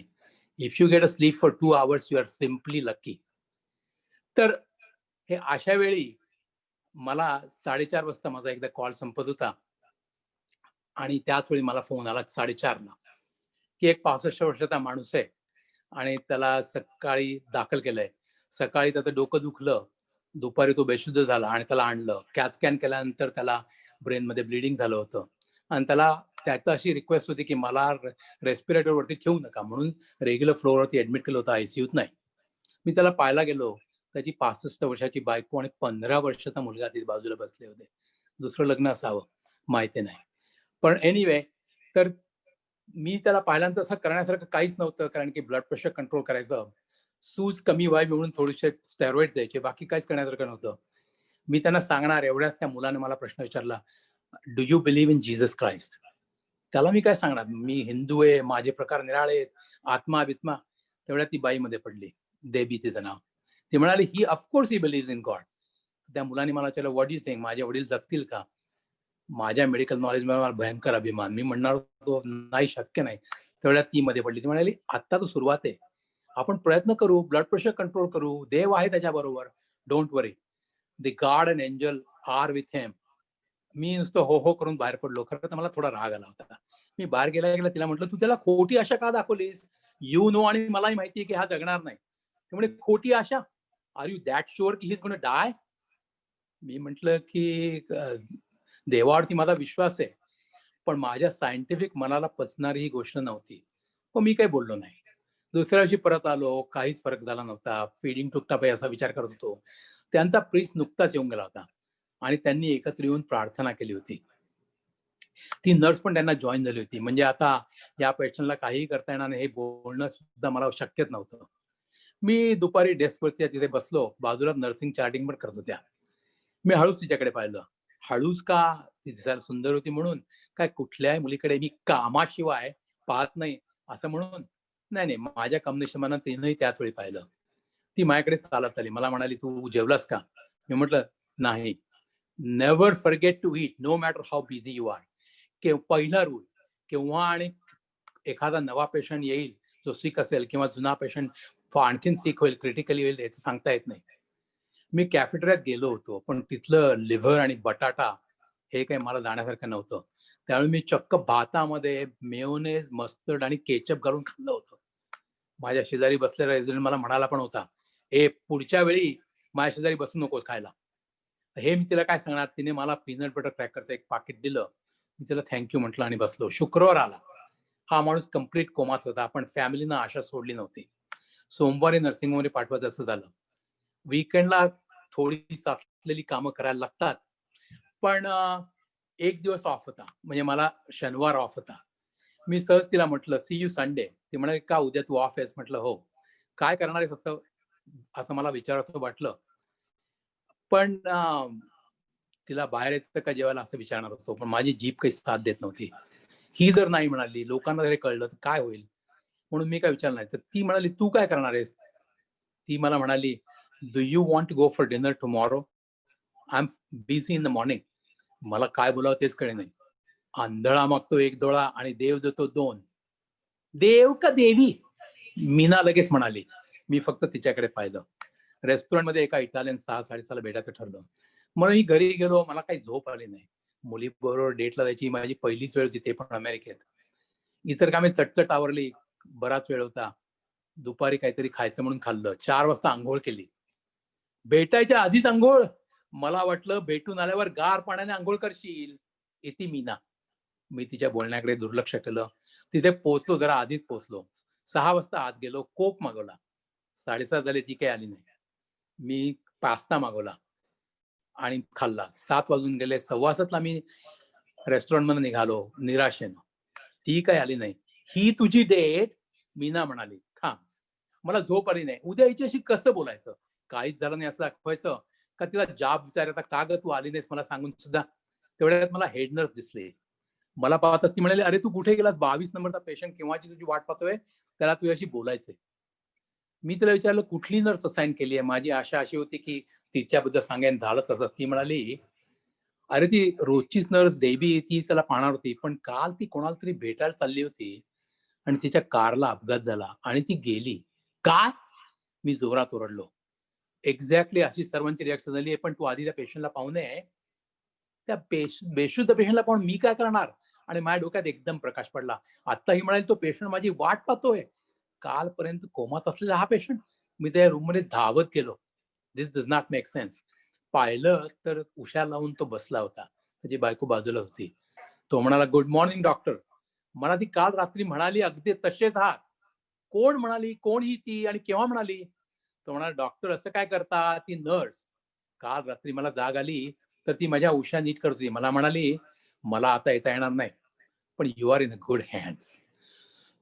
If you get a sleep for 2 hours you are simply lucky. तर हे अशा वेळी मला 4:30 वाजता माझा एकदा कॉल संपत होता आणि त्याच वेळी मला फोन आला 4:30ला की एक 65 वर्षाचा माणूस आहे आणि त्याला सकाळी दाखल केलंय. सकाळी त्याचं डोकं दुखलं, दुपारी तो बेशुद्ध झाला आणि त्याला आणलं. कॅट स्कॅन केल्यानंतर त्याला ब्रेनमध्ये ब्लिडिंग झालं होतं आणि त्याचं अशी रिक्वेस्ट होती की मला रेस्पिरेटरवरती ठेवू नका म्हणून रेग्युलर फ्लोअरवरती ऍडमिट केलं होतं, आयसीयूत नाही. मी त्याला पाहायला गेलो. त्याची 65 वर्षाची बायको आणि 15 वर्षाचा मुलगा तिथे बाजूला बसले होते. दुसरं लग्न असावं माहिती नाही. पण एनिवे, तर मी त्याला पाहिल्यानंतर असं करण्यासारखं काहीच नव्हतं, कारण की ब्लड प्रेशर कंट्रोल करायचं, सूज कमी व्हावी म्हणून थोडेसे स्टेरॉइड्स द्यायचे, बाकी काहीच करण्यासारखं नव्हतं. मी त्यांना सांगणार एवढ्याच त्या मुलाने मला प्रश्न विचारला, do you believe in Jesus Christ? त्याला मी काय सांगणार, मी हिंदू आहे, माझे प्रकार निराळे आहेत, आत्मा बित्मा. तेवढ्या ती बाईमध्ये पडली, देबी तिचं नाव. ती म्हणाली, he of course he believe in God. त्या मुलाने मला विचारलं, व्हॉट डू थिंक, माझे वडील जगतील का? माझ्या मेडिकल नॉलेजमध्ये मला भयंकर अभिमान. मी म्हणणार होतो नाही, शक्य नाही. तेवढ्यात ती मध्ये पडली. ती म्हणाली, आता तर सुरुवात आहे, आपण प्रयत्न करू, ब्लड प्रेशर कंट्रोल करू, देव आहे त्याच्याबरोबर, don't worry, the God and angel are with him. मी नुसतं हो हो करून बाहेर पडलो. खरं तर मला थोडा राग आला होता. मी बाहेर गेला तिला म्हटलं, तू त्याला खोटी आशा का दाखवलीस? यू नो, आणि मलाही माहिती आहे की हा जगणार नाही. ते म्हणजे खोटी आशा, आर यू दॅट शुअर की he is going to die? मी म्हटलं की देवावरती माझा विश्वास आहे, पण माझ्या सायंटिफिक मनाला पचणारी ही गोष्ट नव्हती. पण मी काही बोललो नाही. दुसऱ्या दिवशी परत आलो, काहीच फरक झाला नव्हता. फीडिंग टुकटा पाहिजे असा विचार करत होतो. त्यांचा प्रीस्ट नुकताच येऊन गेला होता आणि त्यांनी एकत्र येऊन प्रार्थना केली होती. ती नर्स पण त्यांना जॉईन झाली होती. म्हणजे आता या पेशंटला काहीही करता येणार नाही हे बोलणं सुद्धा मला शक्यच नव्हतं. मी दुपारी डेस्कवरती तिथे बसलो, बाजूला नर्सिंग चार्टिंग पण करत होत्या. मी हळूच तिच्याकडे पाहिलं. हळूच का, ती दिसायला सुंदर होती म्हणून, काय कुठल्याही मुलीकडे मी कामाशिवाय पाहत नाही असं म्हणून? नाही नाही, माझ्या कमनिशमानं तिनंही त्याच वेळी पाहिलं. ती माझ्याकडे चालत आली. मला म्हणाली, तू जेवलास का? मी म्हटलं नाही. Never forget to eat, no matter how busy you are. पहिला रूल, केव्हा आणि एखादा नवा पेशंट येईल जो सिक असेल किंवा जुना पेशंट आणखीन सिक होईल, क्रिटिकली होईल, याचं सांगता येत नाही. मी कॅफेटेरियात गेलो होतो, पण तिथलं लिव्हर आणि बटाटा हे काही मला जाण्यासारखं नव्हतं. त्यावेळी मी चक्क भातामध्ये मेयोनेज, मस्टर्ड आणि केचप घालून खाल्लं होतं. माझ्या शेजारी बसलेला रेसिडेंट मला म्हणाला पण होता, ए पुढच्या वेळी माझ्या शेजारी बसू नकोस खायला. हे मी तिला काय सांगणार. तिने मला पीनट बटर क्रॅकरचं एक पाकिट दिलं. मी तिला थँक्यू म्हटलं आणि बसलो. शुक्रवार आला. हा माणूस कम्प्लीट कोमात होता, पण फॅमिलीनं आशा सोडली नव्हती. सोमवारी नर्सिंग होममध्ये पाठवायचं असं झालं. वीकेंडला थोडी साचलेली कामं करायला लागतात, पण एक दिवस ऑफ होता, म्हणजे मला शनिवार ऑफ होता. मी सहज तिला म्हटलं, सी यू संडे. ती म्हणाली, का उद्या तू ऑफ आहेस? म्हटलं हो. काय करणार आहेस असं असं मला विचारायचं वाटलं, पण तिला बाहेर यायचं का जेवायला असं विचारणार होतो, पण माझी जीभ काही साथ देत नव्हती. ही जर नाही म्हणाली, लोकांना जर हे कळलं तर काय होईल, म्हणून मी काय विचारलं नाही. तर ती म्हणाली, तू काय करणार आहेस? ती मला म्हणाली, do you want to go for dinner tomorrow? I am busy in the morning. मला काय बोलावं तेच कळे नाही. आंधळा मागतो एक डोळा आणि देव देतो दोन. देव का देवी? मीना लगेच म्हणाली. मी फक्त तिच्याकडे पाहिलं. रेस्टॉरंटमध्ये एका इटालियन 6-6:30 भेटायचं ठरलं. म्हणून मी घरी गेलो. मला काही झोप आली नाही. मुलीबरोबर डेटला जायची माझी पहिलीच वेळ होती, ते पण अमेरिकेत. इतर कामे चटचट आवरली. बराच वेळ होता. दुपारी काहीतरी खायचं म्हणून खाल्लं. 4 वाजता अंघोळ केली. भेटायच्या आधीच अंघोळ? मला वाटलं भेटून आल्यावर गार पाण्याने अंघोळ करशील. इति मीना. मी तिच्या बोलण्याकडे दुर्लक्ष केलं. तिथे पोहोचलो, जरा आधीच पोहोचलो. 6 वाजता आत गेलो. कोक मागवला. 7:30 झाले, ती काही आली नाही. मी पास्ता मागवला आणि खाल्ला. 7 वाजून गेले. 7:15 मी रेस्टॉरंटमध्ये निघालो निराशेनं. ती काही आली नाही. ही तुझी डेट? मीना म्हणाली, थांब. मला झोप आली नाही. उद्या हिच्याशी कसं बोलायचं? काहीच झालं नाही असं दाखवायचं का? तिला जाब विचारायचा, का ग तू आली नाहीस मला सांगून सुद्धा? तेवढ्यात मला हेड नर्स दिसले. मला पाहताच ती म्हणाली, अरे तू कुठे गेलास? 22 नंबरचा पेशंट केव्हाची तुझी वाट पाहतोय, त्याला तुझ्याशी बोलायचंय. मी तिला विचारलं, कुठली नर्स असाइन केली आहे? माझी आशा अशी होती की तिच्याबद्दल सांगेन, झालं तसं. ती म्हणाली, अरे ती रोजचीच नर्स देवी, ती त्याला पाहणार होती, पण काल ती कोणाला तरी भेटायला चालली होती आणि तिच्या कारला अपघात झाला आणि ती गेली. काय? मी जोरात ओरडलो. एक्झॅक्टली अशी सर्वांची रिॲक्शन झाली आहे, पण तू आधी त्या पेशंटला पाहू नये. त्या बेशुद्ध पेशंटला पाहून मी काय करणार? आणि माझ्या डोक्यात एकदम प्रकाश पडला. आता ही म्हणाली, तो पेशंट माझी वाट पाहतोय. कालपर्यंत कोमात असलेला हा पेशंट? मी त्या रूममध्ये धावत गेलो. दिस डज नॉट मेक सेन्स. पाहिलं तर उशा लावून तो बसला होता. त्याची बायको बाजूला होती. तो म्हणाला, गुड मॉर्निंग डॉक्टर. मला ती काल रात्री म्हणाली अगदी तसेच आहात. कोण म्हणाली? कोण ही ती आणि केव्हा म्हणाली? तो म्हणाला, डॉक्टर असं काय करता? ती नर्स काल रात्री मला जाग आली तर ती माझ्या उशा नीट करत होती. मला म्हणाली, मला आता येता येणार नाही, पण you are in a good hands.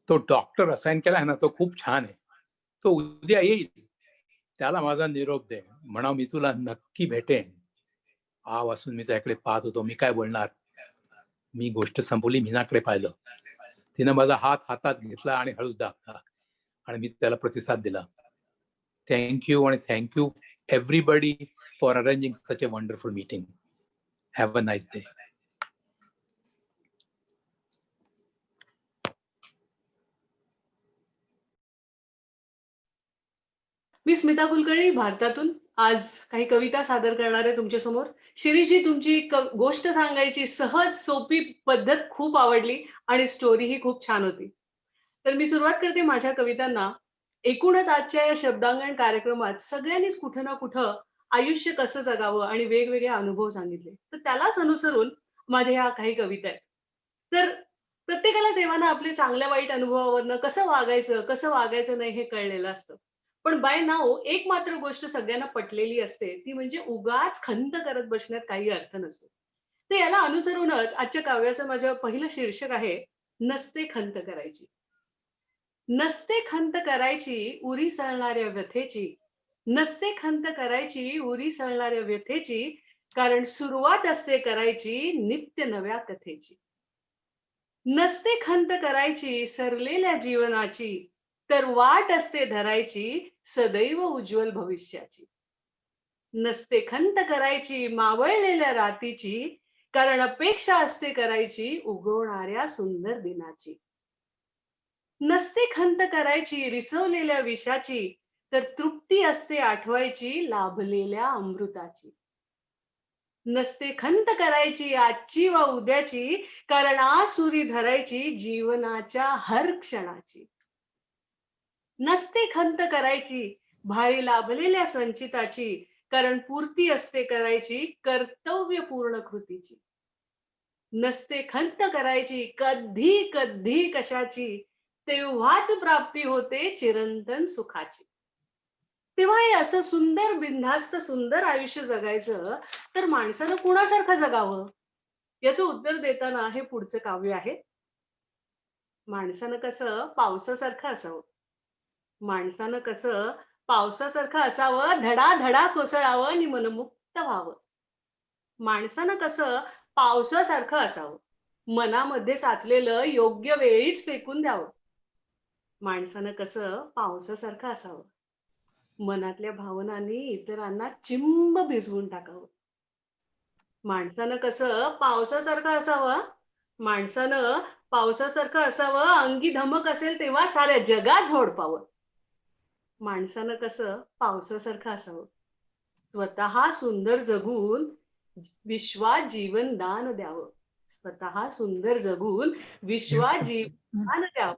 तो डॉक्टर असाइन केला आहे ना, तो खूप छान आहे. तो उद्या येईल. त्याला माझा निरोप दे. म्हणा मी तुला नक्की भेटेन. आवासून मी त्याकडे पाहत होतो. मी काय बोलणार? मी गोष्ट संपवली. मीनाकडे पाहिलं. तिनं माझा हात हातात घेतला आणि हळूच दाबला आणि मी त्याला प्रतिसाद दिला. थँक यू आणि thank you everybody for arranging such a wonderful meeting. Have a nice day. मी स्मिता कुलकर्णी भारतातून आज काही कविता सादर करणार आहे तुमच्यासमोर. शिरीषजी, तुमची गोष्ट सांगायची सहज सोपी पद्धत खूप आवडली आणि स्टोरी ही खूप छान होती. तर मी सुरुवात करते माझ्या कवितांना. एकूणच आजच्या या शब्दांगण कार्यक्रमात सगळ्यांनीच कुठं ना कुठं आयुष्य कसं जगावं आणि वेगवेगळे अनुभव सांगितले. तर त्यालाच अनुसरून माझ्या ह्या काही कविता आहेत. तर प्रत्येकाला जेव्हा आपले चांगल्या वाईट अनुभवावरनं कसं वागायचं नाही हे कळलेलं असतं. पण बाय नाऊ एक मात्र गोष्ट सगळ्यांना पटलेली असते, ती म्हणजे उगाच खंत करत बसण्यात काही अर्थ नसतो. तर याला अनुसरूनच आजच्या काव्याचं माझं पहिलं शीर्षक आहे, नसते खंत करायची. नसते खंत करायची उरी सळणाऱ्या व्यथेची, नसते खंत करायची उरी सळणाऱ्या व्यथेची, कारण सुरुवात असते करायची नित्य नव्या कथेची. नसते खंत करायची सरलेल्या जीवनाची, तर वाट असते धरायची सदैव उज्ज्वल भविष्याची. नसते खंत करायची मावळलेल्या रातीची, कारण अपेक्षा असते करायची उगवणाऱ्या सुंदर दिनाची. नसते खंत करायची रिसवलेल्या विषाची, तर तृप्ती असते आठवायची लाभलेल्या अमृताची. नसते खंत करायची आजची व उद्याची, कारण आसुरी धरायची जीवनाच्या हर क्षणाची. नसते खंत करायची भारी लाभलेल्या संचिताची, कारण पूर्ती असते करायची कर्तव्यपूर्ण कृतीची. नसते खंत करायची कधी कधी कशाची, तेव्हाच प्राप्ती होते चिरंतन सुखाची. तेव्हा हे असं सुंदर बिनधास्त सुंदर आयुष्य जगायचं तर माणसानं कुणासारखं जगावं, याचं उत्तर देताना हे पुढचं काव्य आहे. माणसानं कसं पावसासारखं असावं. माणसानं कसं पावसासारखं असावं, धडाधडा कोसळावं आणि मनमुक्त व्हावं. माणसानं कसं पावसासारखं असावं, मनामध्ये साचलेलं योग्य वेळीच फेकून द्यावं. माणसानं कसं पावसासारखं असावं, मनातल्या भावनांनी इतरांना चिंब भिजवून टाकावं. माणसानं कसं पावसासारखं असावं, माणसानं पावसासारखं असावं, अंगी धमक असेल तेव्हा साऱ्या जगात झोडपावं. माणसानं कसं पावसासारखं असावं, स्वतः सुंदर जगून विश्वात जीवन दान द्यावं. स्वतः सुंदर जगून विश्वात जीवन दान द्यावं.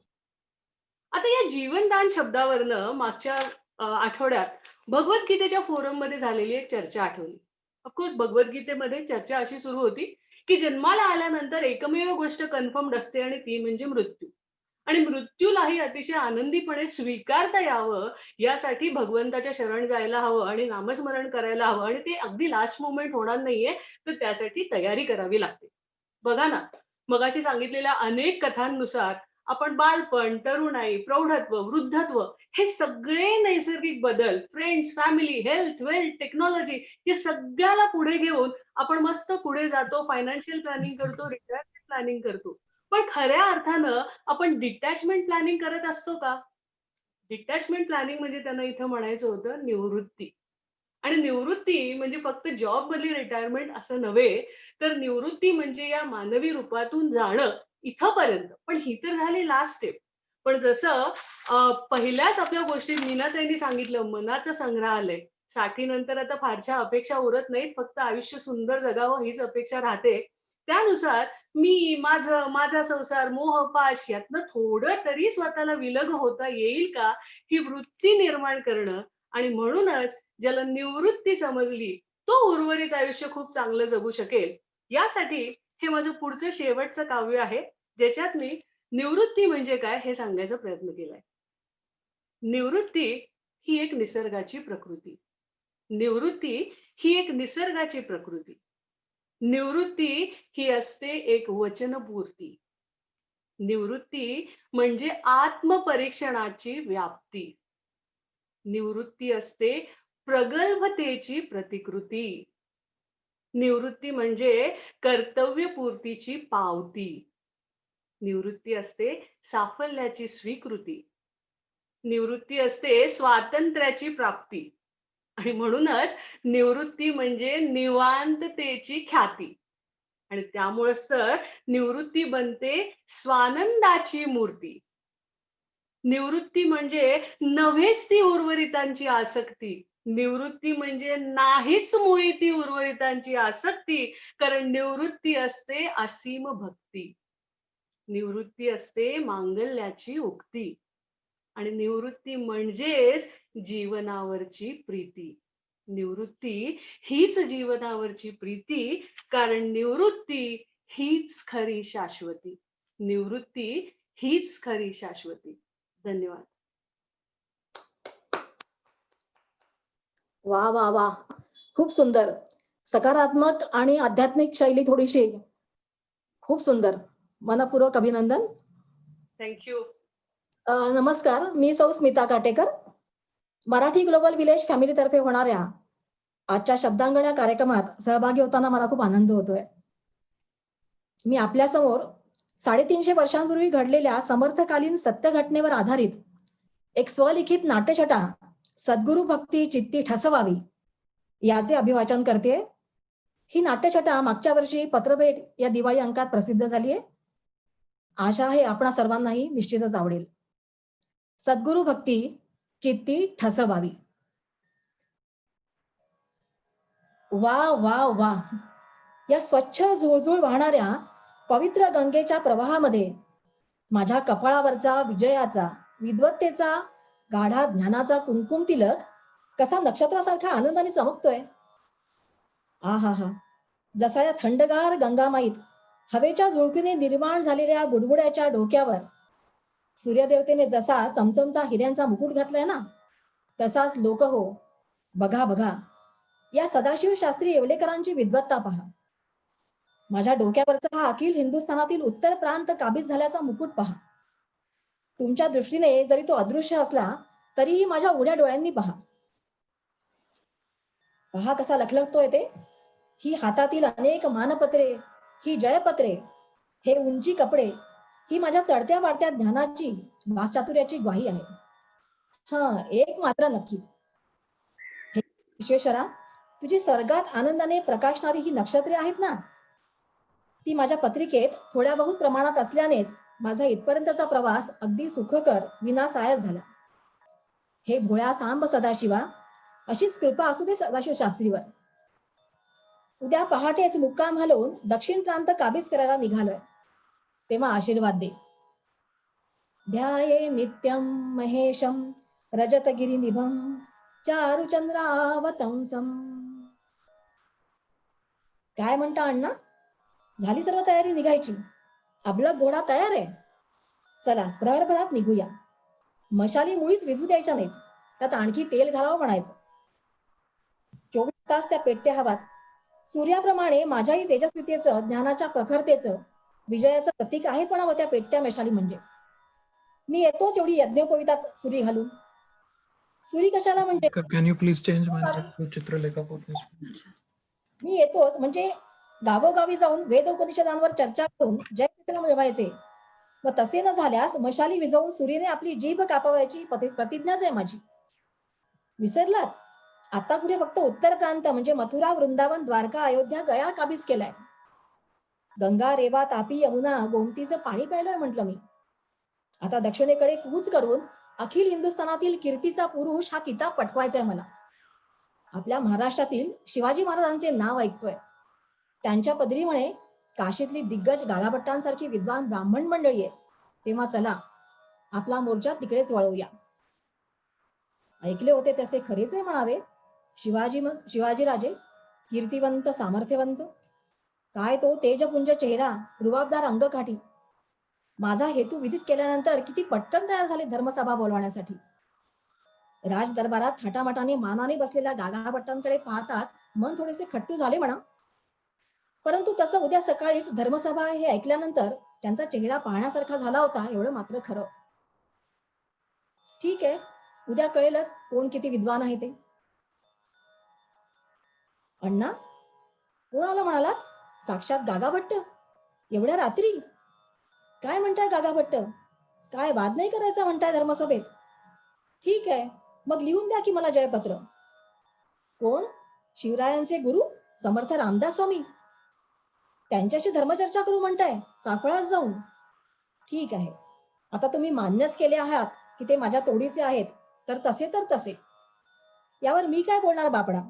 आता या जीवनदान शब्दावरनं मागच्या आठवड्यात भगवद्गीतेच्या फोरम मध्ये झालेली एक चर्चा आठवली. ऑफकोर्स भगवद्गीतेमध्ये चर्चा अशी सुरू होती की जन्माला आल्यानंतर एकमेव गोष्ट कन्फर्म्ड असते आणि ती म्हणजे मृत्यू. आणि मृत्यूलाही अतिशय आनंदीपणे स्वीकारता यावं यासाठी भगवंताच्या शरण जायला हवं आणि नामस्मरण करायला हवं आणि ते अगदी लास्ट मोमेंट होणार नाहीये, तर त्यासाठी तयारी करावी लागते. बघा ना, मगाशी सांगितलेल्या अनेक कथांनुसार आपण बालपण, तरुणाई, प्रौढत्व, वृद्धत्व हे सगळे नैसर्गिक बदल, friends, family, health, wealth, technology हे सगळ्याला पुढे घेऊन आपण मस्त पुढे जातो, फायनान्शियल प्लॅनिंग करतो, रिटायरमेंट प्लॅनिंग करतो. पण खऱ्या अर्थानं आपण डिटॅचमेंट प्लॅनिंग करत असतो का? डिटॅचमेंट प्लॅनिंग म्हणजे त्यांना इथं म्हणायचं होतं निवृत्ती. आणि निवृत्ती म्हणजे फक्त जॉब मधली रिटायरमेंट असं नव्हे, तर निवृत्ती म्हणजे या मानवी रूपातून जाणं इथपर्यंत. पण ही तर झाली लास्ट स्टेप. पण जसं पहिल्याच आपल्या गोष्टीत मीनाताईंनी सांगितलं, मनाचं संग्रहालय. 60 नंतर आता फारशा अपेक्षा उरत नाहीत, फक्त आयुष्य सुंदर जगावं हीच अपेक्षा राहते. त्यानुसार मी, माझा संसार, मोहपाश यातनं थोडं तरी स्वतःला विलग होता येईल का, ही वृत्ती निर्माण करणं. आणि म्हणूनच ज्याला निवृत्ती समजली तो उर्वरित आयुष्य खूप चांगलं जगू शकेल. यासाठी हे माझं पुढचं शेवटचं काव्य आहे, ज्याच्यात मी निवृत्ती म्हणजे काय हे सांगायचा प्रयत्न केलाय. निवृत्ती ही एक निसर्गाची प्रकृती. निवृत्ती ही एक निसर्गाची प्रकृती. निवृत्ती ही असते एक वचनपूर्ती. निवृत्ती म्हणजे आत्मपरीक्षणाची व्याप्ती. निवृत्ती असते प्रगल्भतेची प्रतिकृती. निवृत्ती म्हणजे कर्तव्यपूर्तीची पावती. निवृत्ती असते साफल्याची स्वीकृती. निवृत्ती असते स्वातंत्र्याची प्राप्ती. आणि म्हणूनच निवृत्ती म्हणजे निवांततेची ख्याती. आणि त्यामुळेच तर निवृत्ती बनते स्वानंदाची मूर्ती. निवृत्ती म्हणजे नव्हेच ती उर्वरितांची आसक्ती. निवृत्ती म्हणजे नाहीच मुळी ती उर्वरितांची आसक्ती. कारण निवृत्ती असते असीम भक्ती. निवृत्ती असते मांगल्याची उक्ती. आणि निवृत्ती म्हणजेच जीवनावरची प्रीती. निवृत्ती हीच जीवनावरची प्रीती, कारण निवृत्ती हीच खरी शाश्वती. निवृत्ती हीच खरी शाश्वती. धन्यवाद. वा वा वा, खूप सुंदर. सकारात्मक आणि आध्यात्मिक शैली थोडीशी. खूप सुंदर. मनपूर्वक अभिनंदन. थँक्यू. नमस्कार, मी सौ Smita Katekar. Marathi global village family तर्फे होणाऱ्या आजच्या शब्दांगण्या कार्यक्रमात सहभागी होताना मला खूप आनंद होतोय. मी आपल्या समोर 350 वर्षांपूर्वी घडलेल्या समर्थकालीन सत्य घटनेवर आधारित एक स्वलिखित नाट्यछटा सद्गुरु भक्ती चित्ती ठसवावी याचे अभिवाचन करते. ही नाट्यछटा मागच्या वर्षी पत्रभेट या दिवाळी अंकात प्रसिद्ध झाली आहे. आशा आहे आपणा सर्वांनाही निश्चितच आवडेल. सद्गुरु भक्ती चित्ती ठसवावी. वा वा वा, या स्वच्छ झुळझुळ वाहणाऱ्या पवित्र गंगेच्या प्रवाहामध्ये माझ्या कपाळावरचा विजयाचा, विद्वत्तेचा, गाढा ज्ञानाचा कुंकुम तिलक कसा नक्षत्रासारखा आनंदाने चमकतोय. आहा हा, जसा या थंडगार गंगामाईत हवेच्या झुळकीने निर्माण झालेल्या बुडबुड्याच्या डोक्यावर सूर्यदेवतेने जसा चमचमता हिऱ्यांचा मुकुट घातलाय ना, तसाच लोक हो. बघा बघा, या सदाशिव शास्त्री येवलेकरांची विद्वत्ता पहा. माझ्या डोक्यावरचा हा अखिल हिंदुस्थानातील उत्तर प्रांत काबीज झाल्याचा मुकुट पहा. तुमच्या दृष्टीने जरी तो अदृश्य असला तरीही माझ्या उघड्या डोळ्यांनी पहा. पहा कसा लखलखतोय ते. ही हातातील अनेक मानपत्रे, ही जयपत्रे, हे उंची कपडे, ही माझ्या चढत्या वाढत्या ज्ञानाची, वाक्चातुर्याची ग्वाही आहे. हा, एक मात्र नक्की, हे विश्वेश्वरा, तुझी स्वर्गात आनंदाने प्रकाशणारी ही नक्षत्रे आहेत ना, ती माझ्या पत्रिकेत थोड्या बहुत प्रमाणात असल्यानेच माझा इथपर्यंतचा प्रवास अगदी सुखकर विनासायस झाला. हे भोळ्या सांब सदाशिवा, अशीच कृपा असू दे सदाशिव शास्त्रीवर. उद्या पहाटेच मुक्काम घालून दक्षिण प्रांत काबीज करायला निघालोय, तेव्हा आशीर्वाद दे. ध्याये नित्यं महेशं रजतगिरी निभं चारुचंद्रावतंसं. काय म्हणता अण्णा, झाली सर्व तयारी निघायची? अबलक घोडा तयार आहे. चला प्रहरभरात निघूया. मशाली मुळीच विझू द्यायच्या नाहीत, त्यात आणखी तेल घालावं म्हणायचं. 24 तास त्या पेटत्या हवात सूर्याप्रमाणे माझ्याही तेजस्वितेचं, ज्ञानाच्या प्रखरतेचं, विजयाचं प्रतीक आहे पण त्या पेटत्या मशाली म्हणजे. मी येतोच एवढी यज्ञोपवितात सुरी घालून. सुरी कशाला म्हणजे, Can you please change my Chitralekha Potdar? मी येतोच म्हणजे गावोगावी जाऊन वेदोपनिषदांवर चर्चा करून जयचित्र मिळवायचे. व तसे न झाल्यास मशाली विझवून सुरीने आपली जीभ कापावायची प्रतिज्ञाच आहे माझी. विसरलात? आता पुढे फक्त उत्तर प्रांत म्हणजे मथुरा, वृंदावन, द्वारका, अयोध्या, गया काबीज केलाय. गंगा, रेवा, तापी, यमुना, गोमतीचं पाणी प्यायलोय म्हटलं मी. आता दक्षिणेकडे कूच करून अखिल हिंदुस्थानातील कीर्तीचा पुरुष हा किताब पटकवायचा आहे मला. आपल्या महाराष्ट्रातील शिवाजी महाराजांचे नाव ऐकतोय. त्यांच्या पदरी म्हणे काशीतली दिग्गज गालाभट्टांसारखी विद्वान ब्राह्मण मंडळी आहे. तेव्हा चला आपला मोर्चा तिकडेच वळवूया. ऐकले होते तसे खरेच आहे म्हणावे. शिवाजीराजे कीर्तिवंत, सामर्थ्यवंत, काय तो तेजपुंज चेहरा, रुबाबदार अंगकाठी. माझा हेतू विदित केल्यानंतर किती पटकन तयार झाले धर्मसभा बोलवण्यासाठी. राज दरबारात थाटामाटाने मानाने बसलेल्या गागाभट्टांकडे पाहताच मन थोडेसे खट्टू झाले म्हणा. परंतु तसं उद्या सकाळीच धर्मसभा हे ऐकल्यानंतर त्यांचा चेहरा पाहण्यासारखा झाला होता एवढं मात्र खरं. ठीक आहे, उद्या कळेलच कोण किती विद्वान आहे ते. अण्णा, कोण आलं म्हणालात? साक्षात गागाभट्ट? एवढ्या रात्री? काय म्हणताय गागाभट्ट? काय वाद नाही करायचा म्हणताय धर्मसभेत? ठीक आहे, मग लिहून द्या की मला जयपत्र. कोण? शिवरायांचे गुरु समर्थ रामदास स्वामी? त्यांच्याशी धर्मचर्चा करू म्हणताय चाफळात जाऊन? ठीक आहे, आता तुम्ही मान्यच केले आहात की ते माझ्या तोडीचे आहेत, तर तसे यावर मी काय बोलणार बापडा.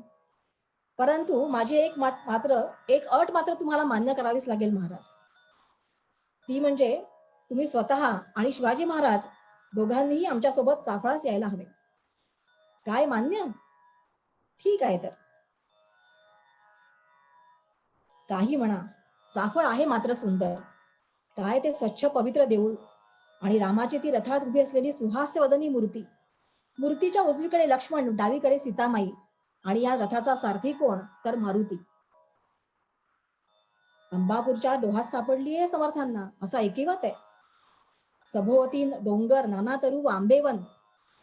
परंतु माझी एक अट मात्र तुम्हाला मान्य करावीच लागेल महाराज. ती म्हणजे तुम्ही स्वतः आणि शिवाजी महाराज दोघांनीही आमच्यासोबत चाफळास यायला हवे. काय मान्य? ठीक आहे तर. काही म्हणा, चाफळ आहे मात्र सुंदर. काय ते स्वच्छ पवित्र देऊळ आणि रामाची ती रथात उभी असलेली सुहास्यवदनी मूर्ती. मूर्तीच्या उजवीकडे लक्ष्मण, डावीकडे सीतामाई आणि या रथाचा सारथी कोण? तर मारुती. अंबापूरच्या डोहात सापडली आहे समर्थांना असं ऐकिवात आहे. सभोवती डोंगर, नाना तरू, आंबेवन,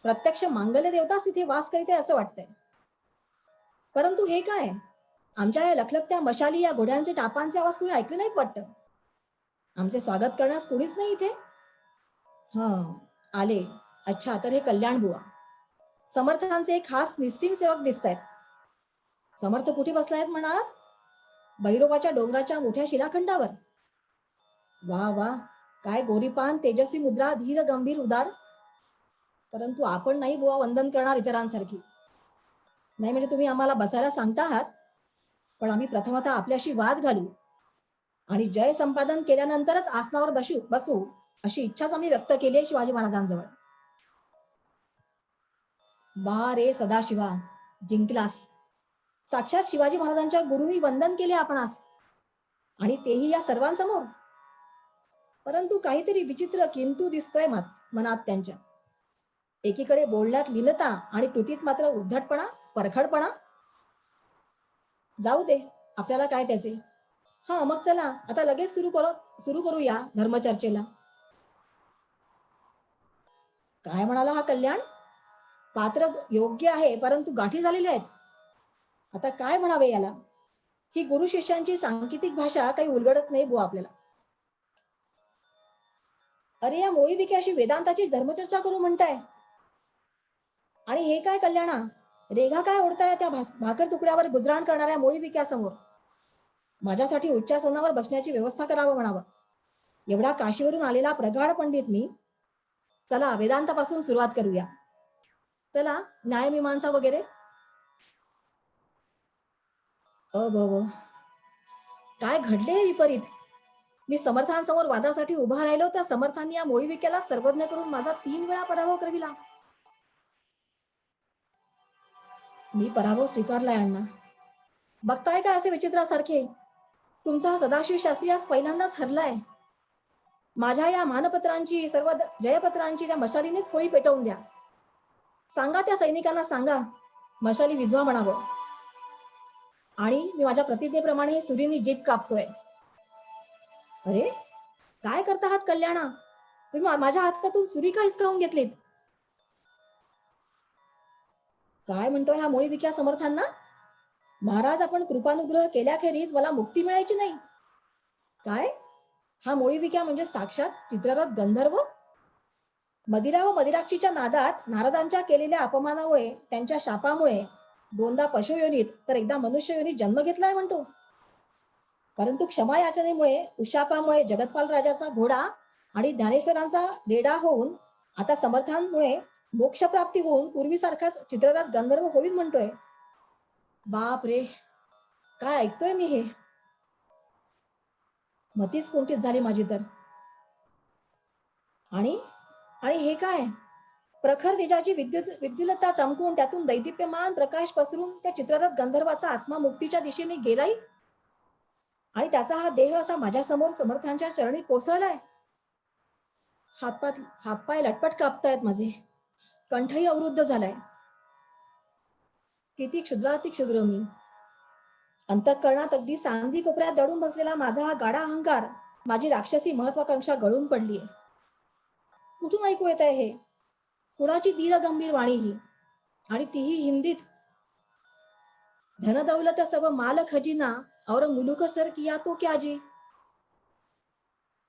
प्रत्यक्ष मांगल्य देवताच तिथे वास करीत आहे असं वाटतंय. परंतु हे काय? आमच्या या लखलखत्या मशाली, या घोड्यांचे टापांचे आवाज कुणी ऐकले नाहीत वाटतं. आमचे स्वागत करण्यास कुणीच नाही इथे. आले. अच्छा, तर हे कल्याण बुवा समर्थांचे एक खास निस्सीम सेवक दिसत आहेत. समर्थ कुठे बसलायत म्हणालात? भैरोबाच्या डोंगराच्या मोठ्या शिलाखंडावर. वा वा, काय गोरीपान, तेजस्वी मुद्रा, धीर गंभीर उदार. परंतु आपण नाही बुवा वंदन करणार इतरांसारखी. नाही म्हणजे तुम्ही आम्हाला बसायला सांगता आहात, पण आम्ही प्रथमतः आपल्याशी वाद घालू आणि जय संपादन केल्यानंतरच आसनावर बसू अशी इच्छाच आम्ही व्यक्त केली आहे शिवाजी महाराजांजवळ. बा रे सदाशिवा, जिंकलास. साक्षात शिवाजी महाराजांच्या गुरुनी वंदन केले आपणास, आणि तेही या सर्वांसमोर. परंतु काहीतरी विचित्र किंतु दिसतोय मनात त्यांच्या. एकीकडे बोलण्यात लीनता आणि कृतीत मात्र उद्धटपणा, परखडपणा. जाऊ दे, आपल्याला काय त्याचे. मग चला आता लगेच सुरू करूया धर्मचर्चेला. काय म्हणाला हा कल्याण? पात्र योग्य आहे, परंतु गाठी झालेल्या आहेत. आता काय म्हणावे याला? ही गुरु शिष्यांची सांकेतिक भाषा काही उलगडत नाही बुवा आपल्याला. अरे, या मोळी विक्याशी वेदांताची धर्मचर्चा करू म्हणताय. आणि हे काय कल्याणा, रेघा काय ओढताय त्या भाकर तुकड्यावर गुजराण करणाऱ्या मोळी विक्यासमोर? माझ्यासाठी उच्चासनावर बसण्याची व्यवस्था करावं म्हणावं. एवढा काशीवरून आलेला प्रगाढ पंडित मी. चला वेदांतापासून सुरुवात करूया. चला, न्यायमीमांसा वगैरे. काय घडले हे विपरीत? मी समर्थांसमोर वादासाठी उभा राहिलो, त्या समर्थांनी या मोळी विक्याला सर्वज्ञ करून माझा 3 वेळा पराभव करविला. मी पराभव स्वीकारलाय अण्णा. बघताय का असे विचित्रासारखे? तुमचा सदाशिव शास्त्री आज पहिल्यांदाच हरलाय. माझ्या या मानपत्रांची, सर्व जयपत्रांची त्या मशालीनेच होळी पेटवून द्या. सांगा त्या सैनिकांना, सांगा मशाली विझवा म्हणावं. आणि मी माझ्या प्रतिज्ञेप्रमाणे सुरीनी जीभ कापतोय. अरे, काय करता आहात कल्याणा? तुम्ही माझ्या हातातून सुरी का हिसकावून घेतलीत? काय म्हणतोय हा मोळी विक्या समर्थांना? महाराज, आपण कृपानुग्रह केल्याखेरीज मला मुक्ती मिळायची नाही. काय? हा मोळी विक्या म्हणजे साक्षात चित्ररथ गंधर्व? मदिरा व मदिराक्षीच्या नादात नारदांच्या केलेल्या अपमानामुळे, त्यांच्या शापामुळे 2दा पशुयोनीत तर एकदा मनुष्य योनीत जन्म घेतलाय म्हणतो. परंतु क्षमा याचनेमुळे, उशापामुळे जगतपाल राजाचा घोडा आणि ज्ञानेश्वरांचा रेडा होऊन, आता समर्थांमुळे मोक्षप्राप्ती होऊन पूर्वीसारखाच चित्ररथ गंधर्व होईल म्हणतोय. बाप रे, काय ऐकतोय मी हे? मतीच कोणतीच झाली माझी तर. आणि हे काय? प्रखर तेजाची विद्युलता चमकून त्यातून दैदिप्यमान प्रकाश पसरून त्या चित्ररथ गंधर्वाचा आत्मा मुक्तीच्या दिशेने गेलाय, आणि त्याचा हा देह असा माझ्या समोर समर्थांच्या चरणी कोसळलाय. हातपाय लटपट कापतायत माझे, कंठही अवरुद्ध झालाय. किती क्षुद्राती क्षुद्र मी. अंतःकरणात अगदी सांदी कोपऱ्यात दडून बसलेला माझा हा गाडा अहंकार, माझी राक्षसी महत्वाकांक्षा गळून पडलीये. कुठून ऐकू येत आहे हे? कुणाची धीर गंभीर वाणी ही, आणि तीही हिंदीत. धन दौलत सब माल खजिना और मुलुक सर किया तो क्या जी.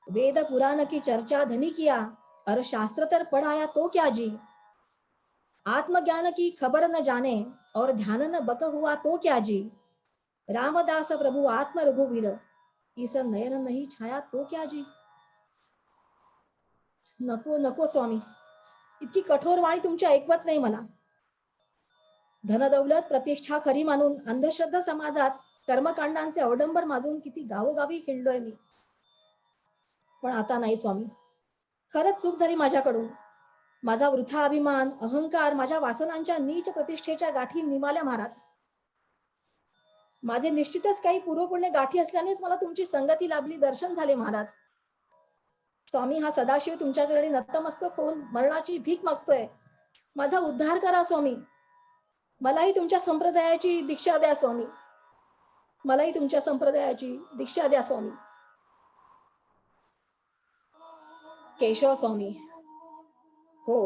वेद पुराण की चर्चा धनी किया और शास्त्र तर पढ़ाया तो क्या जी. आत्मज्ञान की खबर न जाने और ध्यान न बक हुआ तो क्या जी. रामदास प्रभु आत्म रघुवीर इस नयन नहीं छाया तो क्या जी. नको नको स्वामी, इतकी कठोर वाणी तुमची ऐकवत नाही मला. धनदौलत प्रतिष्ठा खरी मानून अंधश्रद्धा समाजात कर्मकांडांचे अवडंबर माजून किती गावोगावी हिंडलोय मी. पण आता नाही स्वामी, खरंच चूक झाली माझ्याकडून. माझा वृथा अभिमान, अहंकार, माझ्या वासनांच्या नीच प्रतिष्ठेच्या गाठी निमाल्या महाराज. माझे निश्चितच काही पूर्वपुण्य गाठी असल्यानेच मला तुमची संगती लाभली, दर्शन झाले महाराज. स्वामी, हा सदाशिव तुमच्या चरणी नतमस्तक होऊन मरणाची भीक मागतोय. माझा उद्धार करा स्वामी. मलाही तुमच्या संप्रदायाची दीक्षा द्या स्वामी. मलाही तुमच्या संप्रदायाची दीक्षा द्या स्वामी. केशव स्वामी. हो,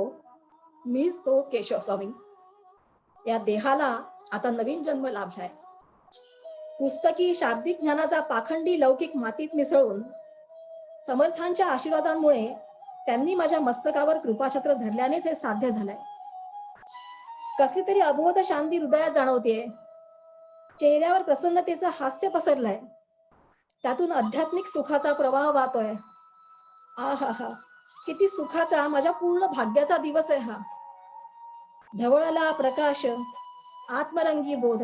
मीच तो केशव स्वामी. या देहाला आता नवीन जन्म लाभलाय. पुस्तकी शाब्दिक ज्ञानाचा पाखंडी लौकिक मातीत मिसळून समर्थांच्या आशीर्वादांमुळे त्यांनी माझ्या मस्तकावर कृपाछत्र धरल्यानेच हे साध्य झालंय. कसली तरी अबोध शांती हृदयात जाणवतेय. चेहऱ्यावर प्रसन्नतेचं हास्य पसरलंय. त्यातून आध्यात्मिक सुखाचा प्रवाह वाहतोय. आहा, किती सुखाचा, माझ्या पूर्ण भाग्याचा दिवस आहे हा. धवळला प्रकाश, आत्मरंगी बोध,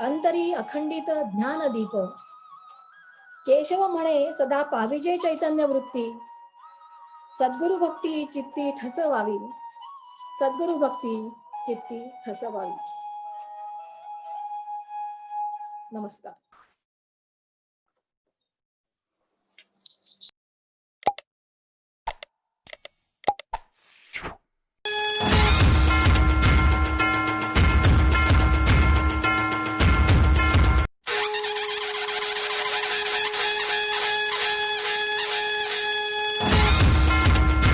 अंतरी अखंडित ज्ञानदीप. केशव म्हणे सदा पाविजे चैतन्य वृत्ती. सद्गुरु भक्ती चित्ती ठसवावी. सद्गुरु भक्ती चित्ती ठसवावी. नमस्कार.